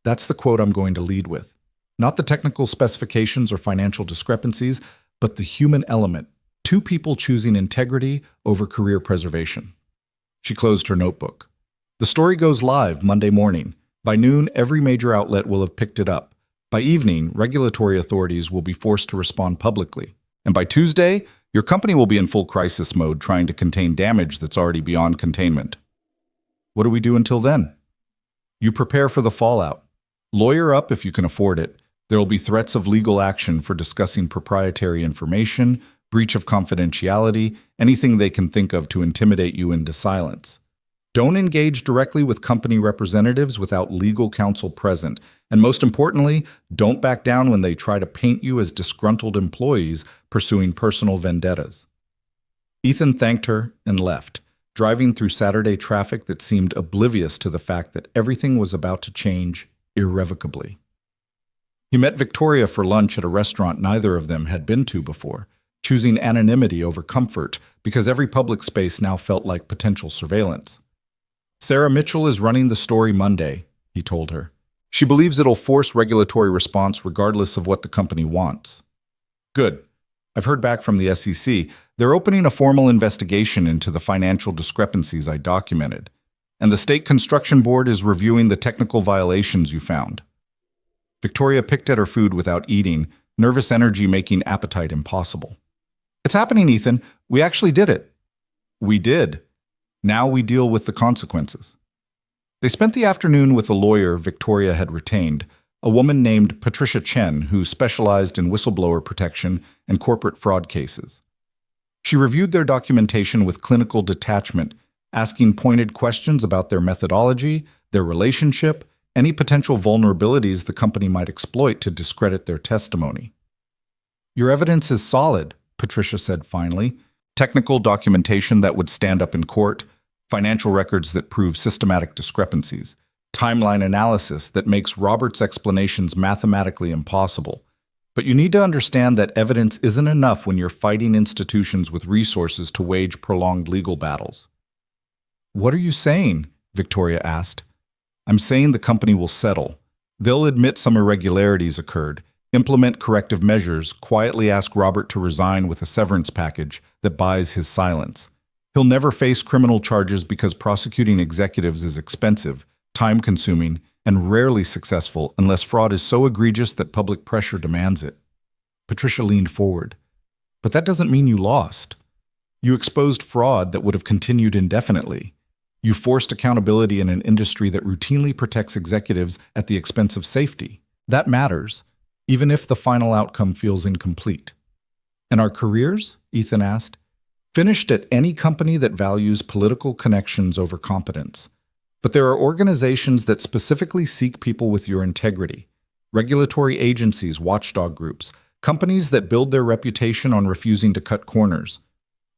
"That's the quote I'm going to lead with. Not the technical specifications or financial discrepancies, but the human element, two people choosing integrity over career preservation." She closed her notebook. "The story goes live Monday morning. By noon, every major outlet will have picked it up. By evening, regulatory authorities will be forced to respond publicly. And by Tuesday, your company will be in full crisis mode trying to contain damage that's already beyond containment. What do we do until then? You prepare for the fallout. Lawyer up if you can afford it. There will be threats of legal action for discussing proprietary information, breach of confidentiality, anything they can think of to intimidate you into silence. Don't engage directly with company representatives without legal counsel present. And most importantly, don't back down when they try to paint you as disgruntled employees pursuing personal vendettas." Ethan thanked her and left, driving through Saturday traffic that seemed oblivious to the fact that everything was about to change irrevocably. He met Victoria for lunch at a restaurant neither of them had been to before, choosing anonymity over comfort because every public space now felt like potential surveillance. "Sarah Mitchell is running the story Monday," he told her. "She believes it'll force regulatory response regardless of what the company wants." "Good. I've heard back from the SEC. They're opening a formal investigation into the financial discrepancies I documented. And the State Construction Board is reviewing the technical violations you found." Victoria picked at her food without eating, nervous energy making appetite impossible. "It's happening, Ethan. We actually did it." "We did. Now we deal with the consequences." They spent the afternoon with a lawyer Victoria had retained, a woman named Patricia Chen, who specialized in whistleblower protection and corporate fraud cases. She reviewed their documentation with clinical detachment, asking pointed questions about their methodology, their relationship, any potential vulnerabilities the company might exploit to discredit their testimony. "Your evidence is solid," Patricia said finally. "Technical documentation that would stand up in court, financial records that prove systematic discrepancies, timeline analysis that makes Robert's explanations mathematically impossible. But you need to understand that evidence isn't enough when you're fighting institutions with resources to wage prolonged legal battles." "What are you saying?" Victoria asked. "I'm saying the company will settle. They'll admit some irregularities occurred, implement corrective measures, quietly ask Robert to resign with a severance package that buys his silence. He'll never face criminal charges because prosecuting executives is expensive, time-consuming, and rarely successful unless fraud is so egregious that public pressure demands it." Patricia leaned forward. "But that doesn't mean you lost. You exposed fraud that would have continued indefinitely. You forced accountability in an industry that routinely protects executives at the expense of safety. That matters, even if the final outcome feels incomplete." "And our careers?" Ethan asked. "Finished at any company that values political connections over competence. But there are organizations that specifically seek people with your integrity. Regulatory agencies, watchdog groups, companies that build their reputation on refusing to cut corners.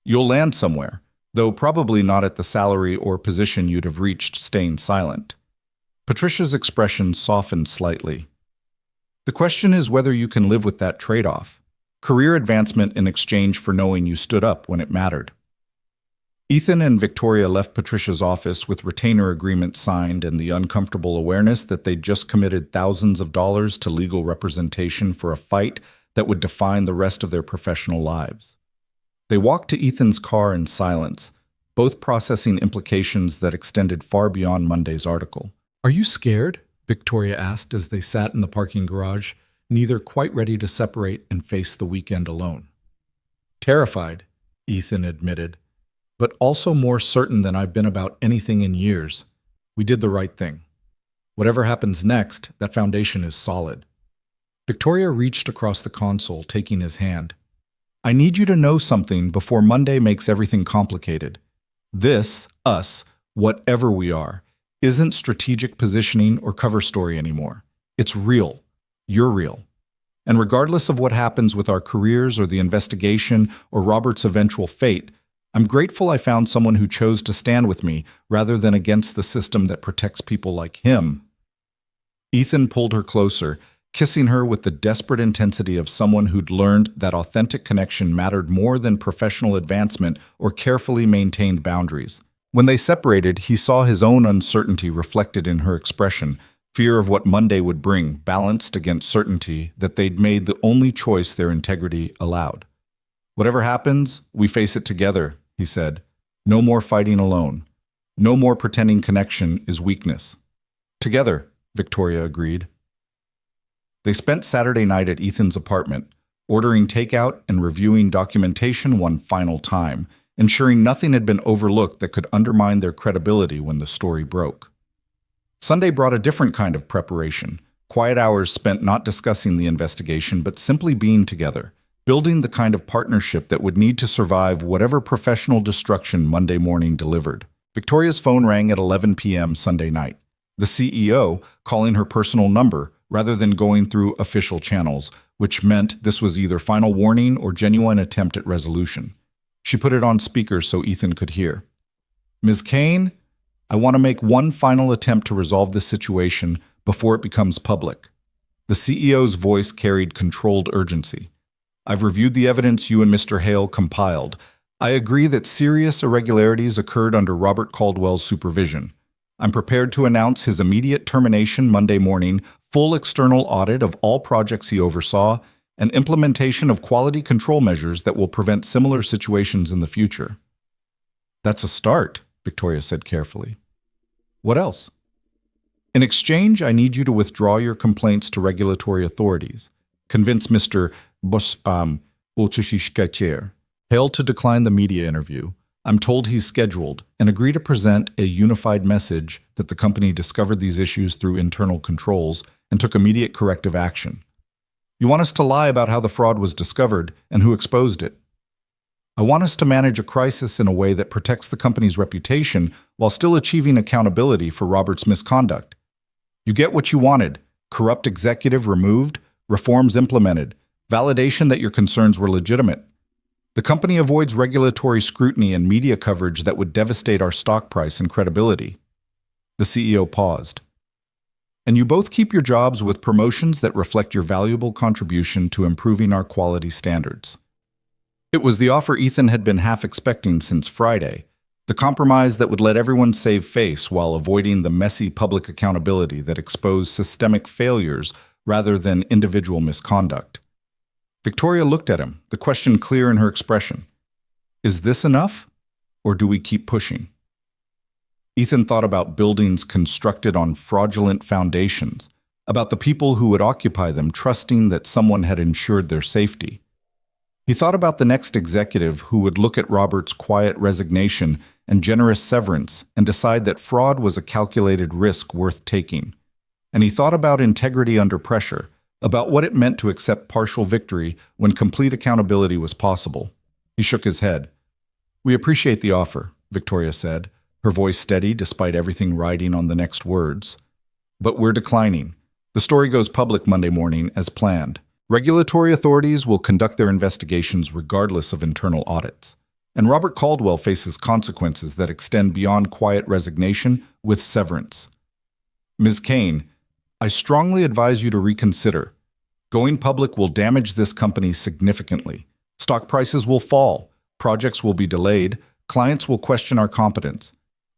You'll land somewhere, though probably not at the salary or position you'd have reached staying silent." Patricia's expression softened slightly. "The question is whether you can live with that trade-off. Career advancement in exchange for knowing you stood up when it mattered." Ethan and Victoria left Patricia's office with retainer agreements signed and the uncomfortable awareness that they'd just committed thousands of dollars to legal representation for a fight that would define the rest of their professional lives. They walked to Ethan's car in silence, both processing implications that extended far beyond Monday's article. "Are you scared?" Victoria asked as they sat in the parking garage, neither quite ready to separate and face the weekend alone. "Terrified," Ethan admitted, "but also more certain than I've been about anything in years. We did the right thing. Whatever happens next, that foundation is solid." Victoria reached across the console, taking his hand. "I need you to know something before Monday makes everything complicated. This, us, whatever we are, isn't strategic positioning or cover story anymore. It's real. You're real. And regardless of what happens with our careers or the investigation or Robert's eventual fate, I'm grateful I found someone who chose to stand with me rather than against the system that protects people like him." Ethan pulled her closer, kissing her with the desperate intensity of someone who'd learned that authentic connection mattered more than professional advancement or carefully maintained boundaries. When they separated, he saw his own uncertainty reflected in her expression, fear of what Monday would bring, balanced against certainty that they'd made the only choice their integrity allowed. "Whatever happens, we face it together," he said. "No more fighting alone. No more pretending connection is weakness." "Together," Victoria agreed. They spent Saturday night at Ethan's apartment, ordering takeout and reviewing documentation one final time, ensuring nothing had been overlooked that could undermine their credibility when the story broke. Sunday brought a different kind of preparation, quiet hours spent not discussing the investigation but simply being together, building the kind of partnership that would need to survive whatever professional destruction Monday morning delivered. Victoria's phone rang at 11 p.m. Sunday night. The CEO calling her personal number rather than going through official channels, which meant this was either final warning or genuine attempt at resolution. She put it on speaker so Ethan could hear. "Ms. Kane, I want to make one final attempt to resolve this situation before it becomes public." The CEO's voice carried controlled urgency. "I've reviewed the evidence you and Mr. Hale compiled. I agree that serious irregularities occurred under Robert Caldwell's supervision. I'm prepared to announce his immediate termination Monday morning, full external audit of all projects he oversaw, and implementation of quality control measures that will prevent similar situations in the future." "That's a start," Victoria said carefully. "What else?" "In exchange, I need you to withdraw your complaints to regulatory authorities. Convince Mr. Hale to decline the media interview. I'm told he's scheduled, and agree to present a unified message that the company discovered these issues through internal controls and took immediate corrective action. You want us to lie about how the fraud was discovered and who exposed it. I want us to manage a crisis in a way that protects the company's reputation while still achieving accountability for Robert's misconduct. You get what you wanted: corrupt executive removed, reforms implemented, validation that your concerns were legitimate. The company avoids regulatory scrutiny and media coverage that would devastate our stock price and credibility." The CEO paused. "And you both keep your jobs with promotions that reflect your valuable contribution to improving our quality standards." It was the offer Ethan had been half expecting since Friday, the compromise that would let everyone save face while avoiding the messy public accountability that exposed systemic failures rather than individual misconduct. Victoria looked at him, the question clear in her expression. "Is this enough, or do we keep pushing?" Ethan thought about buildings constructed on fraudulent foundations, about the people who would occupy them trusting that someone had ensured their safety. He thought about the next executive who would look at Robert's quiet resignation and generous severance and decide that fraud was a calculated risk worth taking. And he thought about integrity under pressure, about what it meant to accept partial victory when complete accountability was possible. He shook his head. "We appreciate the offer," Victoria said, her voice steady despite everything riding on the next words. "But we're declining. The story goes public Monday morning as planned. Regulatory authorities will conduct their investigations regardless of internal audits. And Robert Caldwell faces consequences that extend beyond quiet resignation with severance. Ms. Kane, I strongly advise you to reconsider. Going public will damage this company significantly. Stock prices will fall, projects will be delayed, clients will question our competence.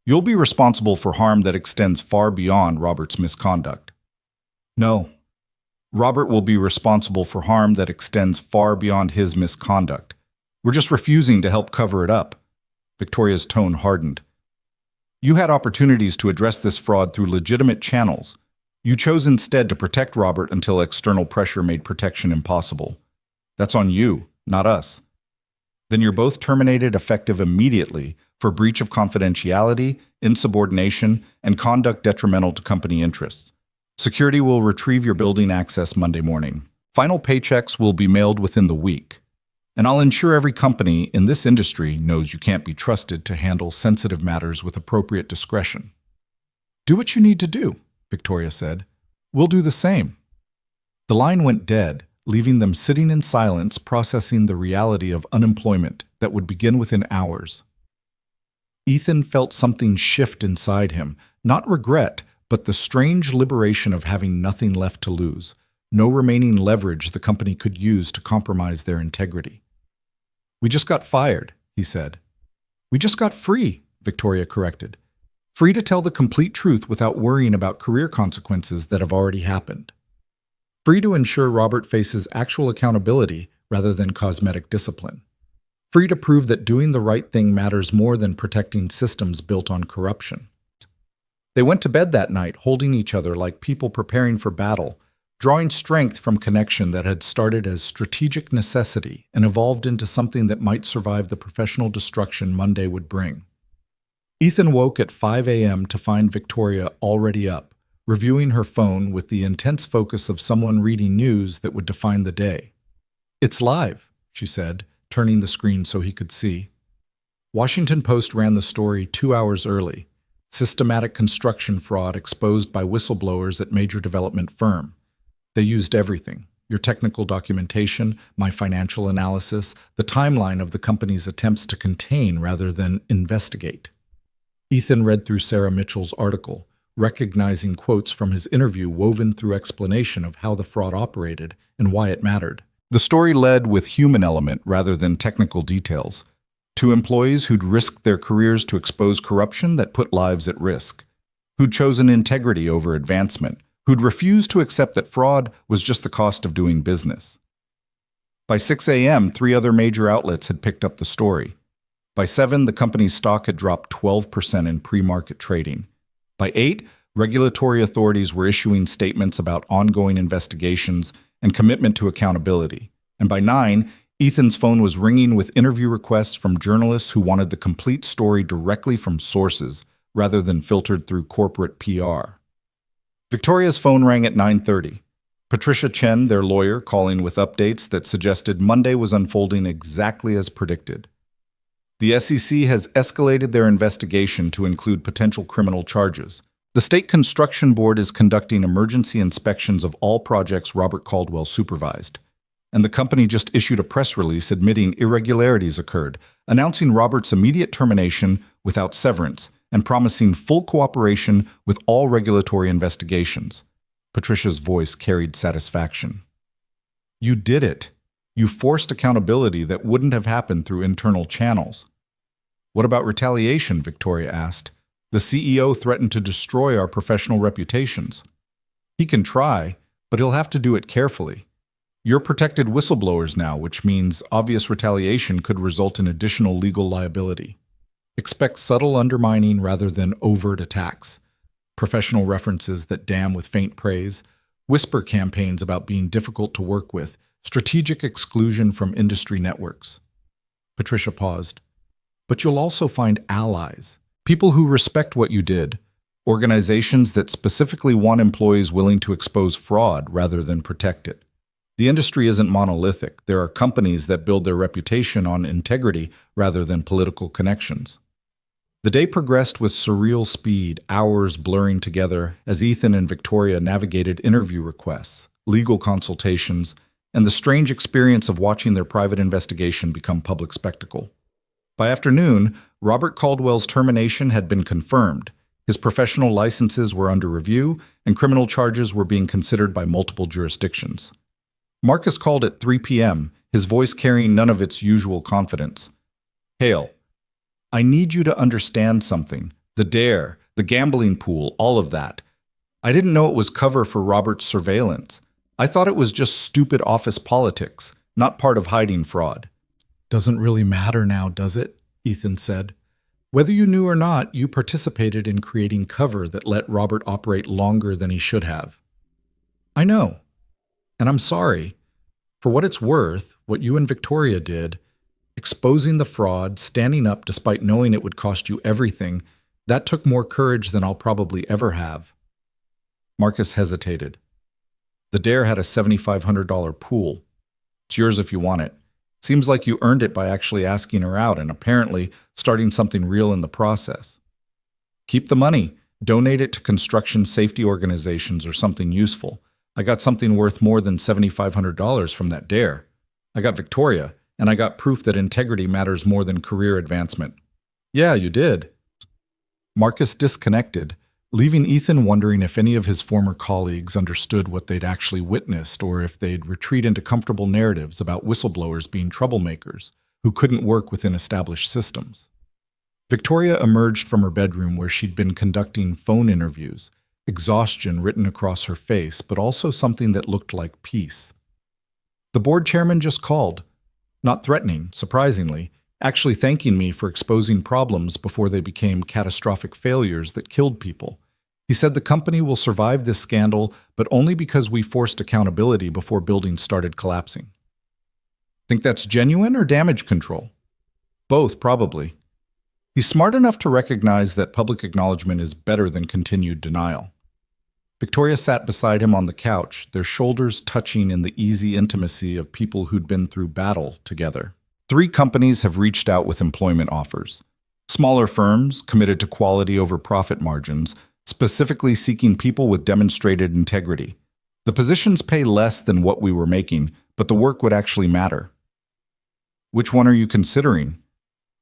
You'll be responsible for harm that extends far beyond Robert's misconduct." "No. Robert will be responsible for harm that extends far beyond his misconduct. We're just refusing to help cover it up. Victoria's tone hardened. You had opportunities to address this fraud through legitimate channels. You chose instead to protect Robert until external pressure made protection impossible. That's on you, not us. Then you're both terminated effective immediately for breach of confidentiality, insubordination, and conduct detrimental to company interests. Security will retrieve your building access Monday morning. Final paychecks will be mailed within the week. And I'll ensure every company in this industry knows you can't be trusted to handle sensitive matters with appropriate discretion. Do what you need to do, Victoria said. We'll do the same. The line went dead, leaving them sitting in silence, processing the reality of unemployment that would begin within hours. Ethan felt something shift inside him, not regret, but the strange liberation of having nothing left to lose, no remaining leverage the company could use to compromise their integrity. We just got fired, he said. We just got free, Victoria corrected. Free to tell the complete truth without worrying about career consequences that have already happened. Free to ensure Robert faces actual accountability rather than cosmetic discipline. Free to prove that doing the right thing matters more than protecting systems built on corruption. They went to bed that night holding each other like people preparing for battle, drawing strength from connection that had started as strategic necessity and evolved into something that might survive the professional destruction Monday would bring. Ethan woke at 5 a.m. to find Victoria already up, reviewing her phone with the intense focus of someone reading news that would define the day. It's live, she said, turning the screen so he could see. Washington Post ran the story 2 hours early. Systematic construction fraud exposed by whistleblowers at major development firm. They used everything, your technical documentation, my financial analysis, the timeline of the company's attempts to contain rather than investigate. Ethan read through Sarah Mitchell's article, recognizing quotes from his interview woven through explanation of how the fraud operated and why it mattered. The story led with human element rather than technical details, to employees who'd risked their careers to expose corruption that put lives at risk, who'd chosen integrity over advancement, who'd refused to accept that fraud was just the cost of doing business. By 6 a.m., 3 other major outlets had picked up the story. By 7, the company's stock had dropped 12% in pre-market trading. By 8, regulatory authorities were issuing statements about ongoing investigations and commitment to accountability. And by 9, Ethan's phone was ringing with interview requests from journalists who wanted the complete story directly from sources rather than filtered through corporate PR. Victoria's phone rang at 9:30. Patricia Chen, their lawyer, calling with updates that suggested Monday was unfolding exactly as predicted. The SEC has escalated their investigation to include potential criminal charges. The State Construction Board is conducting emergency inspections of all projects Robert Caldwell supervised. And the company just issued a press release admitting irregularities occurred, announcing Robert's immediate termination without severance and promising full cooperation with all regulatory investigations. Patricia's voice carried satisfaction. You did it. You forced accountability that wouldn't have happened through internal channels. What about retaliation? Victoria asked. The CEO threatened to destroy our professional reputations. He can try, but he'll have to do it carefully. You're protected whistleblowers now, which means obvious retaliation could result in additional legal liability. Expect subtle undermining rather than overt attacks. Professional references that damn with faint praise, whisper campaigns about being difficult to work with, strategic exclusion from industry networks. Patricia paused. But you'll also find allies, people who respect what you did, organizations that specifically want employees willing to expose fraud rather than protect it. The industry isn't monolithic. There are companies that build their reputation on integrity rather than political connections. The day progressed with surreal speed, hours blurring together as Ethan and Victoria navigated interview requests, legal consultations, and the strange experience of watching their private investigation become public spectacle. By afternoon, Robert Caldwell's termination had been confirmed. His professional licenses were under review, and criminal charges were being considered by multiple jurisdictions. Marcus called at 3 p.m., his voice carrying none of its usual confidence. Hale, I need you to understand something. The dare, the gambling pool, all of that. I didn't know it was cover for Robert's surveillance. I thought it was just stupid office politics, not part of hiding fraud. Doesn't really matter now, does it? Ethan said. Whether you knew or not, you participated in creating cover that let Robert operate longer than he should have. I know, and I'm sorry. For what it's worth, what you and Victoria did, exposing the fraud, standing up despite knowing it would cost you everything, that took more courage than I'll probably ever have. Marcus hesitated. The dare had a $7,500 pool. It's yours if you want it. Seems like you earned it by actually asking her out and apparently starting something real in the process. Keep the money. Donate it to construction safety organizations or something useful. I got something worth more than $7,500 from that dare. I got Victoria, and I got proof that integrity matters more than career advancement. Yeah, you did. Marcus disconnected, leaving Ethan wondering if any of his former colleagues understood what they'd actually witnessed or if they'd retreat into comfortable narratives about whistleblowers being troublemakers who couldn't work within established systems. Victoria emerged from her bedroom where she'd been conducting phone interviews, exhaustion written across her face, but also something that looked like peace. The board chairman just called, not threatening, surprisingly, actually thanking me for exposing problems before they became catastrophic failures that killed people. He said the company will survive this scandal, but only because we forced accountability before buildings started collapsing. Think that's genuine or damage control? Both, probably. He's smart enough to recognize that public acknowledgement is better than continued denial. Victoria sat beside him on the couch, their shoulders touching in the easy intimacy of people who'd been through battle together. 3 companies have reached out with employment offers. Smaller firms, committed to quality over profit margins, specifically seeking people with demonstrated integrity. The positions pay less than what we were making, but the work would actually matter. Which one are you considering?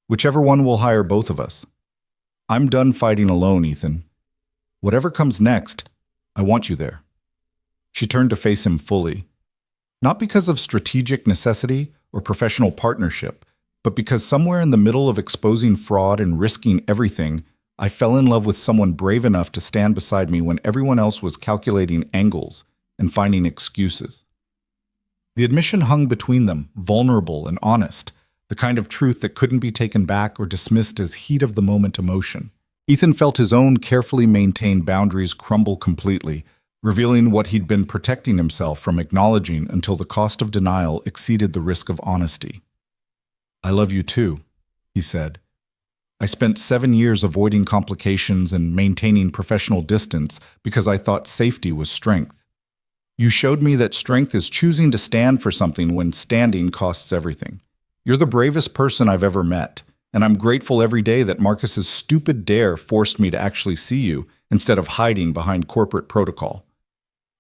Whichever one will hire both of us. I'm done fighting alone, Ethan. Whatever comes next, I want you there. She turned to face him fully. Not because of strategic necessity or professional partnership, but because somewhere in the middle of exposing fraud and risking everything, I fell in love with someone brave enough to stand beside me when everyone else was calculating angles and finding excuses. The admission hung between them, vulnerable and honest, the kind of truth that couldn't be taken back or dismissed as heat-of-the-moment emotion. Ethan felt his own carefully maintained boundaries crumble completely, revealing what he'd been protecting himself from acknowledging until the cost of denial exceeded the risk of honesty. I love you too, he said. I spent 7 years avoiding complications and maintaining professional distance because I thought safety was strength. You showed me that strength is choosing to stand for something when standing costs everything. You're the bravest person I've ever met, and I'm grateful every day that Marcus's stupid dare forced me to actually see you instead of hiding behind corporate protocol.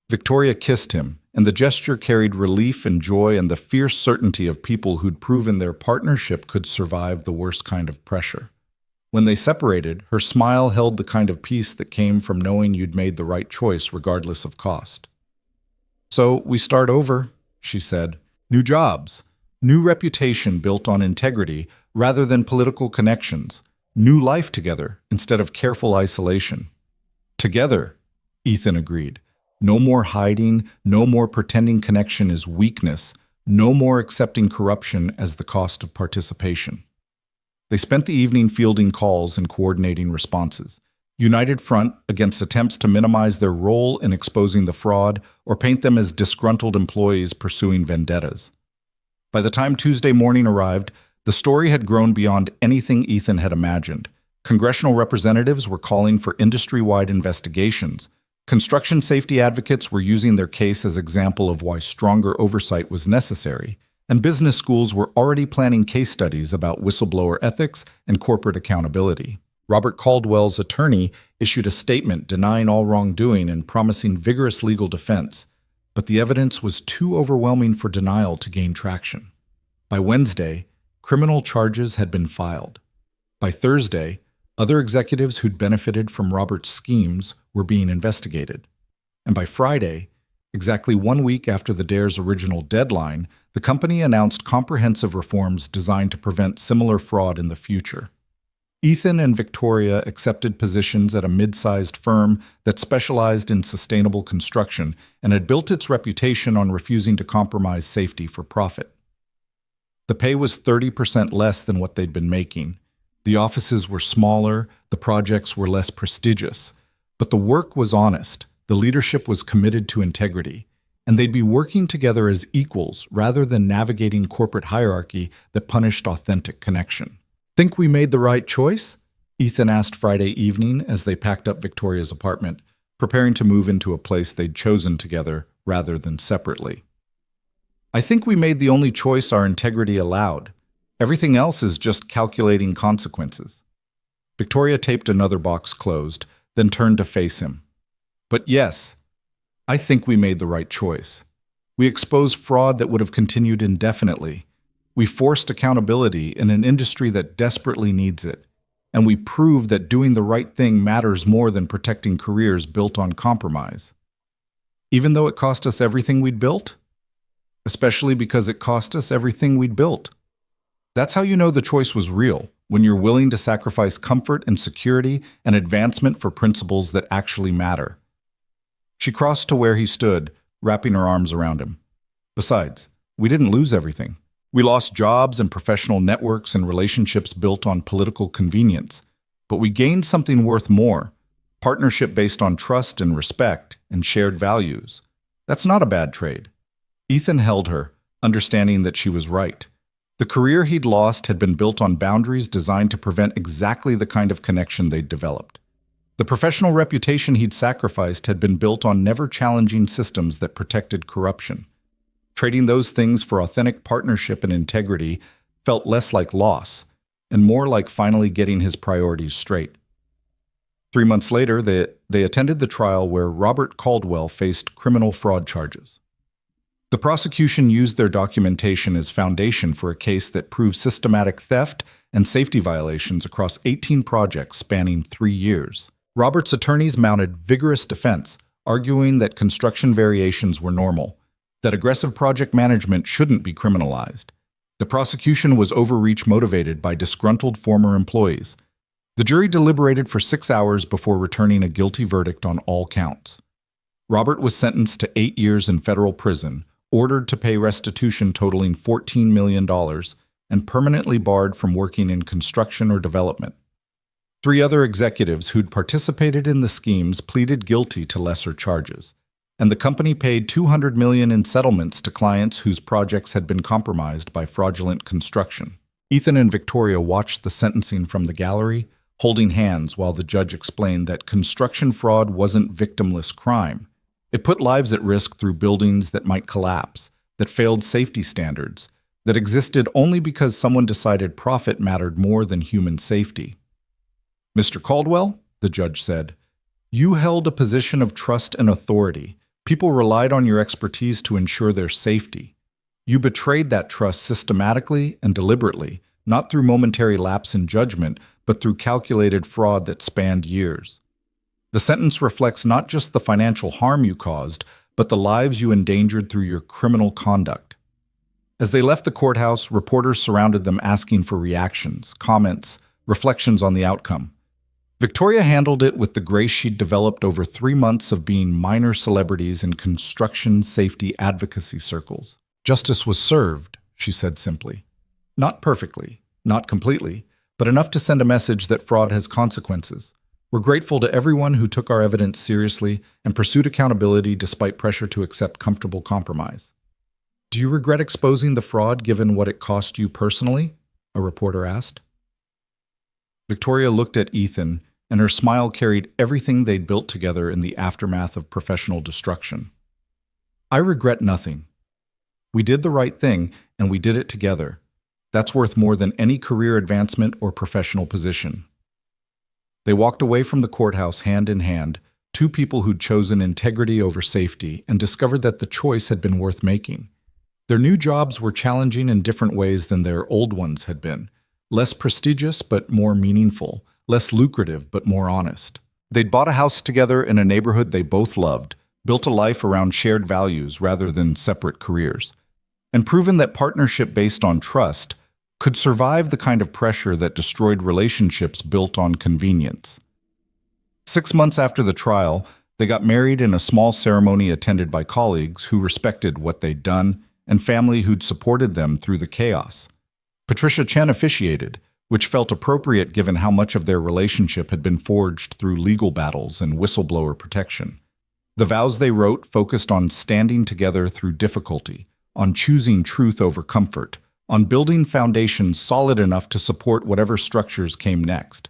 Victoria kissed him, and the gesture carried relief and joy and the fierce certainty of people who'd proven their partnership could survive the worst kind of pressure. When they separated, her smile held the kind of peace that came from knowing you'd made the right choice regardless of cost. So we start over, she said. New jobs, new reputation built on integrity rather than political connections, new life together instead of careful isolation. Together, Ethan agreed. No more hiding, no more pretending connection is weakness, no more accepting corruption as the cost of participation. They spent the evening fielding calls and coordinating responses, united front against attempts to minimize their role in exposing the fraud or paint them as disgruntled employees pursuing vendettas. By the time Tuesday morning arrived, the story had grown beyond anything Ethan had imagined. Congressional representatives were calling for industry-wide investigations. Construction safety advocates were using their case as example of why stronger oversight was necessary, and business schools were already planning case studies about whistleblower ethics and corporate accountability. Robert Caldwell's attorney issued a statement denying all wrongdoing and promising vigorous legal defense, but the evidence was too overwhelming for denial to gain traction. By Wednesday, criminal charges had been filed. By Thursday, other executives who'd benefited from Robert's schemes were being investigated. And by Friday, exactly 1 week after the dare's original deadline, the company announced comprehensive reforms designed to prevent similar fraud in the future. Ethan and Victoria accepted positions at a mid-sized firm that specialized in sustainable construction and had built its reputation on refusing to compromise safety for profit. The pay was 30% less than what they'd been making, The offices were smaller, the projects were less prestigious, but the work was honest, the leadership was committed to integrity, and they'd be working together as equals rather than navigating corporate hierarchy that punished authentic connection. Think we made the right choice? Ethan asked Friday evening as they packed up Victoria's apartment, preparing to move into a place they'd chosen together rather than separately. I think we made the only choice our integrity allowed. Everything else is just calculating consequences. Victoria taped another box closed, then turned to face him. But yes, I think we made the right choice. We exposed fraud that would have continued indefinitely. We forced accountability in an industry that desperately needs it. And we proved that doing the right thing matters more than protecting careers built on compromise. Even though it cost us everything we'd built? Especially because it cost us everything we'd built. That's how you know the choice was real, when you're willing to sacrifice comfort and security and advancement for principles that actually matter. She crossed to where he stood, wrapping her arms around him. Besides, we didn't lose everything. We lost jobs and professional networks and relationships built on political convenience. But we gained something worth more, partnership based on trust and respect and shared values. That's not a bad trade. Ethan held her, understanding that she was right. The career he'd lost had been built on boundaries designed to prevent exactly the kind of connection they'd developed. The professional reputation he'd sacrificed had been built on never challenging systems that protected corruption. Trading those things for authentic partnership and integrity felt less like loss, and more like finally getting his priorities straight. 3 months later, they attended the trial where Robert Caldwell faced criminal fraud charges. The prosecution used their documentation as foundation for a case that proved systematic theft and safety violations across 18 projects spanning 3 years. Robert's attorneys mounted vigorous defense, arguing that construction variations were normal, that aggressive project management shouldn't be criminalized. The prosecution was overreach motivated by disgruntled former employees. The jury deliberated for 6 hours before returning a guilty verdict on all counts. Robert was sentenced to 8 years in federal prison, ordered to pay restitution totaling $14 million, and permanently barred from working in construction or development. 3 other executives who'd participated in the schemes pleaded guilty to lesser charges, and the company paid $200 million in settlements to clients whose projects had been compromised by fraudulent construction. Ethan and Victoria watched the sentencing from the gallery, holding hands while the judge explained that construction fraud wasn't victimless crime. It put lives at risk through buildings that might collapse, that failed safety standards, that existed only because someone decided profit mattered more than human safety. Mr. Caldwell, the judge said, you held a position of trust and authority. People relied on your expertise to ensure their safety. You betrayed that trust systematically and deliberately, not through momentary lapse in judgment, but through calculated fraud that spanned years. The sentence reflects not just the financial harm you caused, but the lives you endangered through your criminal conduct. As they left the courthouse, reporters surrounded them asking for reactions, comments, reflections on the outcome. Victoria handled it with the grace she'd developed over 3 months of being minor celebrities in construction safety advocacy circles. Justice was served, she said simply. Not perfectly, not completely, but enough to send a message that fraud has consequences. We're grateful to everyone who took our evidence seriously and pursued accountability despite pressure to accept comfortable compromise. Do you regret exposing the fraud given what it cost you personally? A reporter asked. Victoria looked at Ethan, and her smile carried everything they'd built together in the aftermath of professional destruction. I regret nothing. We did the right thing, and we did it together. That's worth more than any career advancement or professional position. They walked away from the courthouse hand in hand, 2 people who'd chosen integrity over safety and discovered that the choice had been worth making. Their new jobs were challenging in different ways than their old ones had been. Less prestigious but more meaningful, less lucrative but more honest. They'd bought a house together in a neighborhood they both loved, built a life around shared values rather than separate careers, and proven that partnership based on trust could survive the kind of pressure that destroyed relationships built on convenience. 6 months after the trial, they got married in a small ceremony attended by colleagues who respected what they'd done and family who'd supported them through the chaos. Patricia Chen officiated, which felt appropriate given how much of their relationship had been forged through legal battles and whistleblower protection. The vows they wrote focused on standing together through difficulty, on choosing truth over comfort, on building foundations solid enough to support whatever structures came next.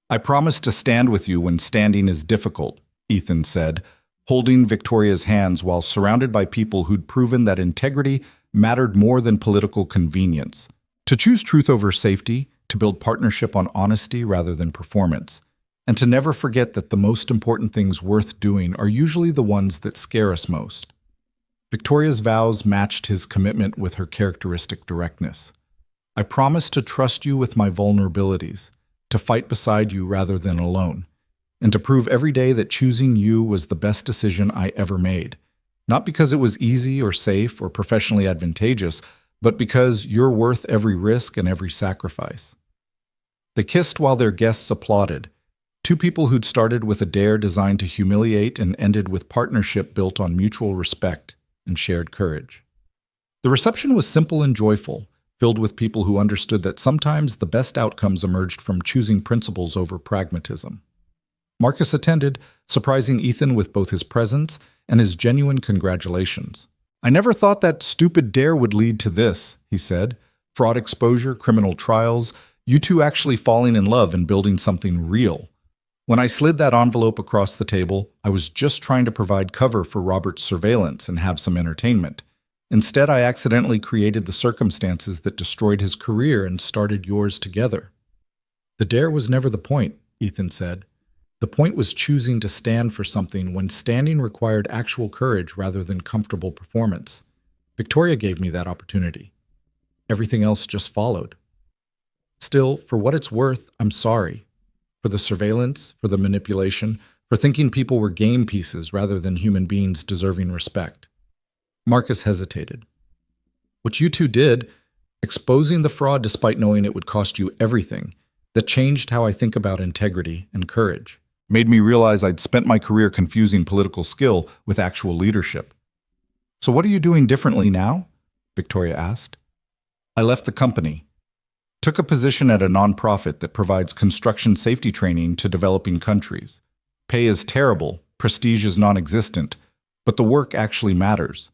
"I promise to stand with you when standing is difficult," Ethan said, holding Victoria's hands while surrounded by people who'd proven that integrity mattered more than political convenience. To choose truth over safety, to build partnership on honesty rather than performance, and to never forget that the most important things worth doing are usually the ones that scare us most. Victoria's vows matched his commitment with her characteristic directness. "I promise to trust you with my vulnerabilities, to fight beside you rather than alone, and to prove every day that choosing you was the best decision I ever made, not because it was easy or safe or professionally advantageous, but because you're worth every risk and every sacrifice." They kissed while their guests applauded, two people who'd started with a dare designed to humiliate and ended with partnership built on mutual respect and shared courage. The reception was simple and joyful, filled with people who understood that sometimes the best outcomes emerged from choosing principles over pragmatism. Marcus attended, surprising Ethan with both his presence and his genuine congratulations. "I never thought that stupid dare would lead to this," he said. "Fraud exposure, criminal trials, you two actually falling in love and building something real. When I slid that envelope across the table, I was just trying to provide cover for Robert's surveillance and have some entertainment. Instead, I accidentally created the circumstances that destroyed his career and started yours together." "The dare was never the point," Ethan said. "The point was choosing to stand for something when standing required actual courage rather than comfortable performance. Victoria gave me that opportunity. Everything else just followed. Still, for what it's worth, I'm sorry. For the surveillance, for the manipulation, for thinking people were game pieces rather than human beings deserving respect." Marcus hesitated. "What you two did, exposing the fraud despite knowing it would cost you everything, that changed how I think about integrity and courage. Made me realize I'd spent my career confusing political skill with actual leadership." "So what are you doing differently now?" Victoria asked. "I left the company. Took a position at a nonprofit that provides construction safety training to developing countries. Pay is terrible, prestige is non-existent, but the work actually matters.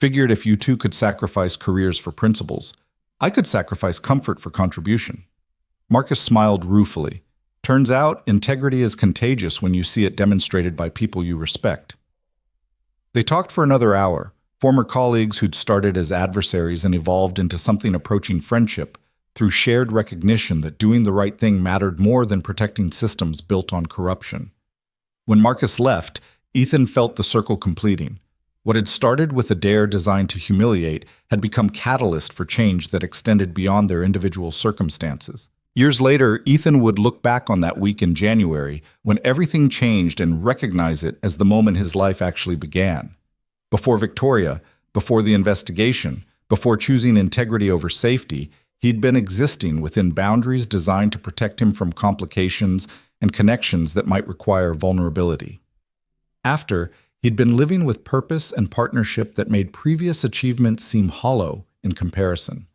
Figured if you two could sacrifice careers for principles, I could sacrifice comfort for contribution." Marcus smiled ruefully. "Turns out, integrity is contagious when you see it demonstrated by people you respect." They talked for another hour, former colleagues who'd started as adversaries and evolved into something approaching friendship, through shared recognition that doing the right thing mattered more than protecting systems built on corruption. When Marcus left, Ethan felt the circle completing. What had started with a dare designed to humiliate had become catalyst for change that extended beyond their individual circumstances. Years later, Ethan would look back on that week in January when everything changed and recognize it as the moment his life actually began. Before Victoria, before the investigation, before choosing integrity over safety, he'd been existing within boundaries designed to protect him from complications and connections that might require vulnerability. After, he'd been living with purpose and partnership that made previous achievements seem hollow in comparison.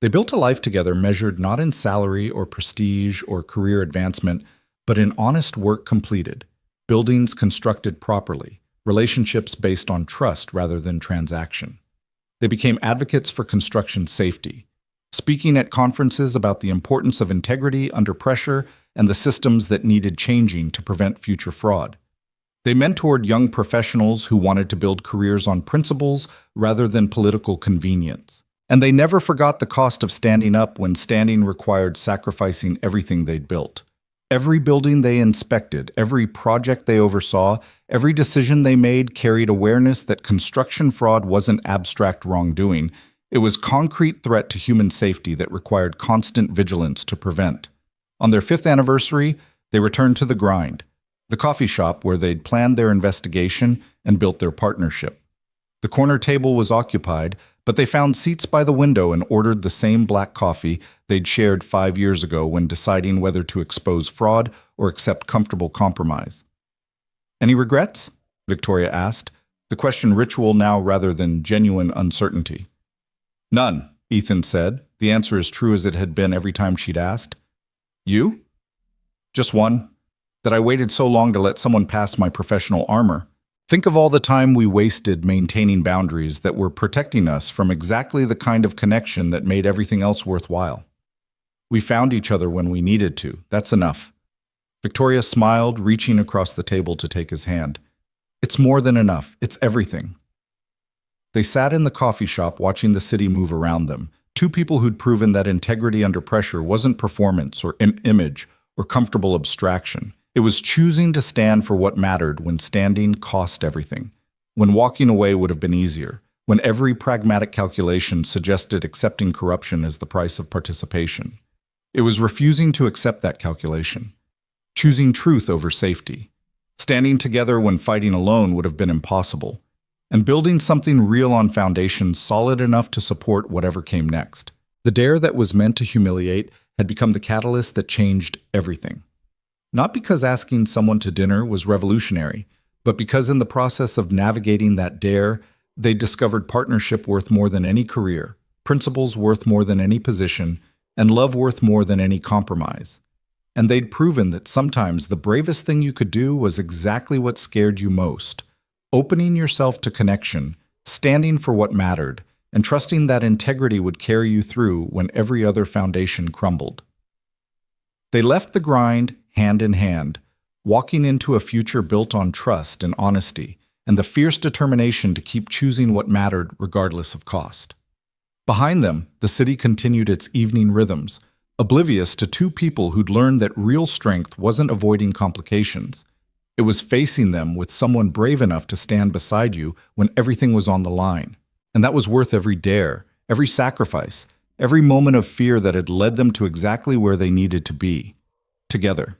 They built a life together measured not in salary or prestige or career advancement, but in honest work completed, buildings constructed properly, relationships based on trust rather than transaction. They became advocates for construction safety, speaking at conferences about the importance of integrity under pressure and the systems that needed changing to prevent future fraud. They mentored young professionals who wanted to build careers on principles rather than political convenience. And they never forgot the cost of standing up when standing required sacrificing everything they'd built. Every building they inspected, every project they oversaw, every decision they made carried awareness that construction fraud wasn't abstract wrongdoing. It was concrete threat to human safety that required constant vigilance to prevent. On their 5th anniversary, they returned to the grind, the coffee shop where they'd planned their investigation and built their partnership. The corner table was occupied, but they found seats by the window and ordered the same black coffee they'd shared 5 years ago when deciding whether to expose fraud or accept comfortable compromise. "Any regrets?" Victoria asked, the question ritual now rather than genuine uncertainty. "None," Ethan said, the answer as true as it had been every time she'd asked. You? Just one. That I waited so long to let someone pass my professional armor. Think of all the time we wasted maintaining boundaries that were protecting us from exactly the kind of connection that made everything else worthwhile. We found each other when we needed to. That's enough. Victoria smiled, reaching across the table to take his hand. It's more than enough. It's everything. They sat in the coffee shop watching the city move around them, two people who'd proven that integrity under pressure wasn't performance or image or comfortable abstraction. It was choosing to stand for what mattered when standing cost everything, when walking away would have been easier, when every pragmatic calculation suggested accepting corruption as the price of participation. It was refusing to accept that calculation, choosing truth over safety, standing together when fighting alone would have been impossible, and building something real on foundations solid enough to support whatever came next. The dare that was meant to humiliate had become the catalyst that changed everything. Not because asking someone to dinner was revolutionary, but because in the process of navigating that dare, they discovered partnership worth more than any career, principles worth more than any position, and love worth more than any compromise. And they'd proven that sometimes the bravest thing you could do was exactly what scared you most, opening yourself to connection, standing for what mattered, and trusting that integrity would carry you through when every other foundation crumbled. They left the grind hand in hand, walking into a future built on trust and honesty, and the fierce determination to keep choosing what mattered regardless of cost. Behind them, the city continued its evening rhythms, oblivious to two people who'd learned that real strength wasn't avoiding complications. It was facing them with someone brave enough to stand beside you when everything was on the line. And that was worth every dare, every sacrifice, every moment of fear that had led them to exactly where they needed to be, together.